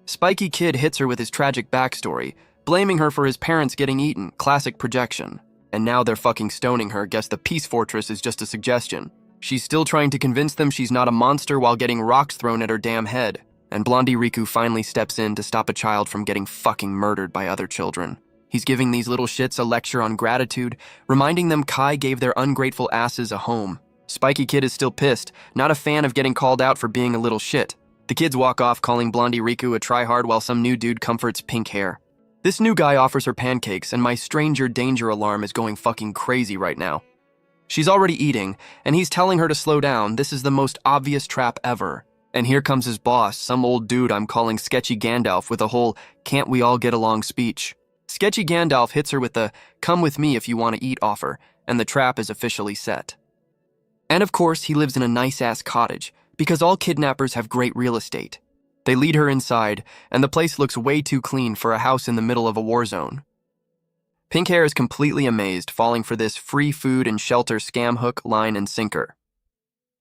Spiky Kid hits her with his tragic backstory, blaming her for his parents getting eaten, classic projection. And now they're fucking stoning her. Guess the Peace Fortress is just a suggestion. She's still trying to convince them she's not a monster while getting rocks thrown at her damn head. And Blondie Riku finally steps in to stop a child from getting fucking murdered by other children. He's giving these little shits a lecture on gratitude, reminding them Kai gave their ungrateful asses a home. Spiky Kid is still pissed, not a fan of getting called out for being a little shit. The kids walk off calling Blondie Riku a tryhard while some new dude comforts Pink Hair. This new guy offers her pancakes and my stranger danger alarm is going fucking crazy right now. She's already eating, and he's telling her to slow down. This is the most obvious trap ever. And here comes his boss, some old dude I'm calling Sketchy Gandalf with a whole can't we all get along speech. Sketchy Gandalf hits her with the come with me if you want to eat offer, and the trap is officially set. And of course, he lives in a nice-ass cottage, because all kidnappers have great real estate. They lead her inside, and the place looks way too clean for a house in the middle of a war zone. Pink Hair is completely amazed, falling for this free food and shelter scam hook, line, and sinker.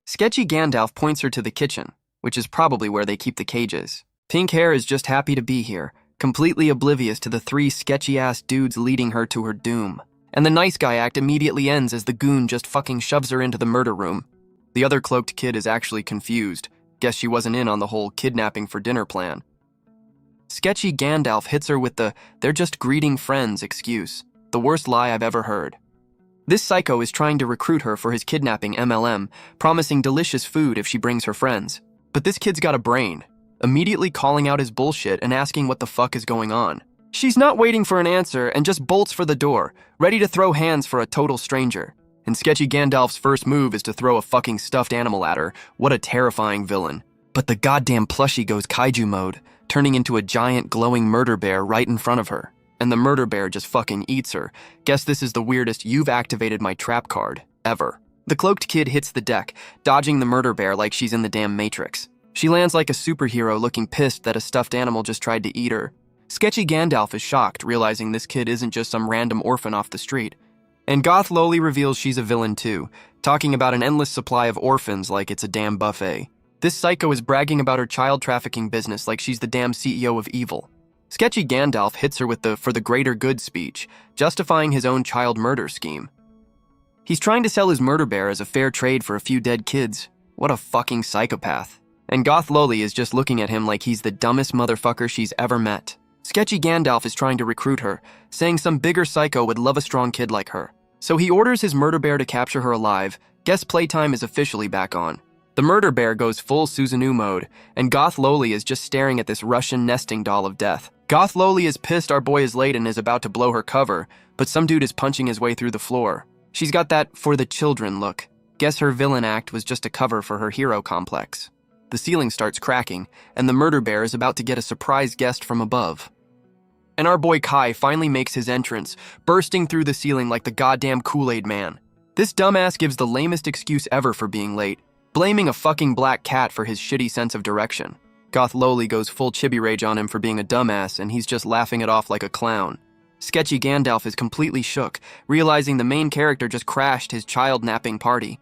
Sketchy Gandalf points her to the kitchen, which is probably where they keep the cages. Pink Hair is just happy to be here, completely oblivious to the three sketchy-ass dudes leading her to her doom. And the nice guy act immediately ends as the goon just fucking shoves her into the murder room. The other cloaked kid is actually confused. Guess she wasn't in on the whole kidnapping for dinner plan. Sketchy Gandalf hits her with the they're just greeting friends excuse. The worst lie I've ever heard. This psycho is trying to recruit her for his kidnapping MLM, promising delicious food if she brings her friends. But this kid's got a brain, immediately calling out his bullshit and asking what the fuck is going on. She's not waiting for an answer and just bolts for the door, ready to throw hands for a total stranger. And Sketchy Gandalf's first move is to throw a fucking stuffed animal at her. What a terrifying villain. But the goddamn plushie goes kaiju mode, turning into a giant glowing murder bear right in front of her. And the murder bear just fucking eats her. Guess this is the weirdest you've activated my trap card ever. The cloaked kid hits the deck, dodging the murder bear like she's in the damn Matrix. She lands like a superhero looking pissed that a stuffed animal just tried to eat her. Sketchy Gandalf is shocked, realizing this kid isn't just some random orphan off the street. And Goth Loli reveals she's a villain too, talking about an endless supply of orphans like it's a damn buffet. This psycho is bragging about her child trafficking business like she's the damn CEO of evil. Sketchy Gandalf hits her with the for the greater good speech, justifying his own child murder scheme. He's trying to sell his murder bear as a fair trade for a few dead kids. What a fucking psychopath. And Goth Loli is just looking at him like he's the dumbest motherfucker she's ever met. Sketchy Gandalf is trying to recruit her, saying some bigger psycho would love a strong kid like her. So he orders his murder bear to capture her alive. Guess playtime is officially back on. The murder bear goes full Susanoo mode, and Goth Loli is just staring at this Russian nesting doll of death. Goth Loli is pissed our boy is late and is about to blow her cover, but some dude is punching his way through the floor. She's got that for the children look. Guess her villain act was just a cover for her hero complex. The ceiling starts cracking, and the murder bear is about to get a surprise guest from above. And our boy Kai finally makes his entrance, bursting through the ceiling like the goddamn Kool-Aid man. This dumbass gives the lamest excuse ever for being late. blaming a fucking black cat for his shitty sense of direction. Goth Loli goes full chibi rage on him for being a dumbass, and he's just laughing it off like a clown. Sketchy Gandalf is completely shook, realizing the main character just crashed his child napping party.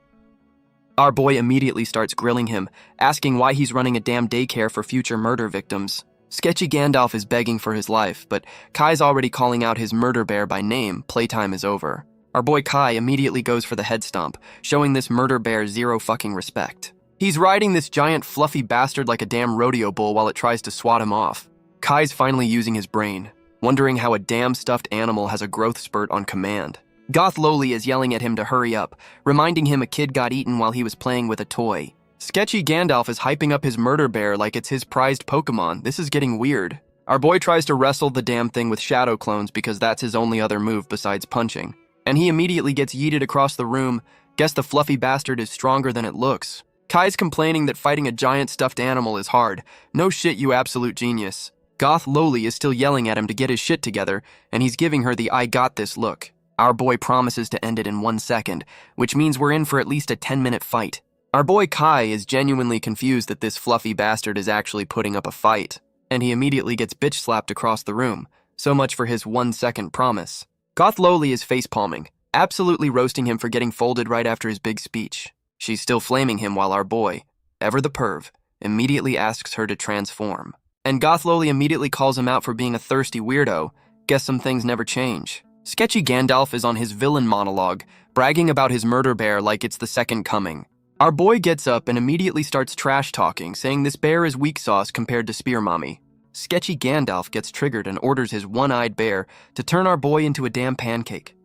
Our boy immediately starts grilling him, asking why he's running a damn daycare for future murder victims. Sketchy Gandalf is begging for his life, but Kai's already calling out his murder bear by name. Playtime is over. Our boy Kai immediately goes for the head stomp, showing this murder bear zero fucking respect. He's riding this giant fluffy bastard like a damn rodeo bull while it tries to swat him off. Kai's finally using his brain, wondering how a damn stuffed animal has a growth spurt on command. Goth Loli is yelling at him to hurry up, reminding him a kid got eaten while he was playing with a toy. Sketchy Gandalf is hyping up his murder bear like it's his prized Pokemon. This is getting weird. Our boy tries to wrestle the damn thing with shadow clones because that's his only other move besides punching. And he immediately gets yeeted across the room. Guess the fluffy bastard is stronger than it looks. Kai's complaining that fighting a giant stuffed animal is hard. No shit, you absolute genius. Goth Loli is still yelling at him to get his shit together, and he's giving her the I got this look. Our boy promises to end it in 1 second, which means we're in for at least a 10-minute fight. Our boy Kai is genuinely confused that this fluffy bastard is actually putting up a fight, and he immediately gets bitch slapped across the room. So much for his 1 second promise. Goth Loli is facepalming, absolutely roasting him for getting folded right after his big speech. She's still flaming him while our boy, ever the perv, immediately asks her to transform. And Goth Loli immediately calls him out for being a thirsty weirdo. Guess some things never change. Sketchy Gandalf is on his villain monologue, bragging about his murder bear like it's the second coming. Our boy gets up and immediately starts trash talking, saying this bear is weak sauce compared to Spear Mommy. Sketchy Gandalf gets triggered and orders his one-eyed bear to turn our boy into a damn pancake.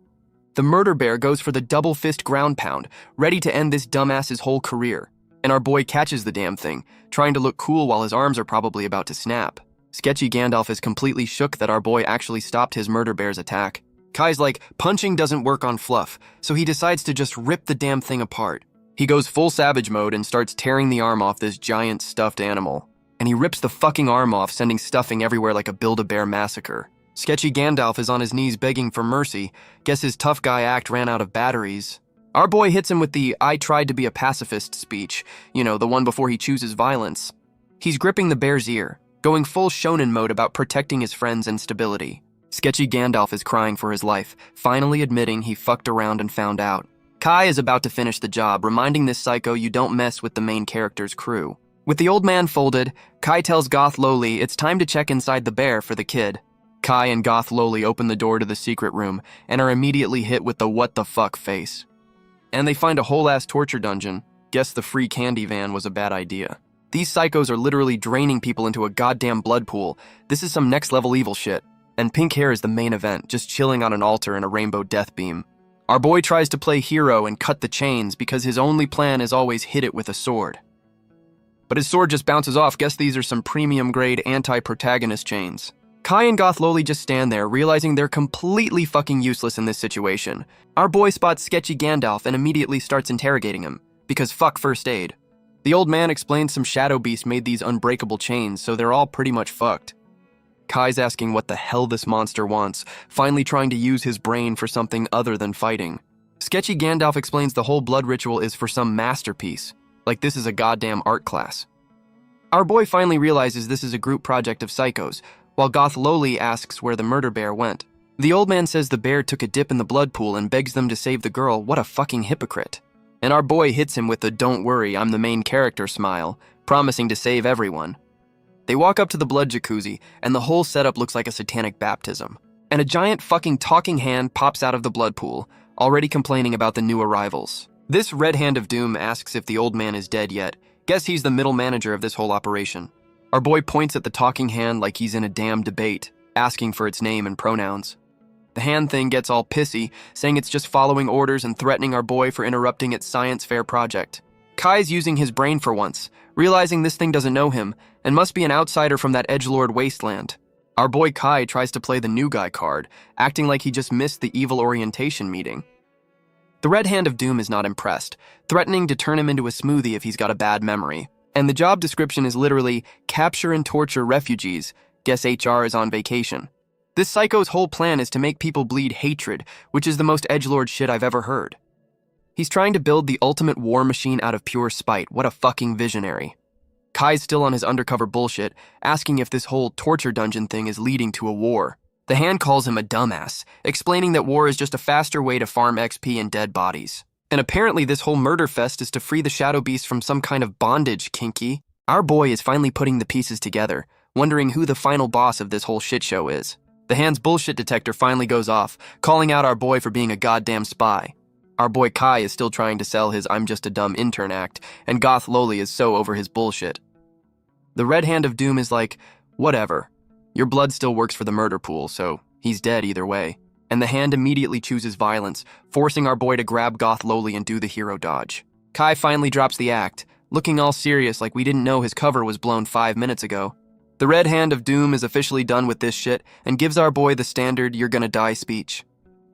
The murder bear goes for the double fist ground pound, ready to end this dumbass's whole career. And our boy catches the damn thing, trying to look cool while his arms are probably about to snap. Sketchy Gandalf is completely shook that our boy actually stopped his murder bear's attack. Kai's like, punching doesn't work on fluff, so he decides to just rip the damn thing apart. He goes full savage mode and starts tearing the arm off this giant stuffed animal. And he rips the fucking arm off, sending stuffing everywhere like a Build-A-Bear massacre. Sketchy Gandalf is on his knees begging for mercy. Guess his tough guy act ran out of batteries. Our boy hits him with the I tried to be a pacifist speech, you know, the one before he chooses violence. He's gripping the bear's ear, going full shonen mode about protecting his friends and stability. Sketchy Gandalf is crying for his life, finally admitting he fucked around and found out. Kai is about to finish the job, reminding this psycho you don't mess with the main character's crew. With the old man folded, Kai tells Goth Loli it's time to check inside the bear for the kid. Kai and Goth Loli open the door to the secret room and are immediately hit with the what the fuck face. And they find a whole-ass torture dungeon. Guess the free candy van was a bad idea. These psychos are literally draining people into a goddamn blood pool. This is some next-level evil shit. And pink hair is the main event, just chilling on an altar in a rainbow death beam. Our boy tries to play hero and cut the chains because his only plan is always hit it with a sword. But his sword just bounces off. Guess these are some premium-grade anti-protagonist chains. Kai and Goth Loli just stand there, realizing they're completely fucking useless in this situation. Our boy spots Sketchy Gandalf and immediately starts interrogating him, because fuck first aid. The old man explains some shadow beast made these unbreakable chains, so they're all pretty much fucked. Kai's asking what the hell this monster wants, finally trying to use his brain for something other than fighting. Sketchy Gandalf explains the whole blood ritual is for some masterpiece, like this is a goddamn art class. Our boy finally realizes this is a group project of psychos, while Goth Loli asks where the murder bear went. The old man says the bear took a dip in the blood pool and begs them to save the girl. What a fucking hypocrite. And our boy hits him with the don't worry, I'm the main character smile, promising to save everyone. They walk up to the blood jacuzzi, and the whole setup looks like a satanic baptism. And a giant fucking talking hand pops out of the blood pool, already complaining about the new arrivals. This Red Hand of Doom asks if the old man is dead yet. Guess he's the middle manager of this whole operation. Our boy points at the talking hand like he's in a damn debate, asking for its name and pronouns. The hand thing gets all pissy, saying it's just following orders and threatening our boy for interrupting its science fair project. Kai's using his brain for once, realizing this thing doesn't know him, and must be an outsider from that edgelord wasteland. Our boy Kai tries to play the new guy card, acting like he just missed the evil orientation meeting. The Red Hand of Doom is not impressed, threatening to turn him into a smoothie if he's got a bad memory. And the job description is literally, capture and torture refugees. Guess HR is on vacation. This psycho's whole plan is to make people bleed hatred, which is the most edgelord shit I've ever heard. He's trying to build the ultimate war machine out of pure spite. What a fucking visionary. Kai's still on his undercover bullshit, asking if this whole torture dungeon thing is leading to a war. The hand calls him a dumbass, explaining that war is just a faster way to farm XP and dead bodies. And apparently this whole murder fest is to free the Shadow Beast from some kind of bondage, kinky. Our boy is finally putting the pieces together, wondering who the final boss of this whole shit show is. The hand's bullshit detector finally goes off, calling out our boy for being a goddamn spy. Our boy Kai is still trying to sell his I'm just a dumb intern act, and Goth Loli is so over his bullshit. The Red Hand of Doom is like, whatever. Your blood still works for the murder pool, so he's dead either way. And the hand immediately chooses violence, forcing our boy to grab Goth Loli and do the hero dodge. Kai finally drops the act, looking all serious like we didn't know his cover was blown 5 minutes ago. The Red Hand of Doom is officially done with this shit and gives our boy the standard "you're gonna die" speech.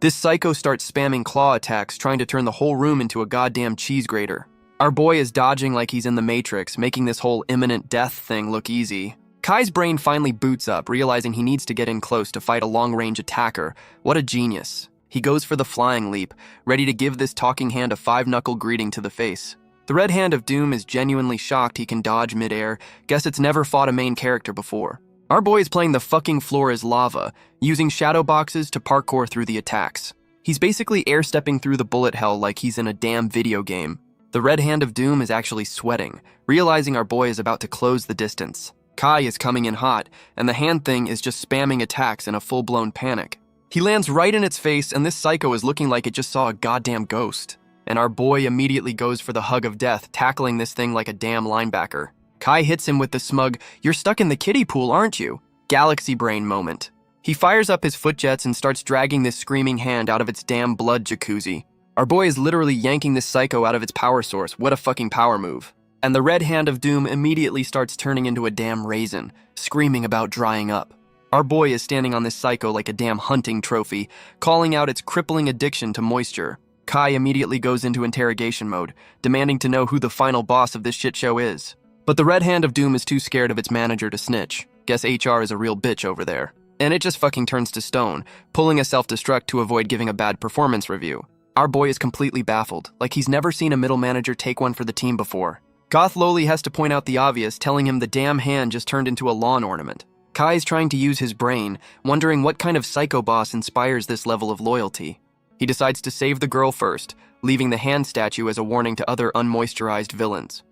This psycho starts spamming claw attacks, trying to turn the whole room into a goddamn cheese grater. Our boy is dodging like he's in the Matrix, making this whole imminent death thing look easy. Kai's brain finally boots up, realizing he needs to get in close to fight a long-range attacker. What a genius. He goes for the flying leap, ready to give this talking hand a 5-knuckle greeting to the face. The Red Hand of Doom is genuinely shocked he can dodge midair. Guess it's never fought a main character before. Our boy is playing the fucking floor as lava, using shadow boxes to parkour through the attacks. He's basically air-stepping through the bullet hell like he's in a damn video game. The Red Hand of Doom is actually sweating, realizing our boy is about to close the distance. Kai is coming in hot, and the hand thing is just spamming attacks in a full-blown panic. He lands right in its face, and this psycho is looking like it just saw a goddamn ghost. And our boy immediately goes for the hug of death, tackling this thing like a damn linebacker. Kai hits him with the smug, "You're stuck in the kiddie pool, aren't you?" Galaxy brain moment. He fires up his foot jets and starts dragging this screaming hand out of its damn blood jacuzzi. Our boy is literally yanking this psycho out of its power source. What a fucking power move. And the Red Hand of Doom immediately starts turning into a damn raisin, screaming about drying up. Our boy is standing on this psycho like a damn hunting trophy, calling out its crippling addiction to moisture. Kai immediately goes into interrogation mode, demanding to know who the final boss of this shit show is. But the Red Hand of Doom is too scared of its manager to snitch. Guess HR is a real bitch over there. And it just fucking turns to stone, pulling a self-destruct to avoid giving a bad performance review. Our boy is completely baffled, like he's never seen a middle manager take one for the team before. Goth Loli has to point out the obvious, telling him the damn hand just turned into a lawn ornament. Kai's trying to use his brain, wondering what kind of psycho boss inspires this level of loyalty. He decides to save the girl first, leaving the hand statue as a warning to other unmoisturized villains.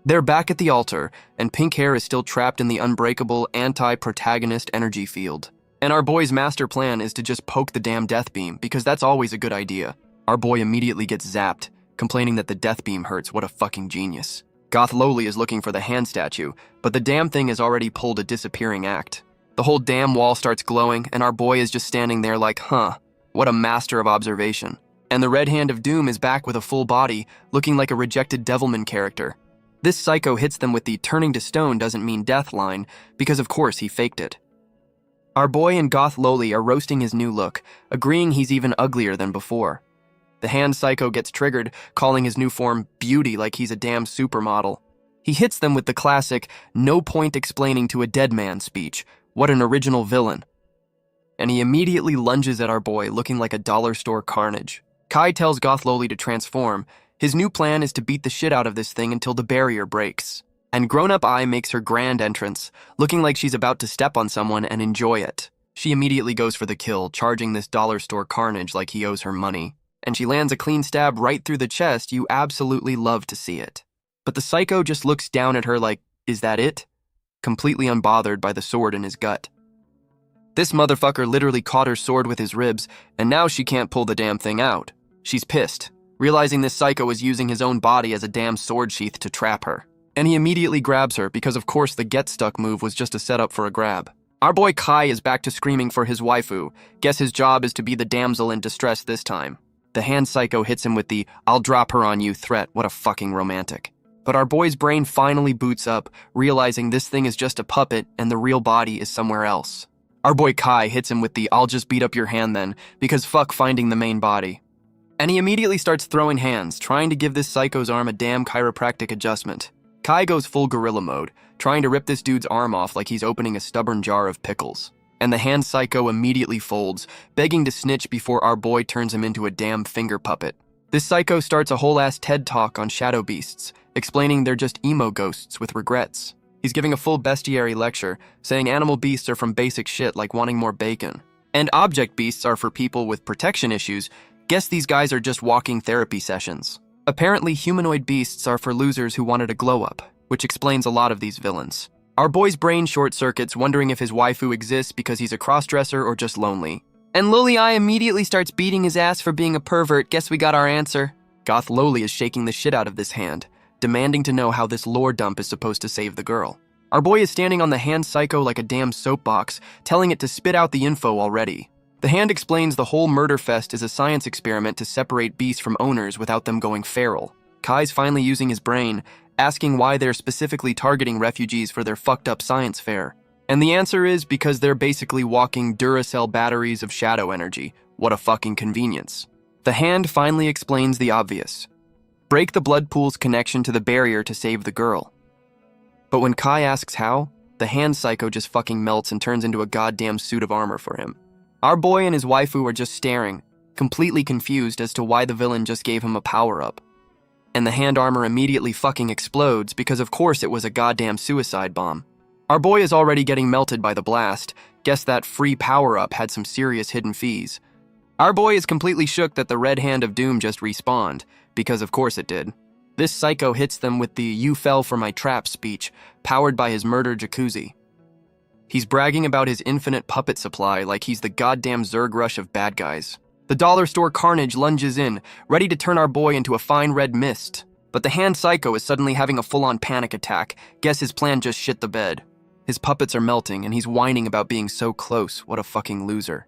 They're back at the altar, and Pink Hair is still trapped in the unbreakable anti-protagonist energy field. And our boy's master plan is to just poke the damn death beam, because that's always a good idea. Our boy immediately gets zapped, complaining that the death beam hurts. What a fucking genius. Goth Loli is looking for the hand statue, but the damn thing has already pulled a disappearing act. The whole damn wall starts glowing, and our boy is just standing there like, huh, what a master of observation. And the Red Hand of Doom is back with a full body, looking like a rejected Devilman character. This psycho hits them with the "turning to stone doesn't mean death" line, because of course he faked it. Our boy and Goth Loli are roasting his new look, agreeing he's even uglier than before. The hand psycho gets triggered, calling his new form beauty like he's a damn supermodel. He hits them with the classic, "no point explaining to a dead man" speech. What an original villain. And he immediately lunges at our boy, looking like a dollar store carnage. Kai tells Goth Loli to transform. His new plan is to beat the shit out of this thing until the barrier breaks. And grown-up Ai makes her grand entrance, looking like she's about to step on someone and enjoy it. She immediately goes for the kill, charging this dollar store carnage like he owes her money. And she lands a clean stab right through the chest. You absolutely love to see it. But the psycho just looks down at her like, is that it? Completely unbothered by the sword in his gut. This motherfucker literally caught her sword with his ribs, and now she can't pull the damn thing out. She's pissed, realizing this psycho is using his own body as a damn sword sheath to trap her. And he immediately grabs her because of course the get stuck move was just a setup for a grab. Our boy Kai is back to screaming for his waifu. Guess his job is to be the damsel in distress this time. The hand psycho hits him with the "I'll drop her on you" threat. What a fucking romantic. But our boy's brain finally boots up, realizing this thing is just a puppet and the real body is somewhere else. Our boy Kai hits him with the "I'll just beat up your hand then," because fuck finding the main body. And he immediately starts throwing hands, trying to give this psycho's arm a damn chiropractic adjustment. Kai goes full gorilla mode, trying to rip this dude's arm off like he's opening a stubborn jar of pickles. And the hand psycho immediately folds, begging to snitch before our boy turns him into a damn finger puppet. This psycho starts a whole-ass TED talk on shadow beasts, explaining they're just emo ghosts with regrets. He's giving a full bestiary lecture, saying animal beasts are from basic shit like wanting more bacon. And object beasts are for people with protection issues. Guess these guys are just walking therapy sessions. Apparently, humanoid beasts are for losers who wanted a glow-up, which explains a lot of these villains. Our boy's brain short-circuits, wondering if his waifu exists because he's a crossdresser or just lonely. And Loli I immediately starts beating his ass for being a pervert. Guess we got our answer. Goth Loli is shaking the shit out of this hand, demanding to know how this lore dump is supposed to save the girl. Our boy is standing on the hand psycho like a damn soapbox, telling it to spit out the info already. The hand explains the whole murder fest is a science experiment to separate beasts from owners without them going feral. Kai's finally using his brain, asking why they're specifically targeting refugees for their fucked up science fair. And the answer is because they're basically walking Duracell batteries of shadow energy. What a fucking convenience. The hand finally explains the obvious. Break the blood pool's connection to the barrier to save the girl. But when Kai asks how, the hand psycho just fucking melts and turns into a goddamn suit of armor for him. Our boy and his waifu are just staring, completely confused as to why the villain just gave him a power-up. And the hand armor immediately fucking explodes because of course it was a goddamn suicide bomb. Our boy is already getting melted by the blast. Guess that free power-up had some serious hidden fees. Our boy is completely shook that the red hand of doom just respawned, because of course it did. This psycho hits them with the "you fell for my trap" speech, powered by his murder jacuzzi. He's bragging about his infinite puppet supply like he's the goddamn Zerg rush of bad guys. The dollar store carnage lunges in, ready to turn our boy into a fine red mist. But the hand psycho is suddenly having a full-on panic attack. Guess his plan just shit the bed. His puppets are melting and he's whining about being so close. What a fucking loser.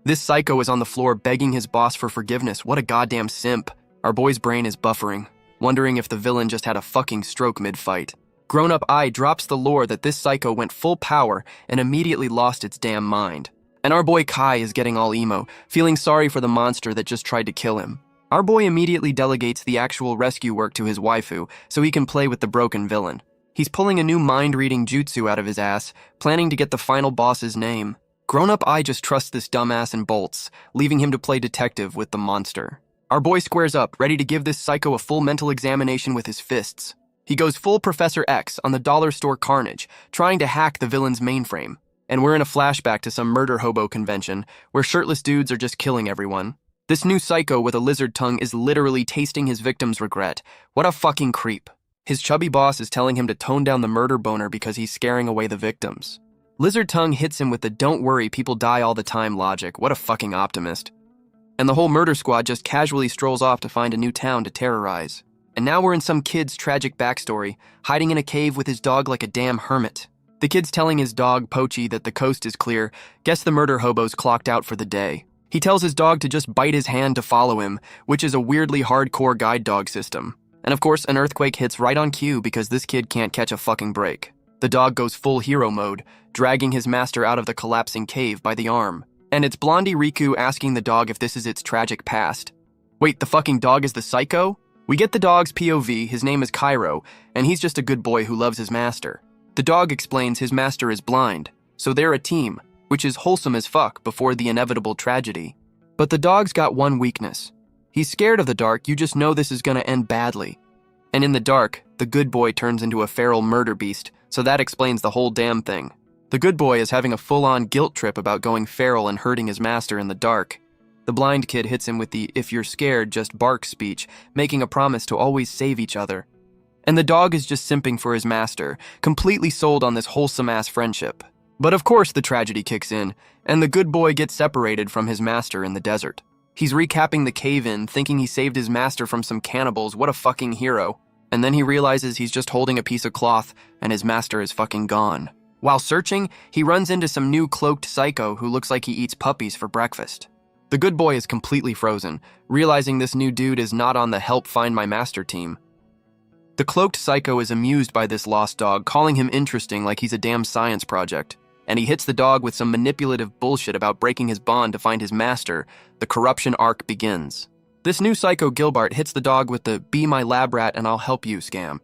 This psycho is on the floor begging his boss for forgiveness. What a goddamn simp. Our boy's brain is buffering, wondering if the villain just had a fucking stroke mid-fight. Grown-up I drops the lore that this psycho went full power and immediately lost its damn mind. And our boy Kai is getting all emo, feeling sorry for the monster that just tried to kill him. Our boy immediately delegates the actual rescue work to his waifu so he can play with the broken villain. He's pulling a new mind-reading jutsu out of his ass, planning to get the final boss's name. Grown-up I just trusts this dumbass and bolts, leaving him to play detective with the monster. Our boy squares up, ready to give this psycho a full mental examination with his fists. He goes full Professor X on the dollar store carnage, trying to hack the villain's mainframe. And we're in a flashback to some murder hobo convention, where shirtless dudes are just killing everyone. This new psycho with a lizard tongue is literally tasting his victim's regret. What a fucking creep. His chubby boss is telling him to tone down the murder boner because he's scaring away the victims. Lizard tongue hits him with the "don't worry, people die all the time" logic. What a fucking optimist. And the whole murder squad just casually strolls off to find a new town to terrorize. And now we're in some kid's tragic backstory, hiding in a cave with his dog like a damn hermit. The kid's telling his dog, Pochi, that the coast is clear. Guess the murder hobo's clocked out for the day. He tells his dog to just bite his hand to follow him, which is a weirdly hardcore guide dog system. And of course, an earthquake hits right on cue because this kid can't catch a fucking break. The dog goes full hero mode, dragging his master out of the collapsing cave by the arm. And it's Blondie Riku asking the dog if this is its tragic past. Wait, the fucking dog is the psycho? We get the dog's POV, his name is Cairo, and he's just a good boy who loves his master. The dog explains his master is blind, so they're a team, which is wholesome as fuck before the inevitable tragedy. But the dog's got one weakness. He's scared of the dark, you just know this is gonna end badly. And in the dark, the good boy turns into a feral murder beast, so that explains the whole damn thing. The good boy is having a full-on guilt trip about going feral and hurting his master in the dark. The blind kid hits him with the "if you're scared, just bark" speech, making a promise to always save each other. And the dog is just simping for his master, completely sold on this wholesome-ass friendship. But of course the tragedy kicks in, and the good boy gets separated from his master in the desert. He's recapping the cave-in, thinking he saved his master from some cannibals. What a fucking hero. And then he realizes he's just holding a piece of cloth, and his master is fucking gone. While searching, he runs into some new cloaked psycho who looks like he eats puppies for breakfast. The good boy is completely frozen, realizing this new dude is not on the help find my master team. The cloaked psycho is amused by this lost dog, calling him interesting like he's a damn science project. And he hits the dog with some manipulative bullshit about breaking his bond to find his master. The corruption arc begins. This new psycho Gilbart hits the dog with the "be my lab rat and I'll help you" scam.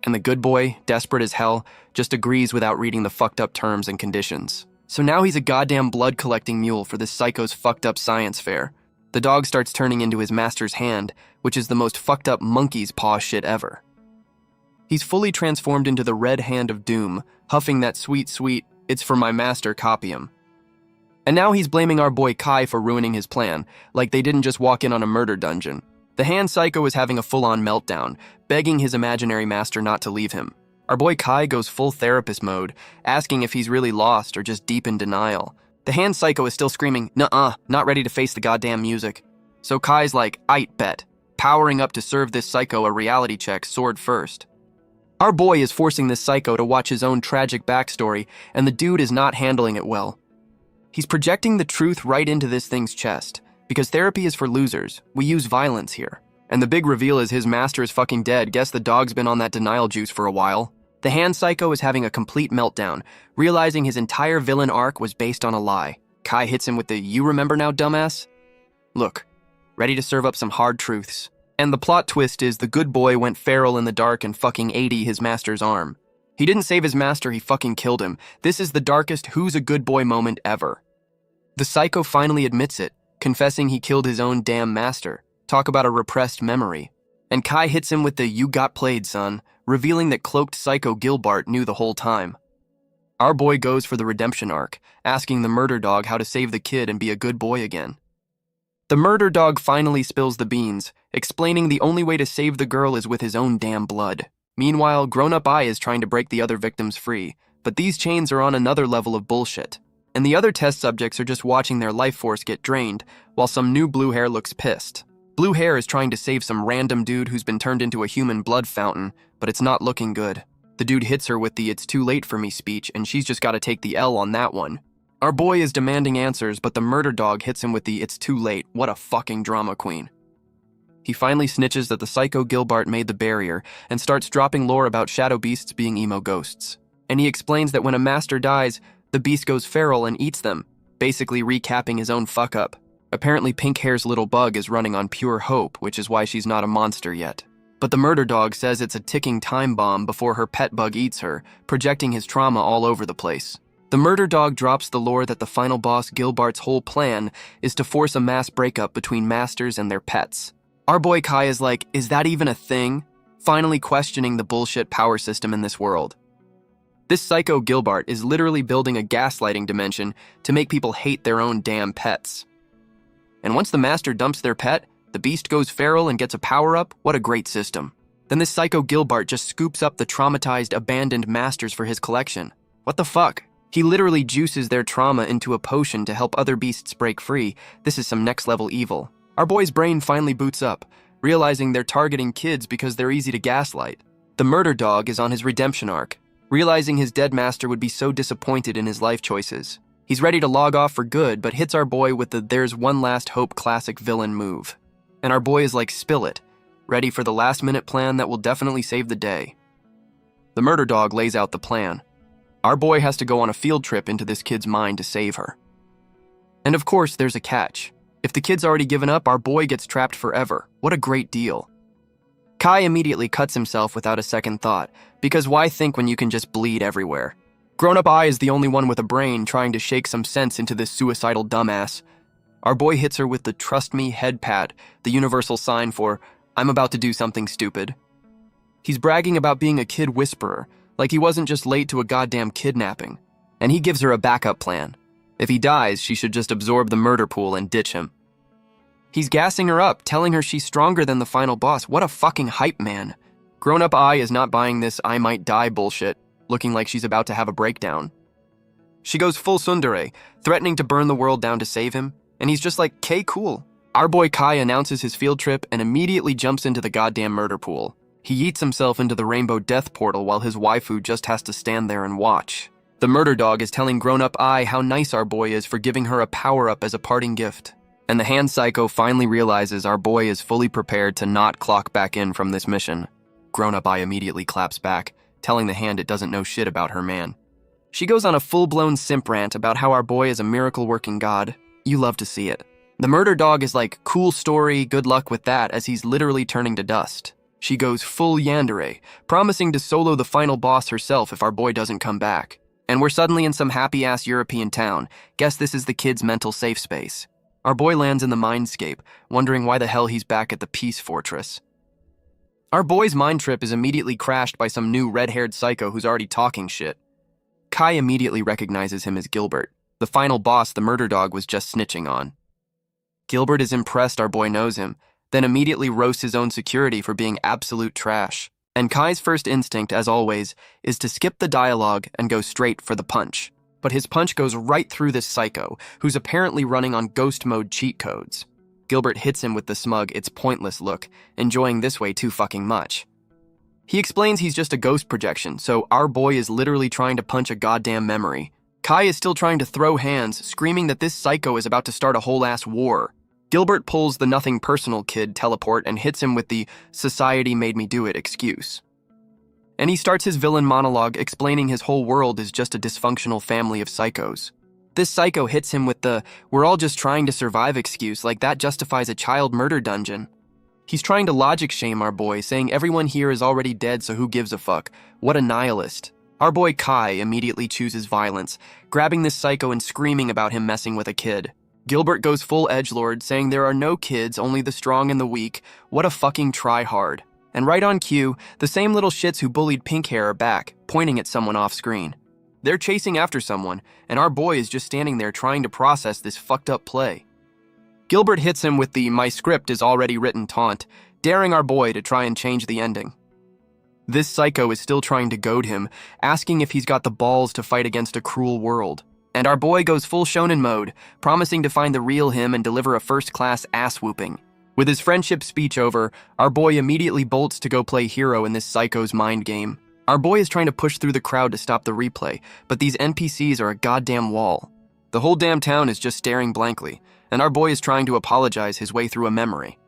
And the good boy, desperate as hell, just agrees without reading the fucked up terms and conditions. So now he's a goddamn blood collecting mule for this psycho's fucked up science fair. The dog starts turning into his master's hand, which is the most fucked up monkey's paw shit ever. He's fully transformed into the red hand of doom, huffing that sweet, "it's for my master" copium. And now he's blaming our boy Kai for ruining his plan, like they didn't just walk in on a murder dungeon. The hand psycho is having a full-on meltdown, begging his imaginary master not to leave him. Our boy Kai goes full therapist mode, asking if he's really lost or just deep in denial. The hand psycho is still screaming, "Nuh-uh, not ready to face the goddamn music." So Kai's like, "Aight, bet," powering up to serve this psycho a reality check, sword first. Our boy is forcing this psycho to watch his own tragic backstory, and the dude is not handling it well. He's projecting the truth right into this thing's chest. Because therapy is for losers, we use violence here. And the big reveal is his master is fucking dead. Guess the dog's been on that denial juice for a while. The hand psycho is having a complete meltdown, realizing his entire villain arc was based on a lie. Kai hits him with the "You remember now, dumbass?" Look, ready to serve up some hard truths. And the plot twist is the good boy went feral in the dark and fucking 80 his master's arm. He didn't save his master, he fucking killed him. This is the darkest who's a good boy moment ever. The psycho finally admits it, confessing he killed his own damn master. Talk about a repressed memory. And Kai hits him with the "You got played, son," revealing that cloaked psycho Gilbart knew the whole time. Our boy goes for the redemption arc, asking the murder dog how to save the kid and be a good boy again. The murder dog finally spills the beans, explaining the only way to save the girl is with his own damn blood. Meanwhile, grown-up I is trying to break the other victims free, but these chains are on another level of bullshit. And the other test subjects are just watching their life force get drained, while some new blue hair looks pissed. Blue hair is trying to save some random dude who's been turned into a human blood fountain, but it's not looking good. The dude hits her with the "It's too late for me" speech, and she's just gotta take the L on that one. Our boy is demanding answers, but the murder dog hits him with the "It's too late." What a fucking drama queen. He finally snitches that the psycho Gilbart made the barrier and starts dropping lore about shadow beasts being emo ghosts. And he explains that when a master dies, the beast goes feral and eats them, basically recapping his own fuck-up. Apparently Pink Hair's little bug is running on pure hope, which is why she's not a monster yet. But the murder dog says it's a ticking time bomb before her pet bug eats her, projecting his trauma all over the place. The murder dog drops the lore that the final boss Gilbart's whole plan is to force a mass breakup between masters and their pets. Our boy Kai is like, is that even a thing? Finally questioning the bullshit power system in this world. This psycho Gilbart is literally building a gaslighting dimension to make people hate their own damn pets. And once the master dumps their pet, the beast goes feral and gets a power-up. What a great system. Then this psycho Gilbart just scoops up the traumatized, abandoned masters for his collection. What the fuck? He literally juices their trauma into a potion to help other beasts break free. This is some next-level evil. Our boy's brain finally boots up, realizing they're targeting kids because they're easy to gaslight. The murder dog is on his redemption arc, realizing his dead master would be so disappointed in his life choices. He's ready to log off for good, but hits our boy with the "There's one last hope" classic villain move. And our boy is like, spill it, ready for the last-minute plan that will definitely save the day. The murder dog lays out the plan. Our boy has to go on a field trip into this kid's mind to save her. And of course, there's a catch. If the kid's already given up, our boy gets trapped forever. What a great deal. Kai immediately cuts himself without a second thought, because why think when you can just bleed everywhere? Grown-up I is the only one with a brain trying to shake some sense into this suicidal dumbass. Our boy hits her with the "Trust me" head pat, the universal sign for, "I'm about to do something stupid." He's bragging about being a kid whisperer, like he wasn't just late to a goddamn kidnapping. And he gives her a backup plan. If he dies, she should just absorb the murder pool and ditch him. He's gassing her up, telling her she's stronger than the final boss. What a fucking hype man. Grown-up I is not buying this "I might die" bullshit, looking like she's about to have a breakdown. She goes full tsundere, threatening to burn the world down to save him, and he's just like, "K, cool." Our boy Kai announces his field trip and immediately jumps into the goddamn murder pool. He yeets himself into the rainbow death portal while his waifu just has to stand there and watch. The murder dog is telling grown-up I how nice our boy is for giving her a power-up as a parting gift. And the hand psycho finally realizes our boy is fully prepared to not clock back in from this mission. Grown-up I immediately claps back, telling the hand it doesn't know shit about her man. She goes on a full-blown simp rant about how our boy is a miracle-working god. You love to see it. The murder dog is like, "Cool story, good luck with that," as he's literally turning to dust. She goes full yandere, promising to solo the final boss herself if our boy doesn't come back. And we're suddenly in some happy-ass European town. Guess this is the kid's mental safe space. Our boy lands in the mindscape, wondering why the hell he's back at the Peace Fortress. Our boy's mind trip is immediately crashed by some new red-haired psycho who's already talking shit. Kai immediately recognizes him as Gilbert, the final boss the murder dog was just snitching on. Gilbert is impressed our boy knows him, then immediately roasts his own security for being absolute trash. And Kai's first instinct, as always, is to skip the dialogue and go straight for the punch. But his punch goes right through this psycho, who's apparently running on ghost mode cheat codes. Gilbert hits him with the smug, it's pointless look, enjoying this way too fucking much. He explains he's just a ghost projection, so our boy is literally trying to punch a goddamn memory. Kai is still trying to throw hands, screaming that this psycho is about to start a whole-ass war. Gilbert pulls the nothing personal kid teleport and hits him with the "society made me do it" excuse. And he starts his villain monologue explaining his whole world is just a dysfunctional family of psychos. This psycho hits him with the "we're all just trying to survive" excuse, like that justifies a child murder dungeon. He's trying to logic shame our boy, saying everyone here is already dead, so who gives a fuck? What a nihilist. Our boy Kai immediately chooses violence, grabbing this psycho and screaming about him messing with a kid. Gilbert goes full edgelord, saying there are no kids, only the strong and the weak. What a fucking tryhard. And right on cue, the same little shits who bullied Pink Hair are back, pointing at someone off screen. They're chasing after someone, and our boy is just standing there trying to process this fucked up play. Gilbert hits him with the "my script is already written" taunt, daring our boy to try and change the ending. This psycho is still trying to goad him, asking if he's got the balls to fight against a cruel world. And our boy goes full shonen mode, promising to find the real him and deliver a first-class ass-whooping. With his friendship speech over, our boy immediately bolts to go play hero in this psycho's mind game. Our boy is trying to push through the crowd to stop the replay, but these NPCs are a goddamn wall. The whole damn town is just staring blankly, and our boy is trying to apologize his way through a memory.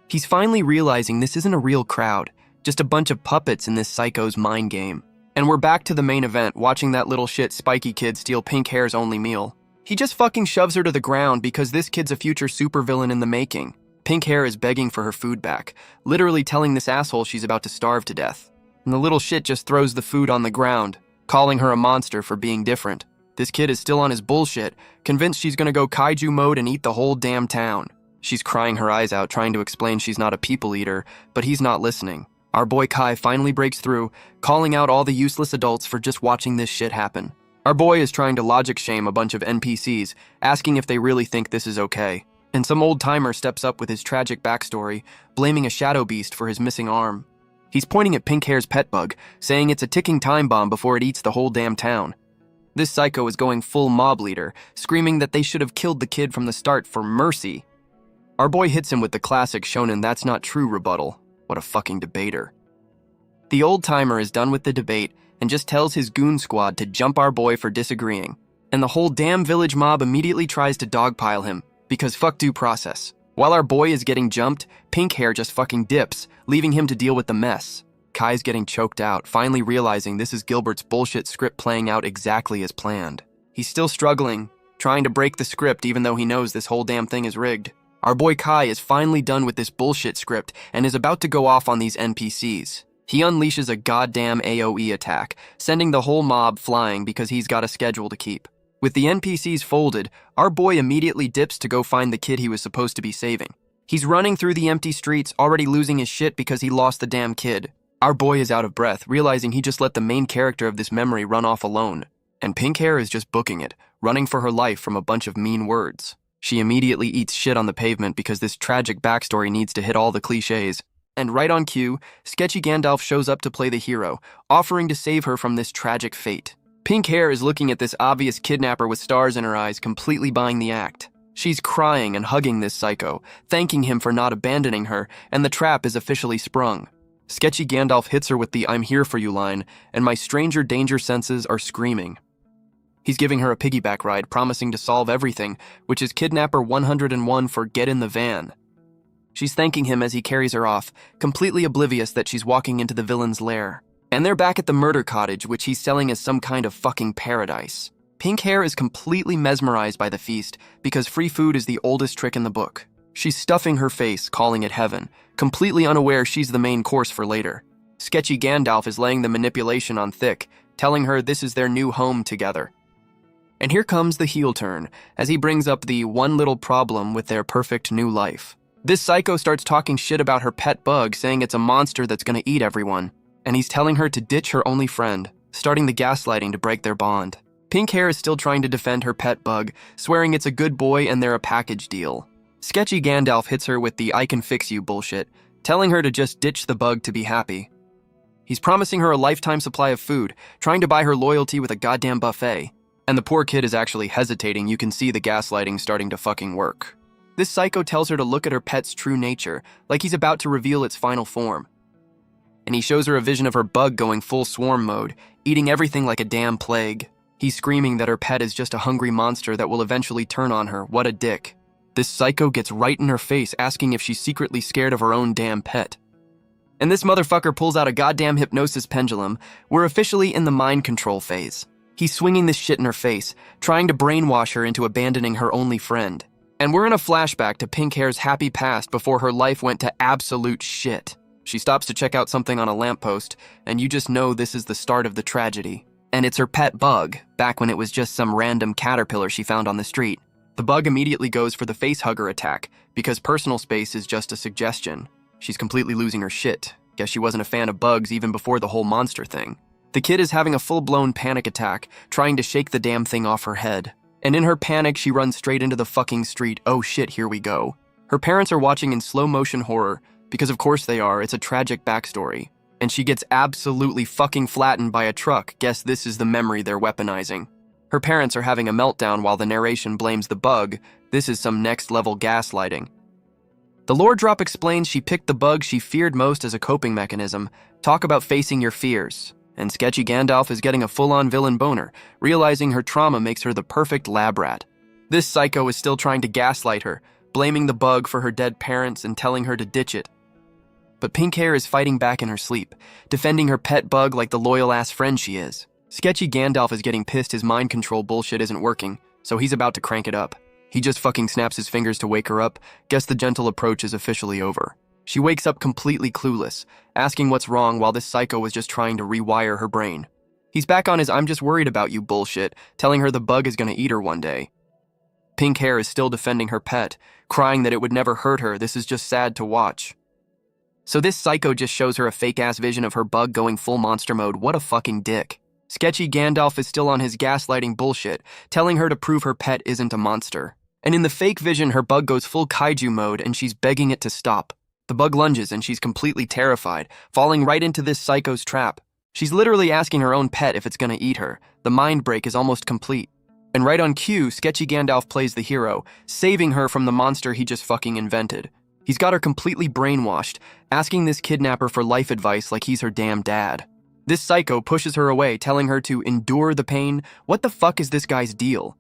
He's finally realizing this isn't a real crowd, just a bunch of puppets in this psycho's mind game. And we're back to the main event, watching that little shit spiky kid steal Pink Hair's only meal. He just fucking shoves her to the ground because this kid's a future supervillain in the making. Pink Hair is begging for her food back, literally telling this asshole she's about to starve to death. And the little shit just throws the food on the ground, calling her a monster for being different. This kid is still on his bullshit, convinced she's gonna go kaiju mode and eat the whole damn town. She's crying her eyes out, trying to explain she's not a people eater, but he's not listening. Our boy Kai finally breaks through, calling out all the useless adults for just watching this shit happen. Our boy is trying to logic shame a bunch of NPCs, asking if they really think this is okay. And some old timer steps up with his tragic backstory, blaming a shadow beast for his missing arm. He's pointing at Pink Hair's pet bug, saying it's a ticking time bomb before it eats the whole damn town. This psycho is going full mob leader, screaming that they should have killed the kid from the start for mercy. Our boy hits him with the classic shonen "that's not true" rebuttal. What a fucking debater. The old timer is done with the debate and just tells his goon squad to jump our boy for disagreeing. And the whole damn village mob immediately tries to dogpile him, because fuck due process. While our boy is getting jumped, Pink Hair just fucking dips, leaving him to deal with the mess. Kai's getting choked out, finally realizing this is Gilbert's bullshit script playing out exactly as planned. He's still struggling, trying to break the script even though he knows this whole damn thing is rigged. Our boy Kai is finally done with this bullshit script and is about to go off on these NPCs. He unleashes a goddamn AoE attack, sending the whole mob flying because he's got a schedule to keep. With the NPCs folded, our boy immediately dips to go find the kid he was supposed to be saving. He's running through the empty streets, already losing his shit because he lost the damn kid. Our boy is out of breath, realizing he just let the main character of this memory run off alone. And Pink Hair is just booking it, running for her life from a bunch of mean words. She immediately eats shit on the pavement because this tragic backstory needs to hit all the cliches. And right on cue, sketchy Gandalf shows up to play the hero, offering to save her from this tragic fate. Pink Hair is looking at this obvious kidnapper with stars in her eyes, completely buying the act. She's crying and hugging this psycho, thanking him for not abandoning her, and the trap is officially sprung. Sketchy Gandalf hits her with the "I'm here for you" line, and my stranger danger senses are screaming. He's giving her a piggyback ride, promising to solve everything, which is Kidnapper 101 for "get in the van." She's thanking him as he carries her off, completely oblivious that she's walking into the villain's lair. And they're back at the murder cottage, which he's selling as some kind of fucking paradise. Pink Hair is completely mesmerized by the feast because free food is the oldest trick in the book. She's stuffing her face, calling it heaven, completely unaware she's the main course for later. Sketchy Gandalf is laying the manipulation on thick, telling her this is their new home together. And here comes the heel turn, as he brings up the one little problem with their perfect new life. This psycho starts talking shit about her pet bug, saying it's a monster that's gonna eat everyone, and he's telling her to ditch her only friend, starting the gaslighting to break their bond. Pink Hair is still trying to defend her pet bug, swearing it's a good boy and they're a package deal. Sketchy Gandalf hits her with the I can fix you bullshit, telling her to just ditch the bug to be happy. He's promising her a lifetime supply of food, trying to buy her loyalty with a goddamn buffet. And the poor kid is actually hesitating. You can see the gaslighting starting to fucking work. This psycho tells her to look at her pet's true nature, like he's about to reveal its final form. And he shows her a vision of her bug going full swarm mode, eating everything like a damn plague. He's screaming that her pet is just a hungry monster that will eventually turn on her. What a dick. This psycho gets right in her face, asking if she's secretly scared of her own damn pet. And this motherfucker pulls out a goddamn hypnosis pendulum. We're officially in the mind control phase. He's swinging this shit in her face, trying to brainwash her into abandoning her only friend. And we're in a flashback to Pink Hair's happy past before her life went to absolute shit. She stops to check out something on a lamppost, and you just know this is the start of the tragedy. And it's her pet bug, back when it was just some random caterpillar she found on the street. The bug immediately goes for the facehugger attack, because personal space is just a suggestion. She's completely losing her shit. Guess she wasn't a fan of bugs even before the whole monster thing. The kid is having a full-blown panic attack, trying to shake the damn thing off her head. And in her panic, she runs straight into the fucking street. Oh shit, here we go. Her parents are watching in slow-motion horror, because of course they are, it's a tragic backstory. And she gets absolutely fucking flattened by a truck. Guess this is the memory they're weaponizing. Her parents are having a meltdown while the narration blames the bug. This is some next-level gaslighting. The lore drop explains she picked the bug she feared most as a coping mechanism. Talk about facing your fears. And Sketchy Gandalf is getting a full-on villain boner, realizing her trauma makes her the perfect lab rat. This psycho is still trying to gaslight her, blaming the bug for her dead parents and telling her to ditch it. But Pink Hair is fighting back in her sleep, defending her pet bug like the loyal-ass friend she is. Sketchy Gandalf is getting pissed his mind control bullshit isn't working, so he's about to crank it up. He just fucking snaps his fingers to wake her up. Guess the gentle approach is officially over. She wakes up completely clueless, asking what's wrong while this psycho was just trying to rewire her brain. He's back on his I'm just worried about you bullshit, telling her the bug is gonna eat her one day. Pink Hair is still defending her pet, crying that it would never hurt her. This is just sad to watch. So this psycho just shows her a fake-ass vision of her bug going full monster mode. What a fucking dick. Sketchy Gandalf is still on his gaslighting bullshit, telling her to prove her pet isn't a monster. And in the fake vision, her bug goes full kaiju mode and she's begging it to stop. The bug lunges and she's completely terrified, falling right into this psycho's trap. She's literally asking her own pet if it's gonna eat her. The mind break is almost complete. And right on cue, Sketchy Gandalf plays the hero, saving her from the monster he just fucking invented. He's got her completely brainwashed, asking this kidnapper for life advice like he's her damn dad. This psycho pushes her away, telling her to endure the pain. What the fuck is this guy's deal?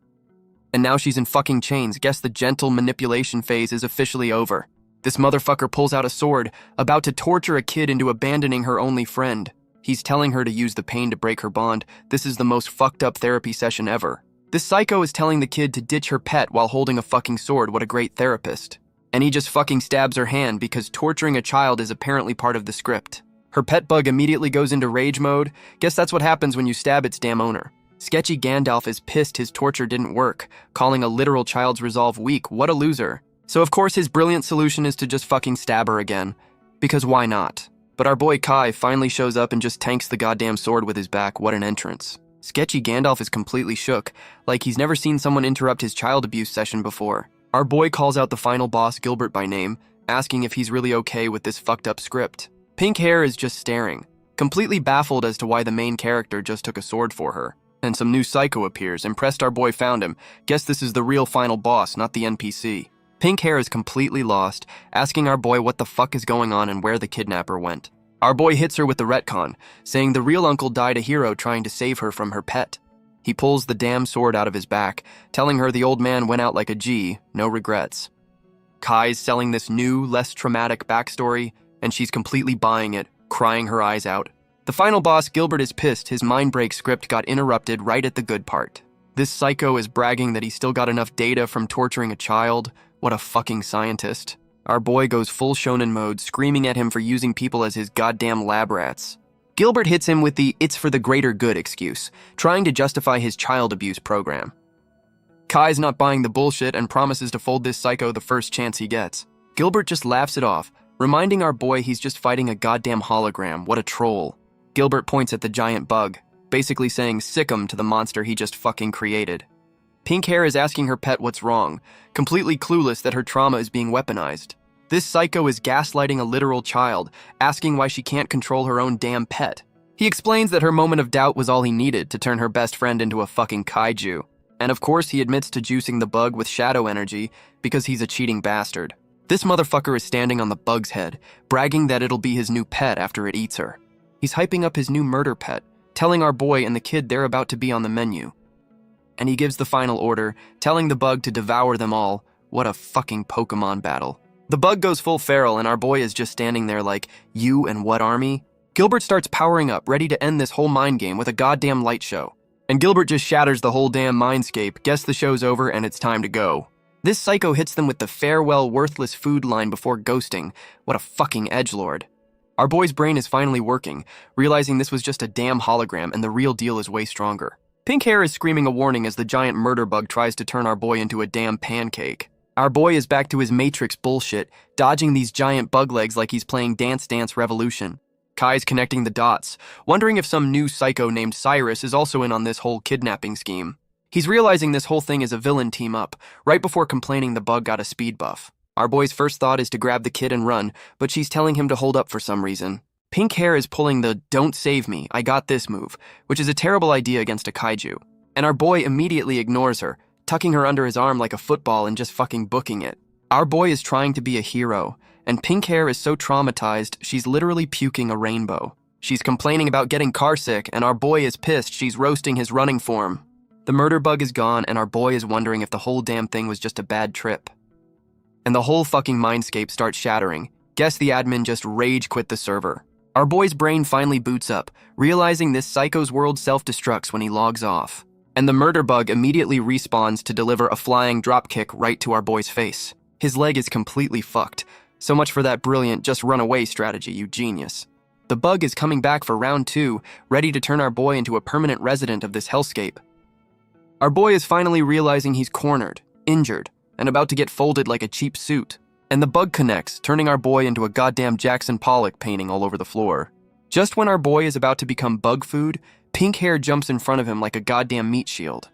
And now she's in fucking chains. Guess the gentle manipulation phase is officially over. This motherfucker pulls out a sword, about to torture a kid into abandoning her only friend. He's telling her to use the pain to break her bond. This is the most fucked up therapy session ever. This psycho is telling the kid to ditch her pet while holding a fucking sword. What a great therapist. And he just fucking stabs her hand because torturing a child is apparently part of the script. Her pet bug immediately goes into rage mode. Guess that's what happens when you stab its damn owner. Sketchy Gandalf is pissed his torture didn't work, calling a literal child's resolve weak. What a loser. So of course his brilliant solution is to just fucking stab her again. Because why not? But our boy Kai finally shows up and just tanks the goddamn sword with his back. What an entrance. Sketchy Gandalf is completely shook, like he's never seen someone interrupt his child abuse session before. Our boy calls out the final boss, Gilbert by name, asking if he's really okay with this fucked up script. Pink Hair is just staring, completely baffled as to why the main character just took a sword for her. And some new psycho appears, impressed our boy found him. Guess this is the real final boss, not the NPC. Pink Hair is completely lost, asking our boy what the fuck is going on and where the kidnapper went. Our boy hits her with the retcon, saying the real uncle died a hero trying to save her from her pet. He pulls the damn sword out of his back, telling her the old man went out like a G, no regrets. Kai's selling this new, less traumatic backstory, and she's completely buying it, crying her eyes out. The final boss, Gilbert, is pissed his mind break script got interrupted right at the good part. This psycho is bragging that he still got enough data from torturing a child. What a fucking scientist. Our boy goes full shonen mode, screaming at him for using people as his goddamn lab rats. Gilbert hits him with the "it's for the greater good" excuse, trying to justify his child abuse program. Kai's not buying the bullshit and promises to fold this psycho the first chance he gets. Gilbert just laughs it off, reminding our boy he's just fighting a goddamn hologram. What a troll. Gilbert points at the giant bug, basically saying sick 'em to the monster he just fucking created. Pink Hair is asking her pet what's wrong, completely clueless that her trauma is being weaponized. This psycho is gaslighting a literal child, asking why she can't control her own damn pet. He explains that her moment of doubt was all he needed to turn her best friend into a fucking kaiju. And of course he admits to juicing the bug with shadow energy because he's a cheating bastard. This motherfucker is standing on the bug's head, bragging that it'll be his new pet after it eats her. He's hyping up his new murder pet, telling our boy and the kid they're about to be on the menu. And he gives the final order, telling the bug to devour them all. What a fucking Pokemon battle. The bug goes full feral and our boy is just standing there like, you and what army? Gilbert starts powering up, ready to end this whole mind game with a goddamn light show. And Gilbert just shatters the whole damn mindscape, guess the show's over and it's time to go. This psycho hits them with the farewell worthless food line before ghosting. What a fucking edgelord. Our boy's brain is finally working, realizing this was just a damn hologram and the real deal is way stronger. Pink Hair is screaming a warning as the giant murder bug tries to turn our boy into a damn pancake. Our boy is back to his Matrix bullshit, dodging these giant bug legs like he's playing Dance Dance Revolution. Kai's connecting the dots, wondering if some new psycho named Cyrus is also in on this whole kidnapping scheme. He's realizing this whole thing is a villain team-up, right before complaining the bug got a speed buff. Our boy's first thought is to grab the kid and run, but she's telling him to hold up for some reason. Pink Hair is pulling the "don't save me, I got this" move, which is a terrible idea against a kaiju. And our boy immediately ignores her, tucking her under his arm like a football and just fucking booking it. Our boy is trying to be a hero, and Pink Hair is so traumatized, she's literally puking a rainbow. She's complaining about getting carsick, and our boy is pissed she's roasting his running form. The murder bug is gone, and our boy is wondering if the whole damn thing was just a bad trip. And the whole fucking mindscape starts shattering. Guess the admin just rage quit the server. Our boy's brain finally boots up, realizing this psycho's world self-destructs when he logs off. And the murder bug immediately respawns to deliver a flying dropkick right to our boy's face. His leg is completely fucked. So much for that brilliant just run away strategy, you genius. The bug is coming back for round 2, ready to turn our boy into a permanent resident of this hellscape. Our boy is finally realizing he's cornered, injured, and about to get folded like a cheap suit. And the bug connects, turning our boy into a goddamn Jackson Pollock painting all over the floor. Just when our boy is about to become bug food, Pink Hair jumps in front of him like a goddamn meat shield.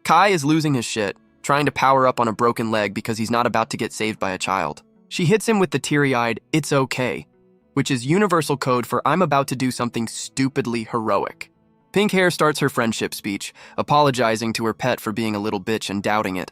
Kai is losing his shit, trying to power up on a broken leg because he's not about to get saved by a child. She hits him with the teary-eyed, "It's okay," which is universal code for I'm about to do something stupidly heroic. Pink Hair starts her friendship speech, apologizing to her pet for being a little bitch and doubting it.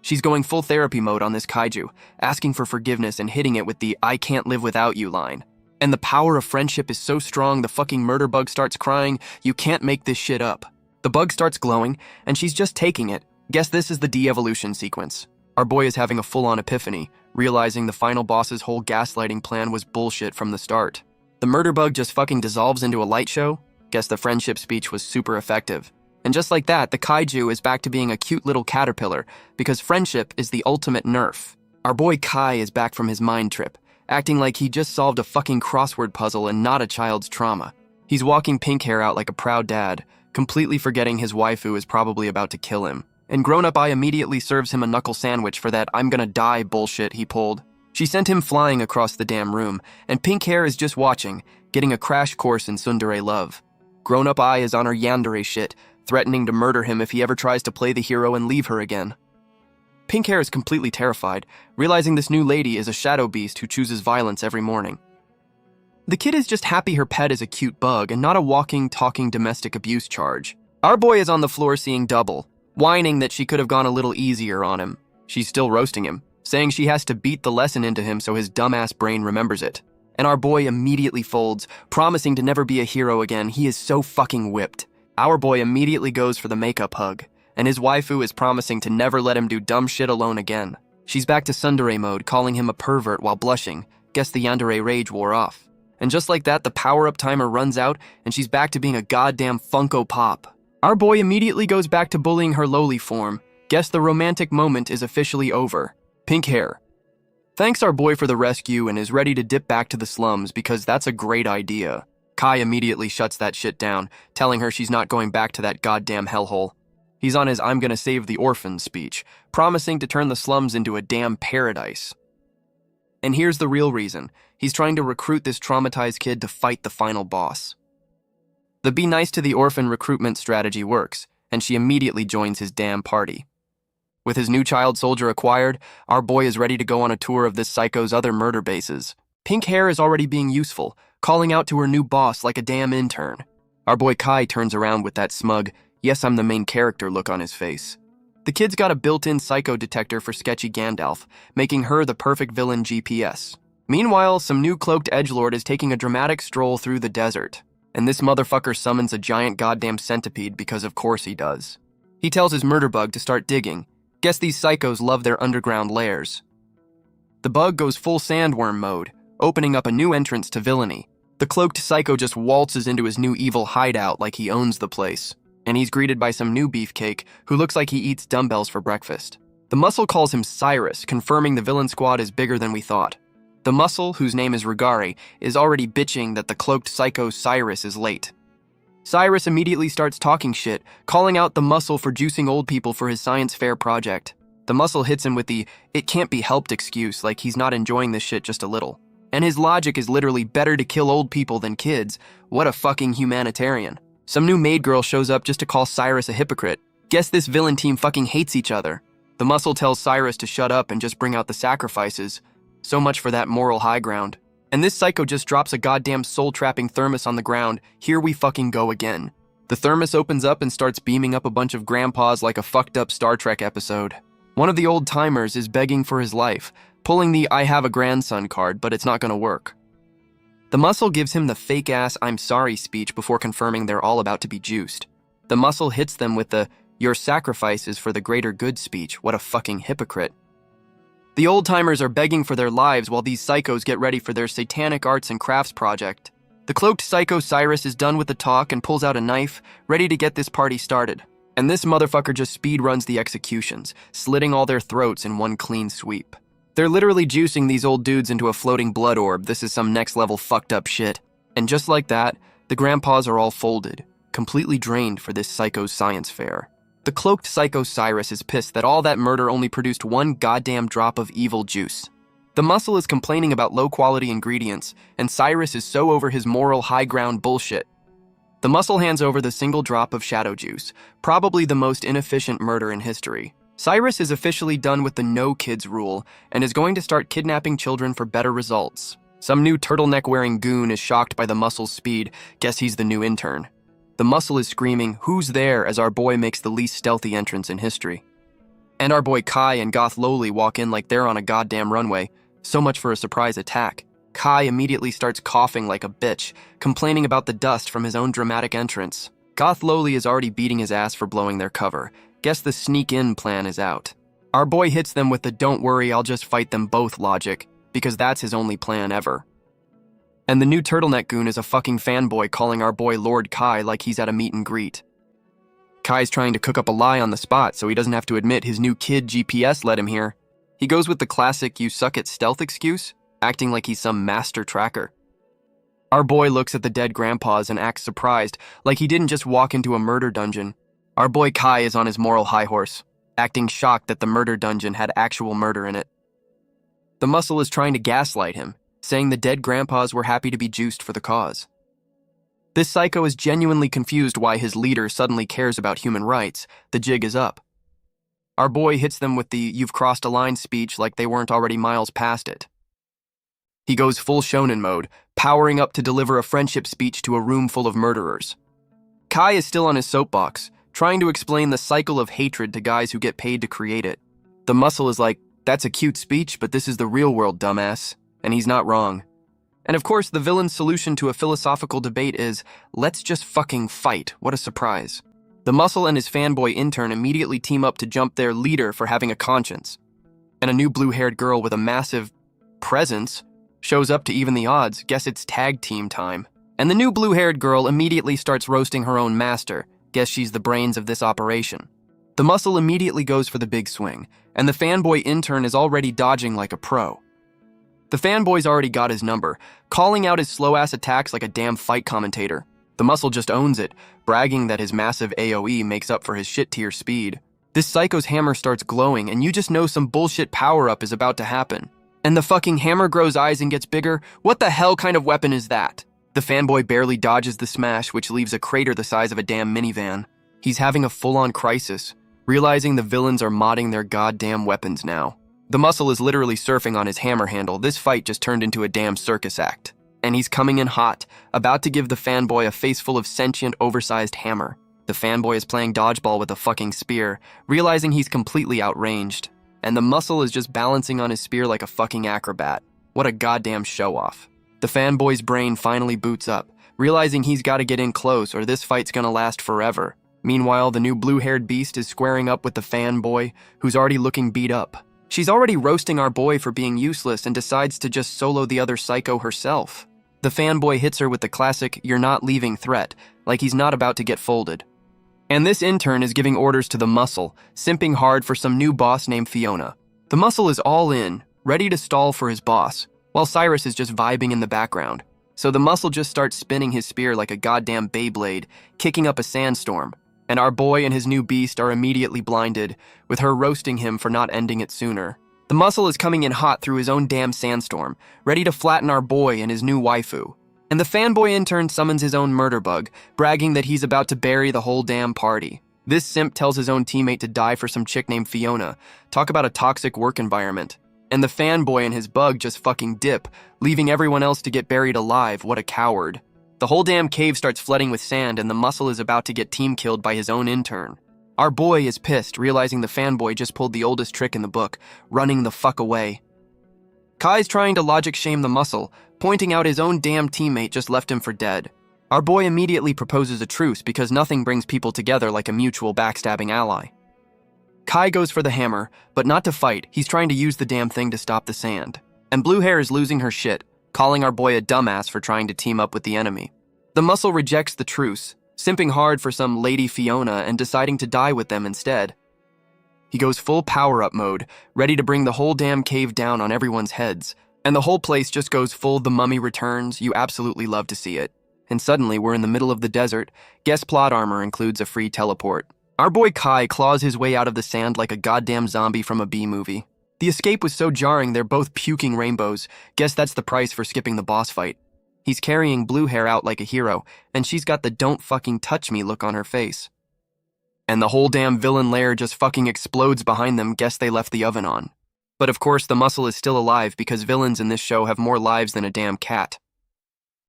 She's going full therapy mode on this kaiju, asking for forgiveness and hitting it with the "I can't live without you" line. And the power of friendship is so strong the fucking murder bug starts crying, "You can't make this shit up." The bug starts glowing, and she's just taking it. Guess this is the de-evolution sequence. Our boy is having a full-on epiphany, realizing the final boss's whole gaslighting plan was bullshit from the start. The murder bug just fucking dissolves into a light show. Guess the friendship speech was super effective. And just like that, the kaiju is back to being a cute little caterpillar, because friendship is the ultimate nerf. Our boy Kai is back from his mind trip, acting like he just solved a fucking crossword puzzle and not a child's trauma. He's walking Pink Hair out like a proud dad, completely forgetting his waifu is probably about to kill him. And grown-up I immediately serves him a knuckle sandwich for that "I'm gonna die" bullshit he pulled. She sent him flying across the damn room, and Pink Hair is just watching, getting a crash course in tsundere love. Grown-up I is on her yandere shit, threatening to murder him if he ever tries to play the hero and leave her again. Pink Hair is completely terrified, realizing this new lady is a shadow beast who chooses violence every morning. The kid is just happy her pet is a cute bug and not a walking, talking domestic abuse charge. Our boy is on the floor seeing double, whining that she could have gone a little easier on him. She's still roasting him, saying she has to beat the lesson into him so his dumbass brain remembers it. And our boy immediately folds, promising to never be a hero again. He is so fucking whipped. Our boy immediately goes for the makeup hug, and his waifu is promising to never let him do dumb shit alone again. She's back to tsundere mode, calling him a pervert while blushing. Guess the yandere rage wore off. And just like that, the power-up timer runs out, and she's back to being a goddamn Funko Pop. Our boy immediately goes back to bullying her lowly form. Guess the romantic moment is officially over. Pink Hair thanks our boy for the rescue and is ready to dip back to the slums because that's a great idea. Kai immediately shuts that shit down, telling her she's not going back to that goddamn hellhole. He's on his "I'm gonna save the orphans" speech, promising to turn the slums into a damn paradise. And here's the real reason. He's trying to recruit this traumatized kid to fight the final boss. The be nice to the orphan recruitment strategy works, and she immediately joins his damn party. With his new child soldier acquired, our boy is ready to go on a tour of this psycho's other murder bases. Pink hair is already being useful, calling out to her new boss like a damn intern. Our boy Kai turns around with that smug, "yes, I'm the main character" look on his face. The kid's got a built-in psycho detector for sketchy Gandalf, making her the perfect villain GPS. Meanwhile, some new cloaked edgelord is taking a dramatic stroll through the desert, and this motherfucker summons a giant goddamn centipede because of course he does. He tells his murder bug to start digging. Guess these psychos love their underground lairs. The bug goes full sandworm mode, opening up a new entrance to villainy. The cloaked psycho just waltzes into his new evil hideout like he owns the place, and he's greeted by some new beefcake who looks like he eats dumbbells for breakfast. The muscle calls him Cyrus, confirming the villain squad is bigger than we thought. The muscle, whose name is Regari, is already bitching that the cloaked psycho Cyrus is late. Cyrus immediately starts talking shit, calling out the muscle for juicing old people for his science fair project. The muscle hits him with the "it can't be helped" excuse, like he's not enjoying this shit just a little. And his logic is literally better to kill old people than kids. What a fucking humanitarian. Some new maid girl shows up just to call Cyrus a hypocrite. Guess this villain team fucking hates each other. The muscle tells Cyrus to shut up and just bring out the sacrifices. So much for that moral high ground. And this psycho just drops a goddamn soul-trapping thermos on the ground. Here we fucking go again. The thermos opens up and starts beaming up a bunch of grandpas like a fucked up Star Trek episode. One of the old timers is begging for his life, pulling the "I have a grandson" card, but it's not gonna work. The muscle gives him the fake-ass "I'm sorry" speech before confirming they're all about to be juiced. The muscle hits them with the "your sacrifice is for the greater good" speech. What a fucking hypocrite. The old-timers are begging for their lives while these psychos get ready for their satanic arts and crafts project. The cloaked psycho Cyrus is done with the talk and pulls out a knife, ready to get this party started. And this motherfucker just speed runs the executions, slitting all their throats in one clean sweep. They're literally juicing these old dudes into a floating blood orb. This is some next-level fucked up shit. And just like that, the grandpas are all folded, completely drained for this psycho's science fair. The cloaked psycho Cyrus is pissed that all that murder only produced one goddamn drop of evil juice. The muscle is complaining about low-quality ingredients, and Cyrus is so over his moral high-ground bullshit. The muscle hands over the single drop of shadow juice, probably the most inefficient murder in history. Cyrus is officially done with the no kids rule and is going to start kidnapping children for better results. Some new turtleneck-wearing goon is shocked by the muscle's speed. Guess he's the new intern. The muscle is screaming, "Who's there?" as our boy makes the least stealthy entrance in history. And our boy Kai and Goth Lowly walk in like they're on a goddamn runway. So much for a surprise attack. Kai immediately starts coughing like a bitch, complaining about the dust from his own dramatic entrance. Goth Lowly is already beating his ass for blowing their cover. Guess the sneak-in plan is out. Our boy hits them with the "don't worry, I'll just fight them both" logic, because that's his only plan ever. And the new turtleneck goon is a fucking fanboy calling our boy Lord Kai like he's at a meet and greet. Kai's trying to cook up a lie on the spot so he doesn't have to admit his new kid GPS led him here. He goes with the classic "you suck at stealth" excuse, acting like he's some master tracker. Our boy looks at the dead grandpas and acts surprised, like he didn't just walk into a murder dungeon. Our boy Kai is on his moral high horse, acting shocked that the murder dungeon had actual murder in it. The muscle is trying to gaslight him, saying the dead grandpas were happy to be juiced for the cause. This psycho is genuinely confused why his leader suddenly cares about human rights. The jig is up. Our boy hits them with the "you've crossed a line" speech like they weren't already miles past it. He goes full shonen mode, powering up to deliver a friendship speech to a room full of murderers. Kai is still on his soapbox, trying to explain the cycle of hatred to guys who get paid to create it. The muscle is like, "That's a cute speech, but this is the real world, dumbass." And he's not wrong. And of course, the villain's solution to a philosophical debate is, "Let's just fucking fight." What a surprise. The muscle and his fanboy intern immediately team up to jump their leader for having a conscience. And a new blue-haired girl with a massive presence shows up to even the odds. Guess it's tag team time. And the new blue-haired girl immediately starts roasting her own master. Guess she's the brains of this operation. The muscle immediately goes for the big swing, and the fanboy intern is already dodging like a pro. The fanboy's already got his number, calling out his slow-ass attacks like a damn fight commentator. The muscle just owns it, bragging that his massive AoE makes up for his shit-tier speed. This psycho's hammer starts glowing, and you just know some bullshit power-up is about to happen. And the fucking hammer grows eyes and gets bigger? What the hell kind of weapon is that? The fanboy barely dodges the smash, which leaves a crater the size of a damn minivan. He's having a full-on crisis, realizing the villains are modding their goddamn weapons now. The muscle is literally surfing on his hammer handle. This fight just turned into a damn circus act. And he's coming in hot, about to give the fanboy a face full of sentient, oversized hammer. The fanboy is playing dodgeball with a fucking spear, realizing he's completely outranged. And the muscle is just balancing on his spear like a fucking acrobat. What a goddamn show-off. The fanboy's brain finally boots up, realizing he's got to get in close or this fight's gonna last forever. Meanwhile, the new blue-haired beast is squaring up with the fanboy, who's already looking beat up. She's already roasting our boy for being useless and decides to just solo the other psycho herself. The fanboy hits her with the classic "you're not leaving" threat, like he's not about to get folded. And this intern is giving orders to the muscle, simping hard for some new boss named Fiona. The muscle is all in, ready to stall for his boss, while Cyrus is just vibing in the background. So the muscle just starts spinning his spear like a goddamn Beyblade, kicking up a sandstorm. And our boy and his new beast are immediately blinded, with her roasting him for not ending it sooner. The muscle is coming in hot through his own damn sandstorm, ready to flatten our boy and his new waifu. And the fanboy intern summons his own murder bug, bragging that he's about to bury the whole damn party. This simp tells his own teammate to die for some chick named Fiona. Talk about a toxic work environment. And the fanboy and his bug just fucking dip, leaving everyone else to get buried alive. What a coward. The whole damn cave starts flooding with sand, and the muscle is about to get team killed by his own intern. Our boy is pissed, realizing the fanboy just pulled the oldest trick in the book, running the fuck away. Kai's trying to logic shame the muscle, pointing out his own damn teammate just left him for dead. Our boy immediately proposes a truce because nothing brings people together like a mutual backstabbing ally. Kai goes for the hammer, but not to fight. He's trying to use the damn thing to stop the sand. And Blue Hair is losing her shit, calling our boy a dumbass for trying to team up with the enemy. The muscle rejects the truce, simping hard for some Lady Fiona and deciding to die with them instead. He goes full power-up mode, ready to bring the whole damn cave down on everyone's heads, and the whole place just goes full The Mummy Returns. You absolutely love to see it. And suddenly, we're in the middle of the desert. Guest plot armor includes a free teleport. Our boy Kai claws his way out of the sand like a goddamn zombie from a B-movie. The escape was so jarring, they're both puking rainbows. Guess that's the price for skipping the boss fight. He's carrying Blue Hair out like a hero, and she's got the "don't fucking touch me" look on her face. And the whole damn villain lair just fucking explodes behind them. Guess they left the oven on. But of course, the muscle is still alive because villains in this show have more lives than a damn cat.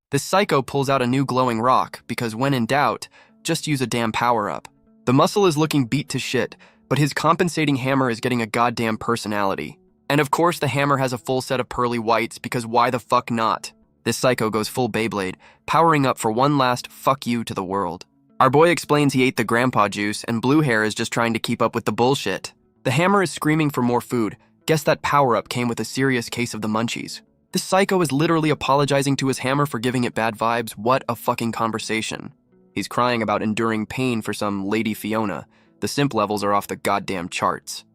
This psycho pulls out a new glowing rock because when in doubt, just use a damn power-up. The muscle is looking beat to shit, but his compensating hammer is getting a goddamn personality. And of course, the hammer has a full set of pearly whites because why the fuck not? This psycho goes full Beyblade, powering up for one last fuck you to the world. Our boy explains he ate the grandpa juice, and Blue Hair is just trying to keep up with the bullshit. The hammer is screaming for more food. Guess that power-up came with a serious case of the munchies. This psycho is literally apologizing to his hammer for giving it bad vibes. What a fucking conversation. He's crying about enduring pain for some Lady Fiona. The simp levels are off the goddamn charts.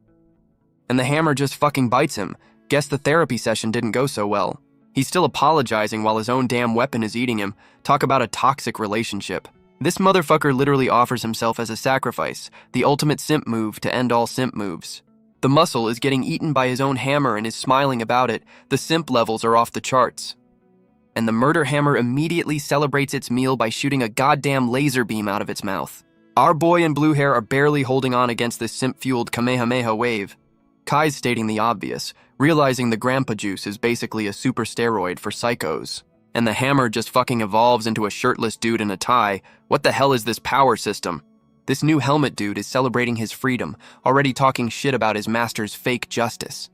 And the hammer just fucking bites him. Guess the therapy session didn't go so well. He's still apologizing while his own damn weapon is eating him. Talk about a toxic relationship. This motherfucker literally offers himself as a sacrifice, the ultimate simp move to end all simp moves. The muscle is getting eaten by his own hammer and is smiling about it. The simp levels are off the charts. And the murder hammer immediately celebrates its meal by shooting a goddamn laser beam out of its mouth. Our boy and Blue Hair are barely holding on against this simp-fueled Kamehameha wave. Kai's stating the obvious, realizing the grandpa juice is basically a super steroid for psychos. And the hammer just fucking evolves into a shirtless dude in a tie. What the hell is this power system? This new helmet dude is celebrating his freedom, already talking shit about his master's fake justice.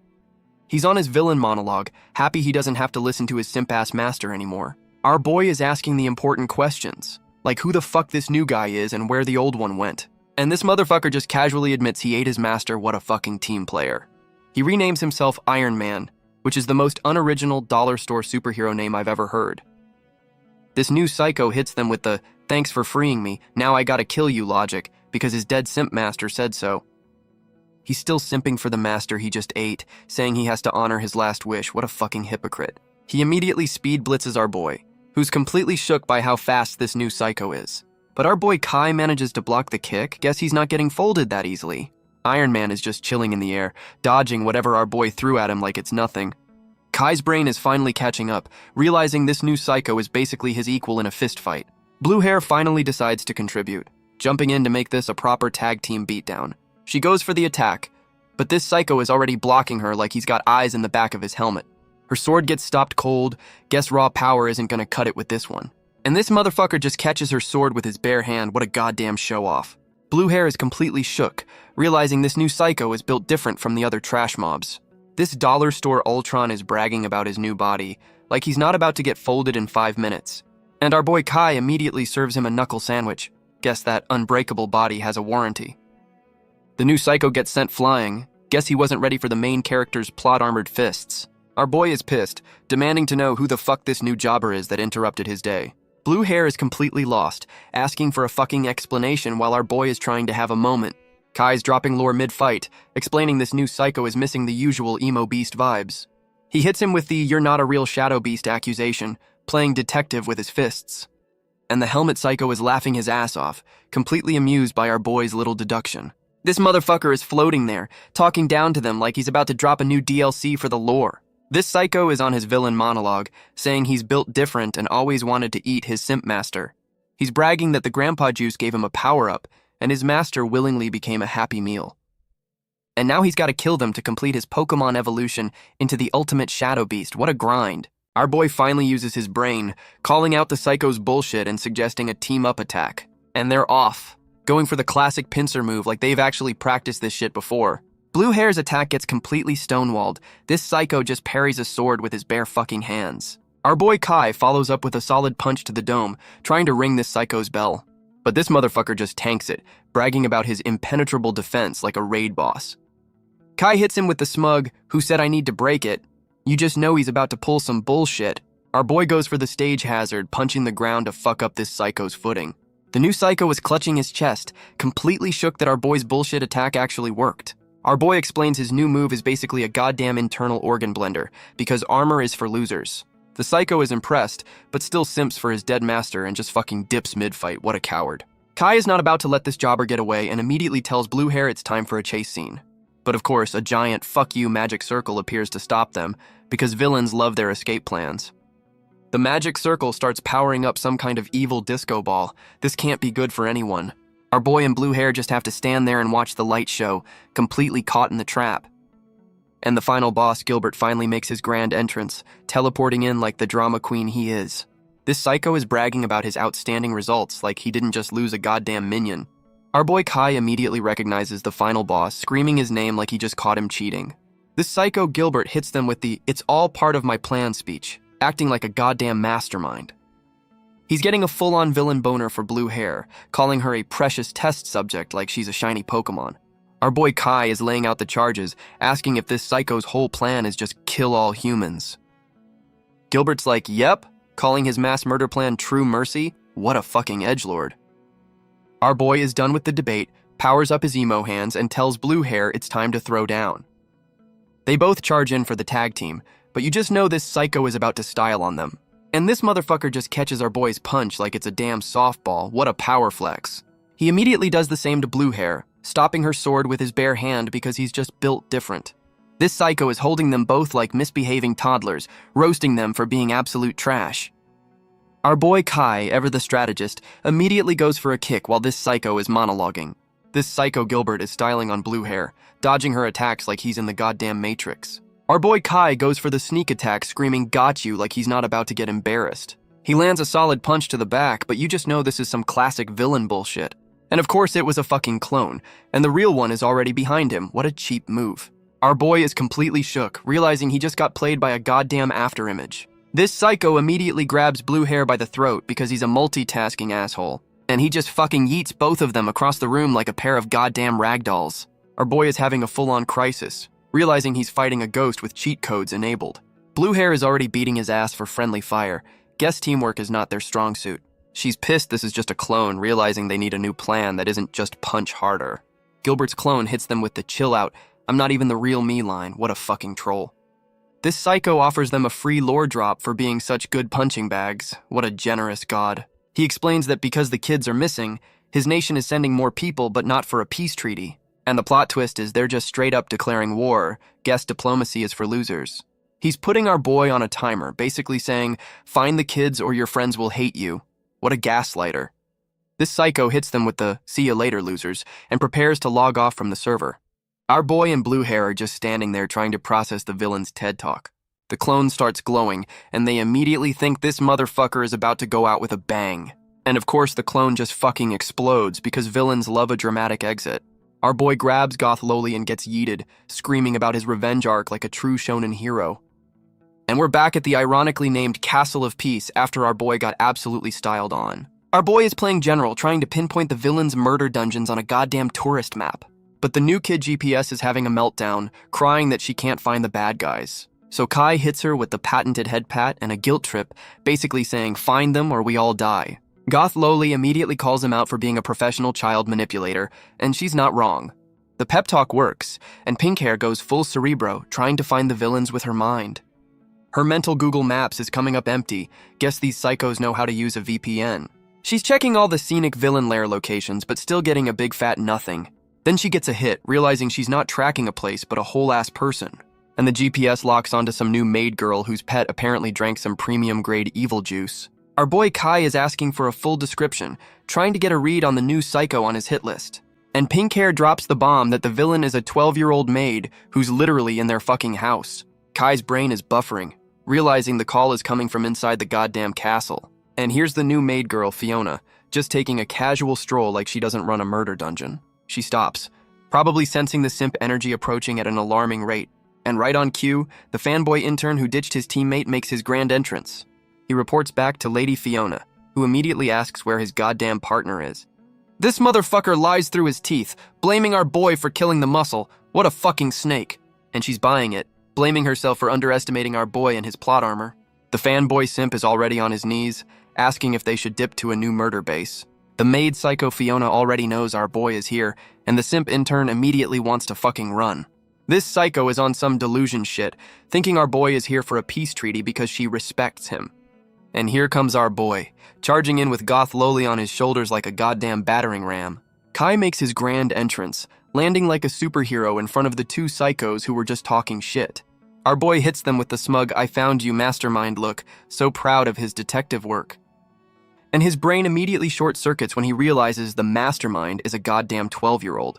He's on his villain monologue, happy he doesn't have to listen to his simp-ass master anymore. Our boy is asking the important questions, like who the fuck this new guy is and where the old one went. And this motherfucker just casually admits he ate his master. What a fucking team player. He renames himself Iron Man, which is the most unoriginal dollar store superhero name I've ever heard. This new psycho hits them with the "thanks for freeing me, now I gotta kill you" logic because his dead simp master said so. He's still simping for the master he just ate, saying he has to honor his last wish. What a fucking hypocrite. He immediately speed blitzes our boy. who's completely shook by how fast this new psycho is. But our boy Kai manages to block the kick. Guess he's not getting folded that easily. Iron Man is just chilling in the air, dodging whatever our boy threw at him like it's nothing. Kai's brain is finally catching up, realizing this new psycho is basically his equal in a fist fight. Blue Hair finally decides to contribute, jumping in to make this a proper tag team beatdown. She goes for the attack, but this psycho is already blocking her like he's got eyes in the back of his helmet. Her sword gets stopped cold. Guess raw power isn't gonna cut it with this one. And this motherfucker just catches her sword with his bare hand. What a goddamn show-off. Blue Hair is completely shook, realizing this new psycho is built different from the other trash mobs. This dollar store Ultron is bragging about his new body, like he's not about to get folded in 5 minutes. And our boy Kai immediately serves him a knuckle sandwich. Guess that unbreakable body has a warranty. The new psycho gets sent flying. Guess he wasn't ready for the main character's plot-armored fists. Our boy is pissed, demanding to know who the fuck this new jobber is that interrupted his day. Blue Hair is completely lost, asking for a fucking explanation while our boy is trying to have a moment. Kai's dropping lore mid-fight, explaining this new psycho is missing the usual emo beast vibes. He hits him with the "you're not a real shadow beast" accusation, playing detective with his fists. And the helmet psycho is laughing his ass off, completely amused by our boy's little deduction. This motherfucker is floating there, talking down to them like he's about to drop a new DLC for the lore. This psycho is on his villain monologue, saying he's built different and always wanted to eat his simp master. He's bragging that the grandpa juice gave him a power-up, and his master willingly became a happy meal. And now he's got to kill them to complete his Pokemon evolution into the ultimate shadow beast. What a grind. Our boy finally uses his brain, calling out the psycho's bullshit and suggesting a team-up attack. And they're off, going for the classic pincer move like they've actually practiced this shit before. Blue Hair's attack gets completely stonewalled. This psycho just parries a sword with his bare fucking hands. Our boy Kai follows up with a solid punch to the dome, trying to ring this psycho's bell. But this motherfucker just tanks it, bragging about his impenetrable defense like a raid boss. Kai hits him with the smug, "Who said I need to break it?" You just know he's about to pull some bullshit. Our boy goes for the stage hazard, punching the ground to fuck up this psycho's footing. The new psycho is clutching his chest, completely shook that our boy's bullshit attack actually worked. Our boy explains his new move is basically a goddamn internal organ blender, because armor is for losers. The psycho is impressed, but still simps for his dead master and just fucking dips mid-fight. What a coward. Kai is not about to let this jobber get away and immediately tells Blue Hair it's time for a chase scene. But of course, a giant fuck you magic circle appears to stop them, because villains love their escape plans. The magic circle starts powering up some kind of evil disco ball. This can't be good for anyone. Our boy and Blue Hair just have to stand there and watch the light show, completely caught in the trap. And the final boss, Gilbert, finally makes his grand entrance, teleporting in like the drama queen he is. This psycho is bragging about his outstanding results like he didn't just lose a goddamn minion. Our boy Kai immediately recognizes the final boss, screaming his name like he just caught him cheating. This psycho Gilbert hits them with the "it's all part of my plan" speech, acting like a goddamn mastermind. He's getting a full-on villain boner for Blue Hair, calling her a precious test subject like she's a shiny Pokemon. Our boy Kai is laying out the charges, asking if this psycho's whole plan is just kill all humans. Gilbert's like, yep, calling his mass murder plan true mercy. What a fucking edgelord. Our boy is done with the debate, powers up his emo hands, and tells Blue Hair it's time to throw down. They both charge in for the tag team, but you just know this psycho is about to style on them. And this motherfucker just catches our boy's punch like it's a damn softball. What a power flex. He immediately does the same to Blue Hair, stopping her sword with his bare hand because he's just built different. This psycho is holding them both like misbehaving toddlers, roasting them for being absolute trash. Our boy Kai, ever the strategist, immediately goes for a kick while this psycho is monologuing. This psycho Gilbert is styling on Blue Hair, dodging her attacks like he's in the goddamn Matrix. Our boy Kai goes for the sneak attack, screaming "got you" like he's not about to get embarrassed. He lands a solid punch to the back, but you just know this is some classic villain bullshit. And of course it was a fucking clone, and the real one is already behind him. What a cheap move. Our boy is completely shook, realizing he just got played by a goddamn afterimage. This psycho immediately grabs Blue Hair by the throat because he's a multitasking asshole, and he just fucking yeets both of them across the room like a pair of goddamn ragdolls. Our boy is having a full-on crisis, realizing he's fighting a ghost with cheat codes enabled. Blue Hair is already beating his ass for friendly fire. Guess teamwork is not their strong suit. She's pissed this is just a clone, realizing they need a new plan that isn't just punch harder. Gilbert's clone hits them with the "chill out, I'm not even the real me" line. What a fucking troll. This psycho offers them a free lore drop for being such good punching bags. What a generous god. He explains that because the kids are missing, his nation is sending more people but not for a peace treaty. And the plot twist is they're just straight up declaring war. Guess diplomacy is for losers. He's putting our boy on a timer, basically saying, find the kids or your friends will hate you. What a gaslighter. This psycho hits them with the see you later losers and prepares to log off from the server. Our boy and blue hair are just standing there trying to process the villain's TED talk. The clone starts glowing and they immediately think this motherfucker is about to go out with a bang. And of course the clone just fucking explodes because villains love a dramatic exit. Our boy grabs Goth Loli and gets yeeted, screaming about his revenge arc like a true shonen hero. And we're back at the ironically named Castle of Peace after our boy got absolutely styled on. Our boy is playing general, trying to pinpoint the villain's murder dungeons on a goddamn tourist map. But the new kid GPS is having a meltdown, crying that she can't find the bad guys. So Kai hits her with the patented head pat and a guilt trip, basically saying, find them or we all die. Goth Loli immediately calls him out for being a professional child manipulator, and she's not wrong. The pep talk works, and Pink Hair goes full cerebro, trying to find the villains with her mind. Her mental Google Maps is coming up empty. Guess these psychos know how to use a VPN. She's checking all the scenic villain lair locations, but still getting a big fat nothing. Then she gets a hit, realizing she's not tracking a place, but a whole-ass person. And the GPS locks onto some new maid girl whose pet apparently drank some premium-grade evil juice. Our boy Kai is asking for a full description, trying to get a read on the new psycho on his hit list. And Pink Hair drops the bomb that the villain is a 12-year-old maid who's literally in their fucking house. Kai's brain is buffering, realizing the call is coming from inside the goddamn castle. And here's the new maid girl, Fiona, just taking a casual stroll like she doesn't run a murder dungeon. She stops, probably sensing the simp energy approaching at an alarming rate. And right on cue, the fanboy intern who ditched his teammate makes his grand entrance. He reports back to Lady Fiona, who immediately asks where his goddamn partner is. This motherfucker lies through his teeth, blaming our boy for killing the muscle. What a fucking snake. And she's buying it, blaming herself for underestimating our boy and his plot armor. The fanboy simp is already on his knees, asking if they should dip to a new murder base. The maid psycho Fiona already knows our boy is here, and the simp intern immediately wants to fucking run. This psycho is on some delusion shit, thinking our boy is here for a peace treaty because she respects him. And here comes our boy, charging in with Goth Loli on his shoulders like a goddamn battering ram. Kai makes his grand entrance, landing like a superhero in front of the two psychos who were just talking shit. Our boy hits them with the smug I found you mastermind look, so proud of his detective work. And his brain immediately short-circuits when he realizes the mastermind is a goddamn 12-year-old.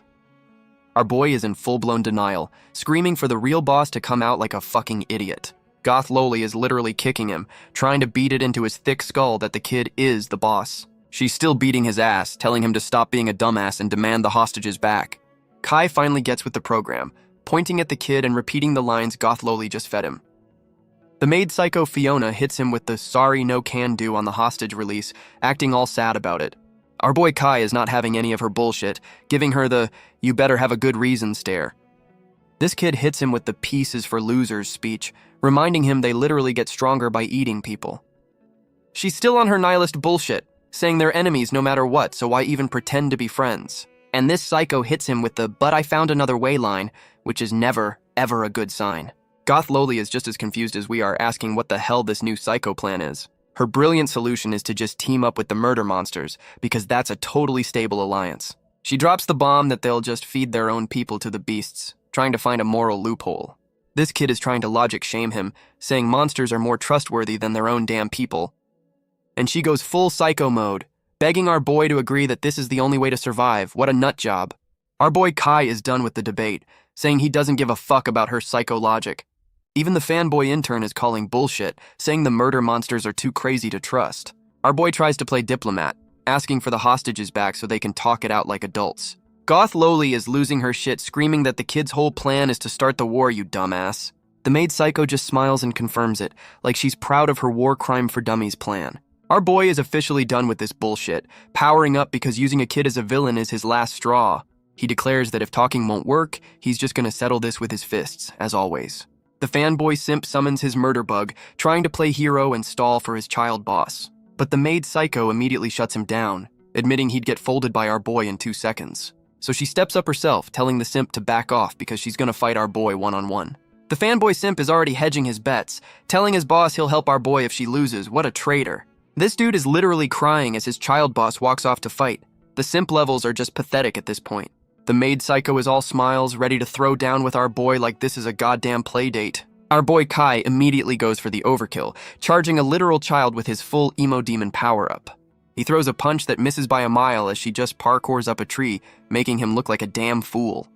Our boy is in full-blown denial, screaming for the real boss to come out like a fucking idiot. Goth Loli is literally kicking him, trying to beat it into his thick skull that the kid is the boss. She's still beating his ass, telling him to stop being a dumbass and demand the hostages back. Kai finally gets with the program, pointing at the kid and repeating the lines Goth Loli just fed him. The maid psycho Fiona hits him with the sorry no can do on the hostage release, acting all sad about it. Our boy Kai is not having any of her bullshit, giving her the you better have a good reason stare. This kid hits him with the peace is for losers speech, reminding him they literally get stronger by eating people. She's still on her nihilist bullshit, saying they're enemies no matter what, so why even pretend to be friends? And this psycho hits him with the but I found another way line, which is never, ever a good sign. Goth Loli is just as confused as we are, asking what the hell this new psycho plan is. Her brilliant solution is to just team up with the murder monsters, because that's a totally stable alliance. She drops the bomb that they'll just feed their own people to the beasts, trying to find a moral loophole. This kid is trying to logic shame him, saying monsters are more trustworthy than their own damn people. And she goes full psycho mode, begging our boy to agree that this is the only way to survive. What a nut job. Our boy Kai is done with the debate, saying he doesn't give a fuck about her psycho logic. Even the fanboy intern is calling bullshit, saying the murder monsters are too crazy to trust. Our boy tries to play diplomat, asking for the hostages back so they can talk it out like adults. Goth Loli is losing her shit, screaming that the kid's whole plan is to start the war, you dumbass. The maid psycho just smiles and confirms it, like she's proud of her war crime for dummies plan. Our boy is officially done with this bullshit, powering up because using a kid as a villain is his last straw. He declares that if talking won't work, he's just gonna settle this with his fists, as always. The fanboy simp summons his murder bug, trying to play hero and stall for his child boss. But the maid psycho immediately shuts him down, admitting he'd get folded by our boy in 2 seconds. So she steps up herself, telling the simp to back off because she's gonna fight our boy one-on-one. The The fanboy simp is already hedging his bets, telling his boss he'll help our boy if she loses. What a traitor. This dude is literally crying as his child boss walks off to fight. The simp levels are just pathetic at this point. The maid psycho is all smiles, ready to throw down with our boy like this is a goddamn play date. Our boy Kai immediately goes for the overkill, charging a literal child with his full emo demon power-up. He throws a punch that misses by a mile as she just parkours up a tree, making him look like a damn fool.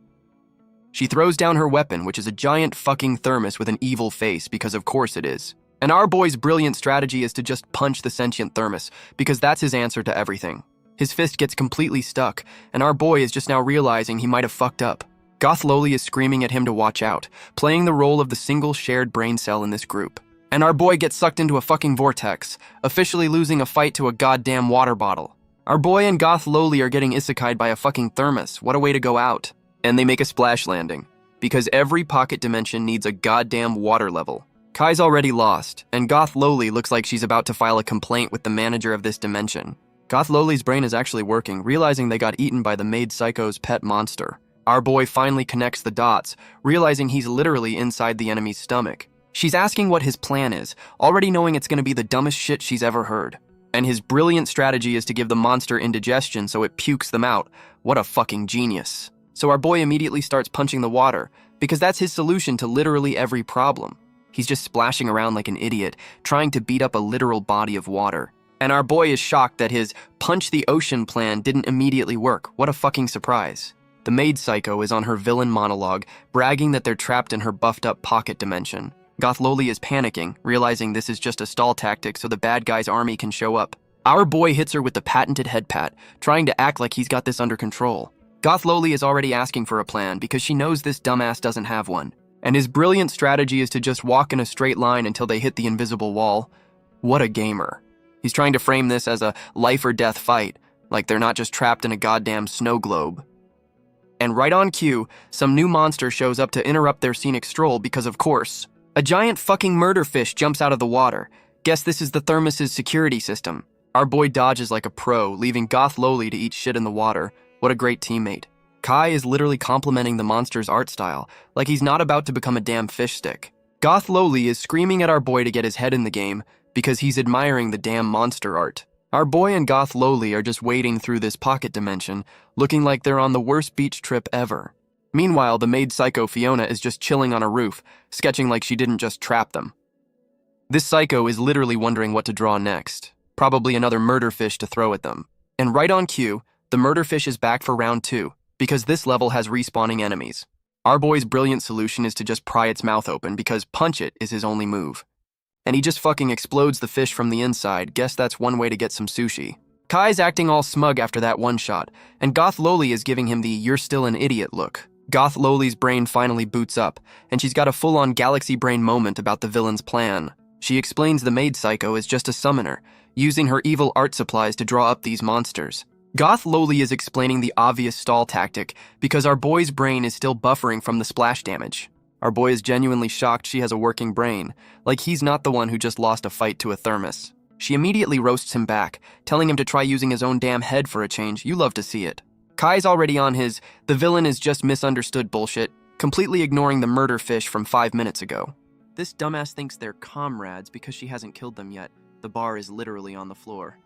She throws down her weapon, which is a giant fucking thermos with an evil face, because of course it is. And our boy's brilliant strategy is to just punch the sentient thermos, because that's his answer to everything. His fist gets completely stuck, and our boy is just now realizing he might have fucked up. Goth Loli is screaming at him to watch out, playing the role of the single shared brain cell in this group. And our boy gets sucked into a fucking vortex, officially losing a fight to a goddamn water bottle. Our boy and Goth Loli are getting isekai'd by a fucking thermos. What a way to go out. And they make a splash landing, because every pocket dimension needs a goddamn water level. Kai's already lost, and Goth Loli looks like she's about to file a complaint with the manager of this dimension. Goth Loli's brain is actually working, realizing they got eaten by the maid psycho's pet monster. Our boy finally connects the dots, realizing he's literally inside the enemy's stomach. She's asking what his plan is, already knowing it's gonna be the dumbest shit she's ever heard. And his brilliant strategy is to give the monster indigestion so it pukes them out. What a fucking genius. So our boy immediately starts punching the water, because that's his solution to literally every problem. He's just splashing around like an idiot, trying to beat up a literal body of water. And our boy is shocked that his punch the ocean plan didn't immediately work. What a fucking surprise. The maid psycho is on her villain monologue, bragging that they're trapped in her buffed up pocket dimension. Goth Loli is panicking, realizing this is just a stall tactic so the bad guy's army can show up. Our boy hits her with the patented head pat, trying to act like he's got this under control. Goth Loli is already asking for a plan because she knows this dumbass doesn't have one. And his brilliant strategy is to just walk in a straight line until they hit the invisible wall. What a gamer. He's trying to frame this as a life or death fight, like they're not just trapped in a goddamn snow globe. And right on cue, some new monster shows up to interrupt their scenic stroll because, of course, a giant fucking murder fish jumps out of the water. Guess this is the thermos's security system. Our boy dodges like a pro, leaving Goth Loli to eat shit in the water. What a great teammate. Kai is literally complimenting the monster's art style, like he's not about to become a damn fish stick. Goth Loli is screaming at our boy to get his head in the game, because he's admiring the damn monster art. Our boy and Goth Loli are just wading through this pocket dimension, looking like they're on the worst beach trip ever. Meanwhile, the maid psycho Fiona is just chilling on a roof, sketching like she didn't just trap them. This psycho is literally wondering what to draw next. Probably another murder fish to throw at them. And right on cue, the murder fish is back for round 2, because this level has respawning enemies. Our boy's brilliant solution is to just pry its mouth open, because punch it is his only move. And he just fucking explodes the fish from the inside. Guess that's one way to get some sushi. Kai's acting all smug after that one shot, and Goth Loli is giving him the "you're still an idiot" look. Goth Loli's brain finally boots up, and she's got a full-on galaxy brain moment about the villain's plan. She explains the maid psycho is just a summoner, using her evil art supplies to draw up these monsters. Goth Loli is explaining the obvious stall tactic because our boy's brain is still buffering from the splash damage. Our boy is genuinely shocked she has a working brain, like he's not the one who just lost a fight to a thermos. She immediately roasts him back, telling him to try using his own damn head for a change. You love to see it. Kai's already on his "the villain is just misunderstood" bullshit, completely ignoring the murder fish from 5 minutes ago. This dumbass thinks they're comrades because she hasn't killed them yet. The bar is literally on the floor.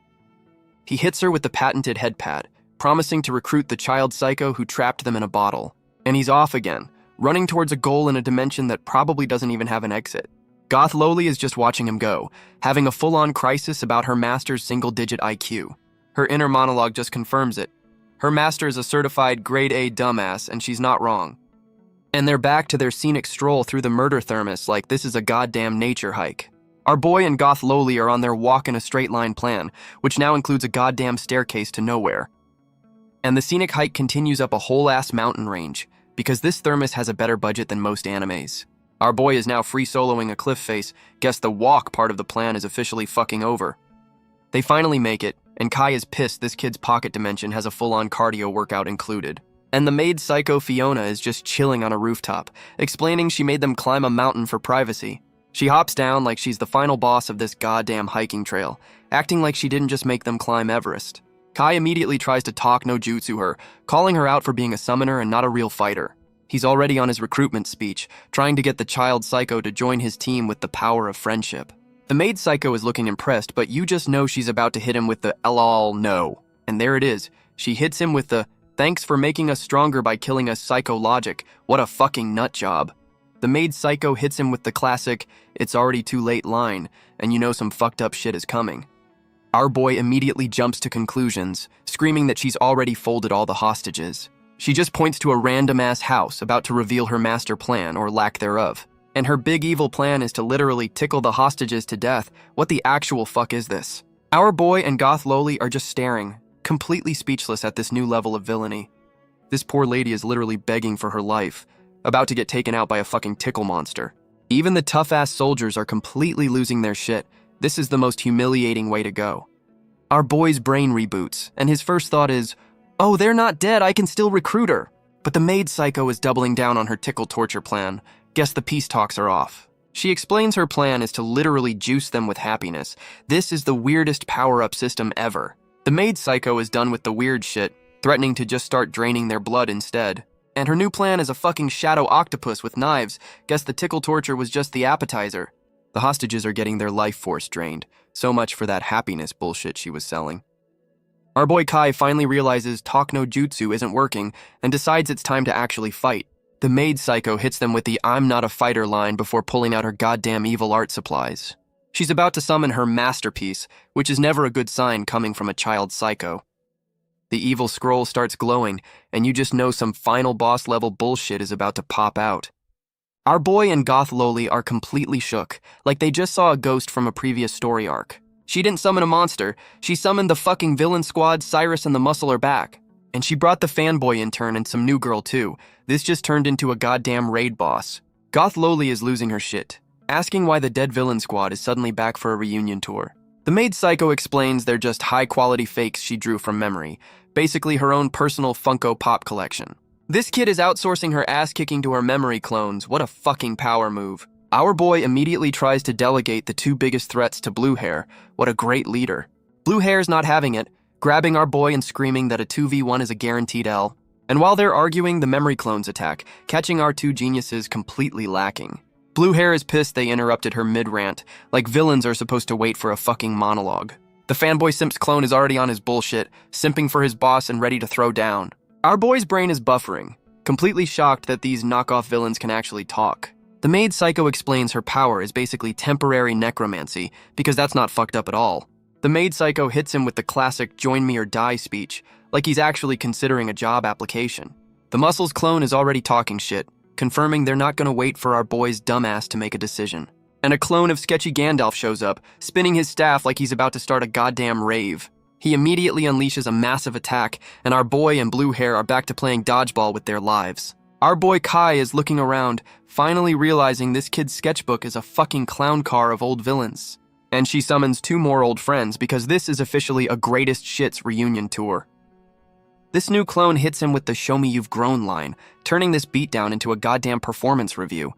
He hits her with the patented head pat, promising to recruit the child psycho who trapped them in a bottle. And he's off again, running towards a goal in a dimension that probably doesn't even have an exit. Goth Loli is just watching him go, having a full-on crisis about her master's single-digit IQ. Her inner monologue just confirms it. Her master is a certified grade A dumbass, and she's not wrong. And they're back to their scenic stroll through the murder thermos like this is a goddamn nature hike. Our boy and Goth Loli are on their walk in a straight line plan, which now includes a goddamn staircase to nowhere. And the scenic hike continues up a whole-ass mountain range, because this thermos has a better budget than most animes. Our boy is now free soloing a cliff face. Guess the walk part of the plan is officially fucking over. They finally make it, and Kai is pissed this kid's pocket dimension has a full-on cardio workout included. And the maid psycho Fiona is just chilling on a rooftop, explaining she made them climb a mountain for privacy. She hops down like she's the final boss of this goddamn hiking trail, acting like she didn't just make them climb Everest. Kai immediately tries to talk no jutsu her, calling her out for being a summoner and not a real fighter. He's already on his recruitment speech, trying to get the child psycho to join his team with the power of friendship. The maid psycho is looking impressed, but you just know she's about to hit him with the lol no. And there it is. She hits him with the thanks for making us stronger by killing us psycho logic. What a fucking nut job. The maid psycho hits him with the classic it's already too late line, and you know some fucked up shit is coming. Our boy immediately jumps to conclusions, screaming that she's already folded all the hostages. She just points to a random-ass house about to reveal her master plan, or lack thereof. And her big evil plan is to literally tickle the hostages to death. What the actual fuck is this? Our boy and Goth Loli are just staring, completely speechless at this new level of villainy. This poor lady is literally begging for her life, about to get taken out by a fucking tickle monster. Even the tough-ass soldiers are completely losing their shit. This is the most humiliating way to go. Our boy's brain reboots, and his first thought is, oh, they're not dead, I can still recruit her. But the maid psycho is doubling down on her tickle torture plan. Guess the peace talks are off. She explains her plan is to literally juice them with happiness. This is the weirdest power-up system ever. The maid psycho is done with the weird shit, threatening to just start draining their blood instead. And her new plan is a fucking shadow octopus with knives. Guess the tickle torture was just the appetizer. The hostages are getting their life force drained. So much for that happiness bullshit she was selling. Our boy Kai finally realizes talk no jutsu isn't working and decides it's time to actually fight. The maid psycho hits them with the I'm not a fighter line before pulling out her goddamn evil art supplies. She's about to summon her masterpiece, which is never a good sign coming from a child psycho. The evil scroll starts glowing, and you just know some final boss level bullshit is about to pop out. Our boy and Goth Loli are completely shook, like they just saw a ghost from a previous story arc. She didn't summon a monster, she summoned the fucking villain squad. Cyrus and the Muscle are back. And she brought the fanboy intern and some new girl too. This just turned into a goddamn raid boss. Goth Loli is losing her shit, asking why the dead villain squad is suddenly back for a reunion tour. The maid psycho explains they're just high-quality fakes she drew from memory, basically her own personal Funko Pop collection. This kid is outsourcing her ass-kicking to her memory clones. What a fucking power move. Our boy immediately tries to delegate the two biggest threats to Blue Hair. What a great leader. Blue Hair's not having it, grabbing our boy and screaming that a 2v1 is a guaranteed L. And while they're arguing, the memory clones attack, catching our two geniuses completely lacking. Blue Hair is pissed they interrupted her mid-rant, like villains are supposed to wait for a fucking monologue. The fanboy Simp's clone is already on his bullshit, simping for his boss and ready to throw down. Our boy's brain is buffering, completely shocked that these knockoff villains can actually talk. The maid psycho explains her power is basically temporary necromancy, because that's not fucked up at all. The maid psycho hits him with the classic join me or die speech, like he's actually considering a job application. The Muscles clone is already talking shit, confirming they're not gonna wait for our boy's dumbass to make a decision. And a clone of sketchy Gandalf shows up, spinning his staff like he's about to start a goddamn rave. He immediately unleashes a massive attack, and our boy and Blue Hair are back to playing dodgeball with their lives. Our boy Kai is looking around, finally realizing this kid's sketchbook is a fucking clown car of old villains. And she summons two more old friends because this is officially a greatest shits reunion tour. This new clone hits him with the show me you've grown line, turning this beatdown into a goddamn performance review.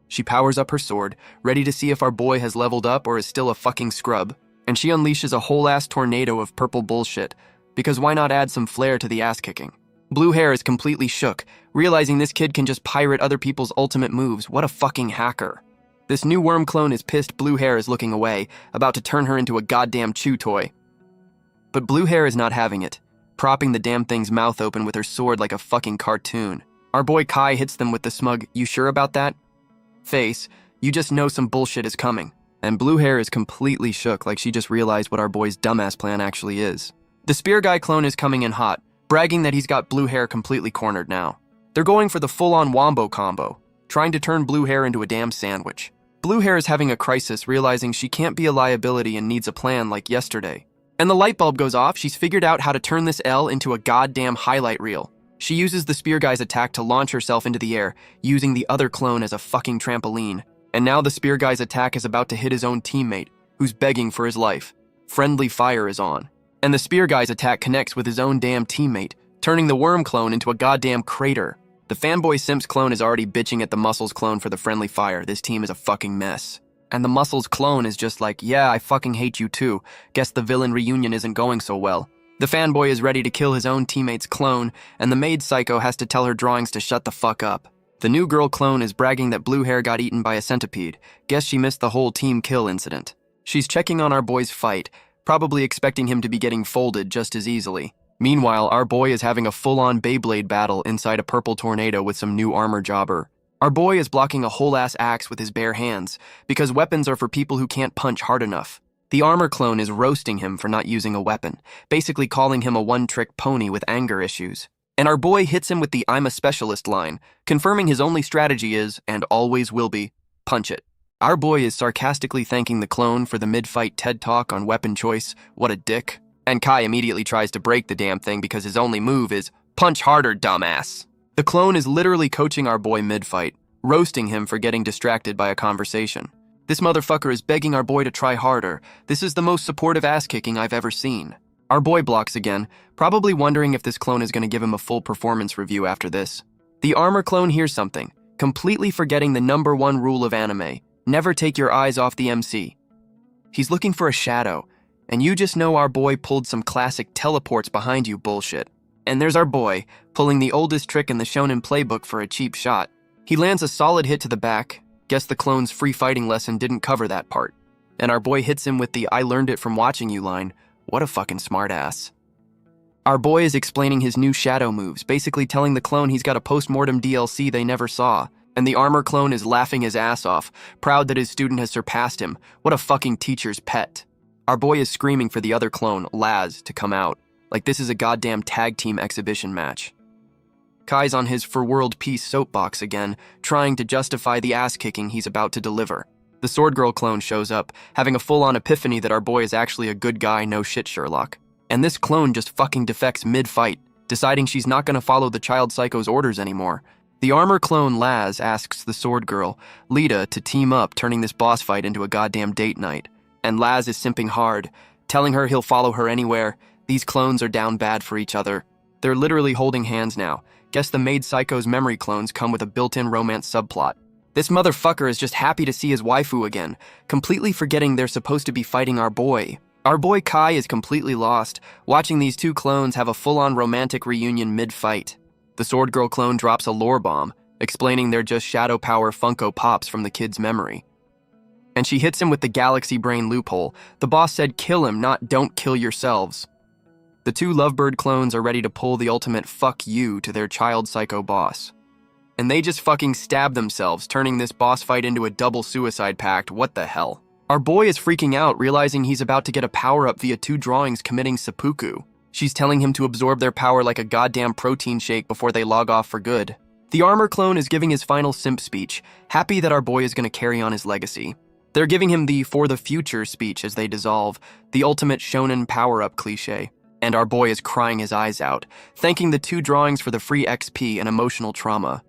She powers up her sword, ready to see if our boy has leveled up or is still a fucking scrub. And she unleashes a whole-ass tornado of purple bullshit, because why not add some flair to the ass-kicking? Blue Hair is completely shook, realizing this kid can just pirate other people's ultimate moves. What a fucking hacker. This new worm clone is pissed Blue Hair is looking away, about to turn her into a goddamn chew toy. But Blue Hair is not having it, propping the damn thing's mouth open with her sword like a fucking cartoon. Our boy Kai hits them with the smug, you sure about that? Face, you just know some bullshit is coming. And Blue Hair is completely shook like she just realized what our boy's dumbass plan actually is. The Spear Guy clone is coming in hot, bragging that he's got Blue Hair completely cornered now. They're going for the full-on wombo combo, trying to turn Blue Hair into a damn sandwich. Blue Hair is having a crisis, realizing she can't be a liability and needs a plan like yesterday. And the light bulb goes off. She's figured out how to turn this L into a goddamn highlight reel. She uses the Spear Guy's attack to launch herself into the air, using the other clone as a fucking trampoline. And now the Spear Guy's attack is about to hit his own teammate, who's begging for his life. Friendly fire is on. And the Spear Guy's attack connects with his own damn teammate, turning the Worm clone into a goddamn crater. The fanboy Simps clone is already bitching at the Muscles clone for the friendly fire. This team is a fucking mess. And the Muscles clone is just like, yeah, I fucking hate you too. Guess the villain reunion isn't going so well. The fanboy is ready to kill his own teammate's clone, and the maid psycho has to tell her drawings to shut the fuck up. The new girl clone is bragging that blue hair got eaten by a centipede. Guess she missed the whole team kill incident. She's checking on our boy's fight, probably expecting him to be getting folded just as easily. Meanwhile, our boy is having a full-on Beyblade battle inside a purple tornado with some new armor jobber. Our boy is blocking a whole-ass axe with his bare hands, because weapons are for people who can't punch hard enough. The armor clone is roasting him for not using a weapon, basically calling him a one-trick pony with anger issues. And our boy hits him with the "I'm a specialist" line, confirming his only strategy is, and always will be, punch it. Our boy is sarcastically thanking the clone for the mid-fight TED Talk on weapon choice. What a dick. And Kai immediately tries to break the damn thing because his only move is, punch harder, dumbass. The clone is literally coaching our boy mid-fight, roasting him for getting distracted by a conversation. This motherfucker is begging our boy to try harder. This is the most supportive ass-kicking I've ever seen. Our boy blocks again, probably wondering if this clone is going to give him a full performance review after this. The armor clone hears something, completely forgetting the #1 rule of anime: never take your eyes off the MC. He's looking for a shadow, and you just know our boy pulled some classic teleports behind you bullshit. And there's our boy, pulling the oldest trick in the shonen playbook for a cheap shot. He lands a solid hit to the back. Guess the clone's free fighting lesson didn't cover that part. And our boy hits him with the "I learned it from watching you" line. What a fucking smartass. Our boy is explaining his new shadow moves, basically telling the clone he's got a post-mortem DLC they never saw. And the armor clone is laughing his ass off, proud that his student has surpassed him. What a fucking teacher's pet. Our boy is screaming for the other clone, Laz, to come out, like this is a goddamn tag team exhibition match. Kai's on his for world peace soapbox again, trying to justify the ass-kicking he's about to deliver. The Sword Girl clone shows up, having a full-on epiphany that our boy is actually a good guy, no shit Sherlock. And this clone just fucking defects mid-fight, deciding she's not gonna follow the child psycho's orders anymore. The armor clone Laz asks the Sword Girl, Lita, to team up, turning this boss fight into a goddamn date night. And Laz is simping hard, telling her he'll follow her anywhere. These clones are down bad for each other. They're literally holding hands now. Guess the maid psycho's memory clones come with a built-in romance subplot. This motherfucker is just happy to see his waifu again, completely forgetting they're supposed to be fighting our boy. Our boy Kai is completely lost, watching these two clones have a full-on romantic reunion mid-fight. The Sword Girl clone drops a lore bomb, explaining they're just Shadow Power Funko Pops from the kid's memory. And she hits him with the Galaxy Brain loophole. The boss said kill him, not don't kill yourselves. The two Lovebird clones are ready to pull the ultimate fuck you to their child psycho boss. And they just fucking stab themselves, turning this boss fight into a double suicide pact. What the hell? Our boy is freaking out, realizing he's about to get a power-up via two drawings committing seppuku. She's telling him to absorb their power like a goddamn protein shake before they log off for good. The armor clone is giving his final simp speech, happy that our boy is going to carry on his legacy. They're giving him the "for the future" speech as they dissolve, the ultimate shonen power-up cliche. And our boy is crying his eyes out, thanking the two drawings for the free XP and emotional trauma.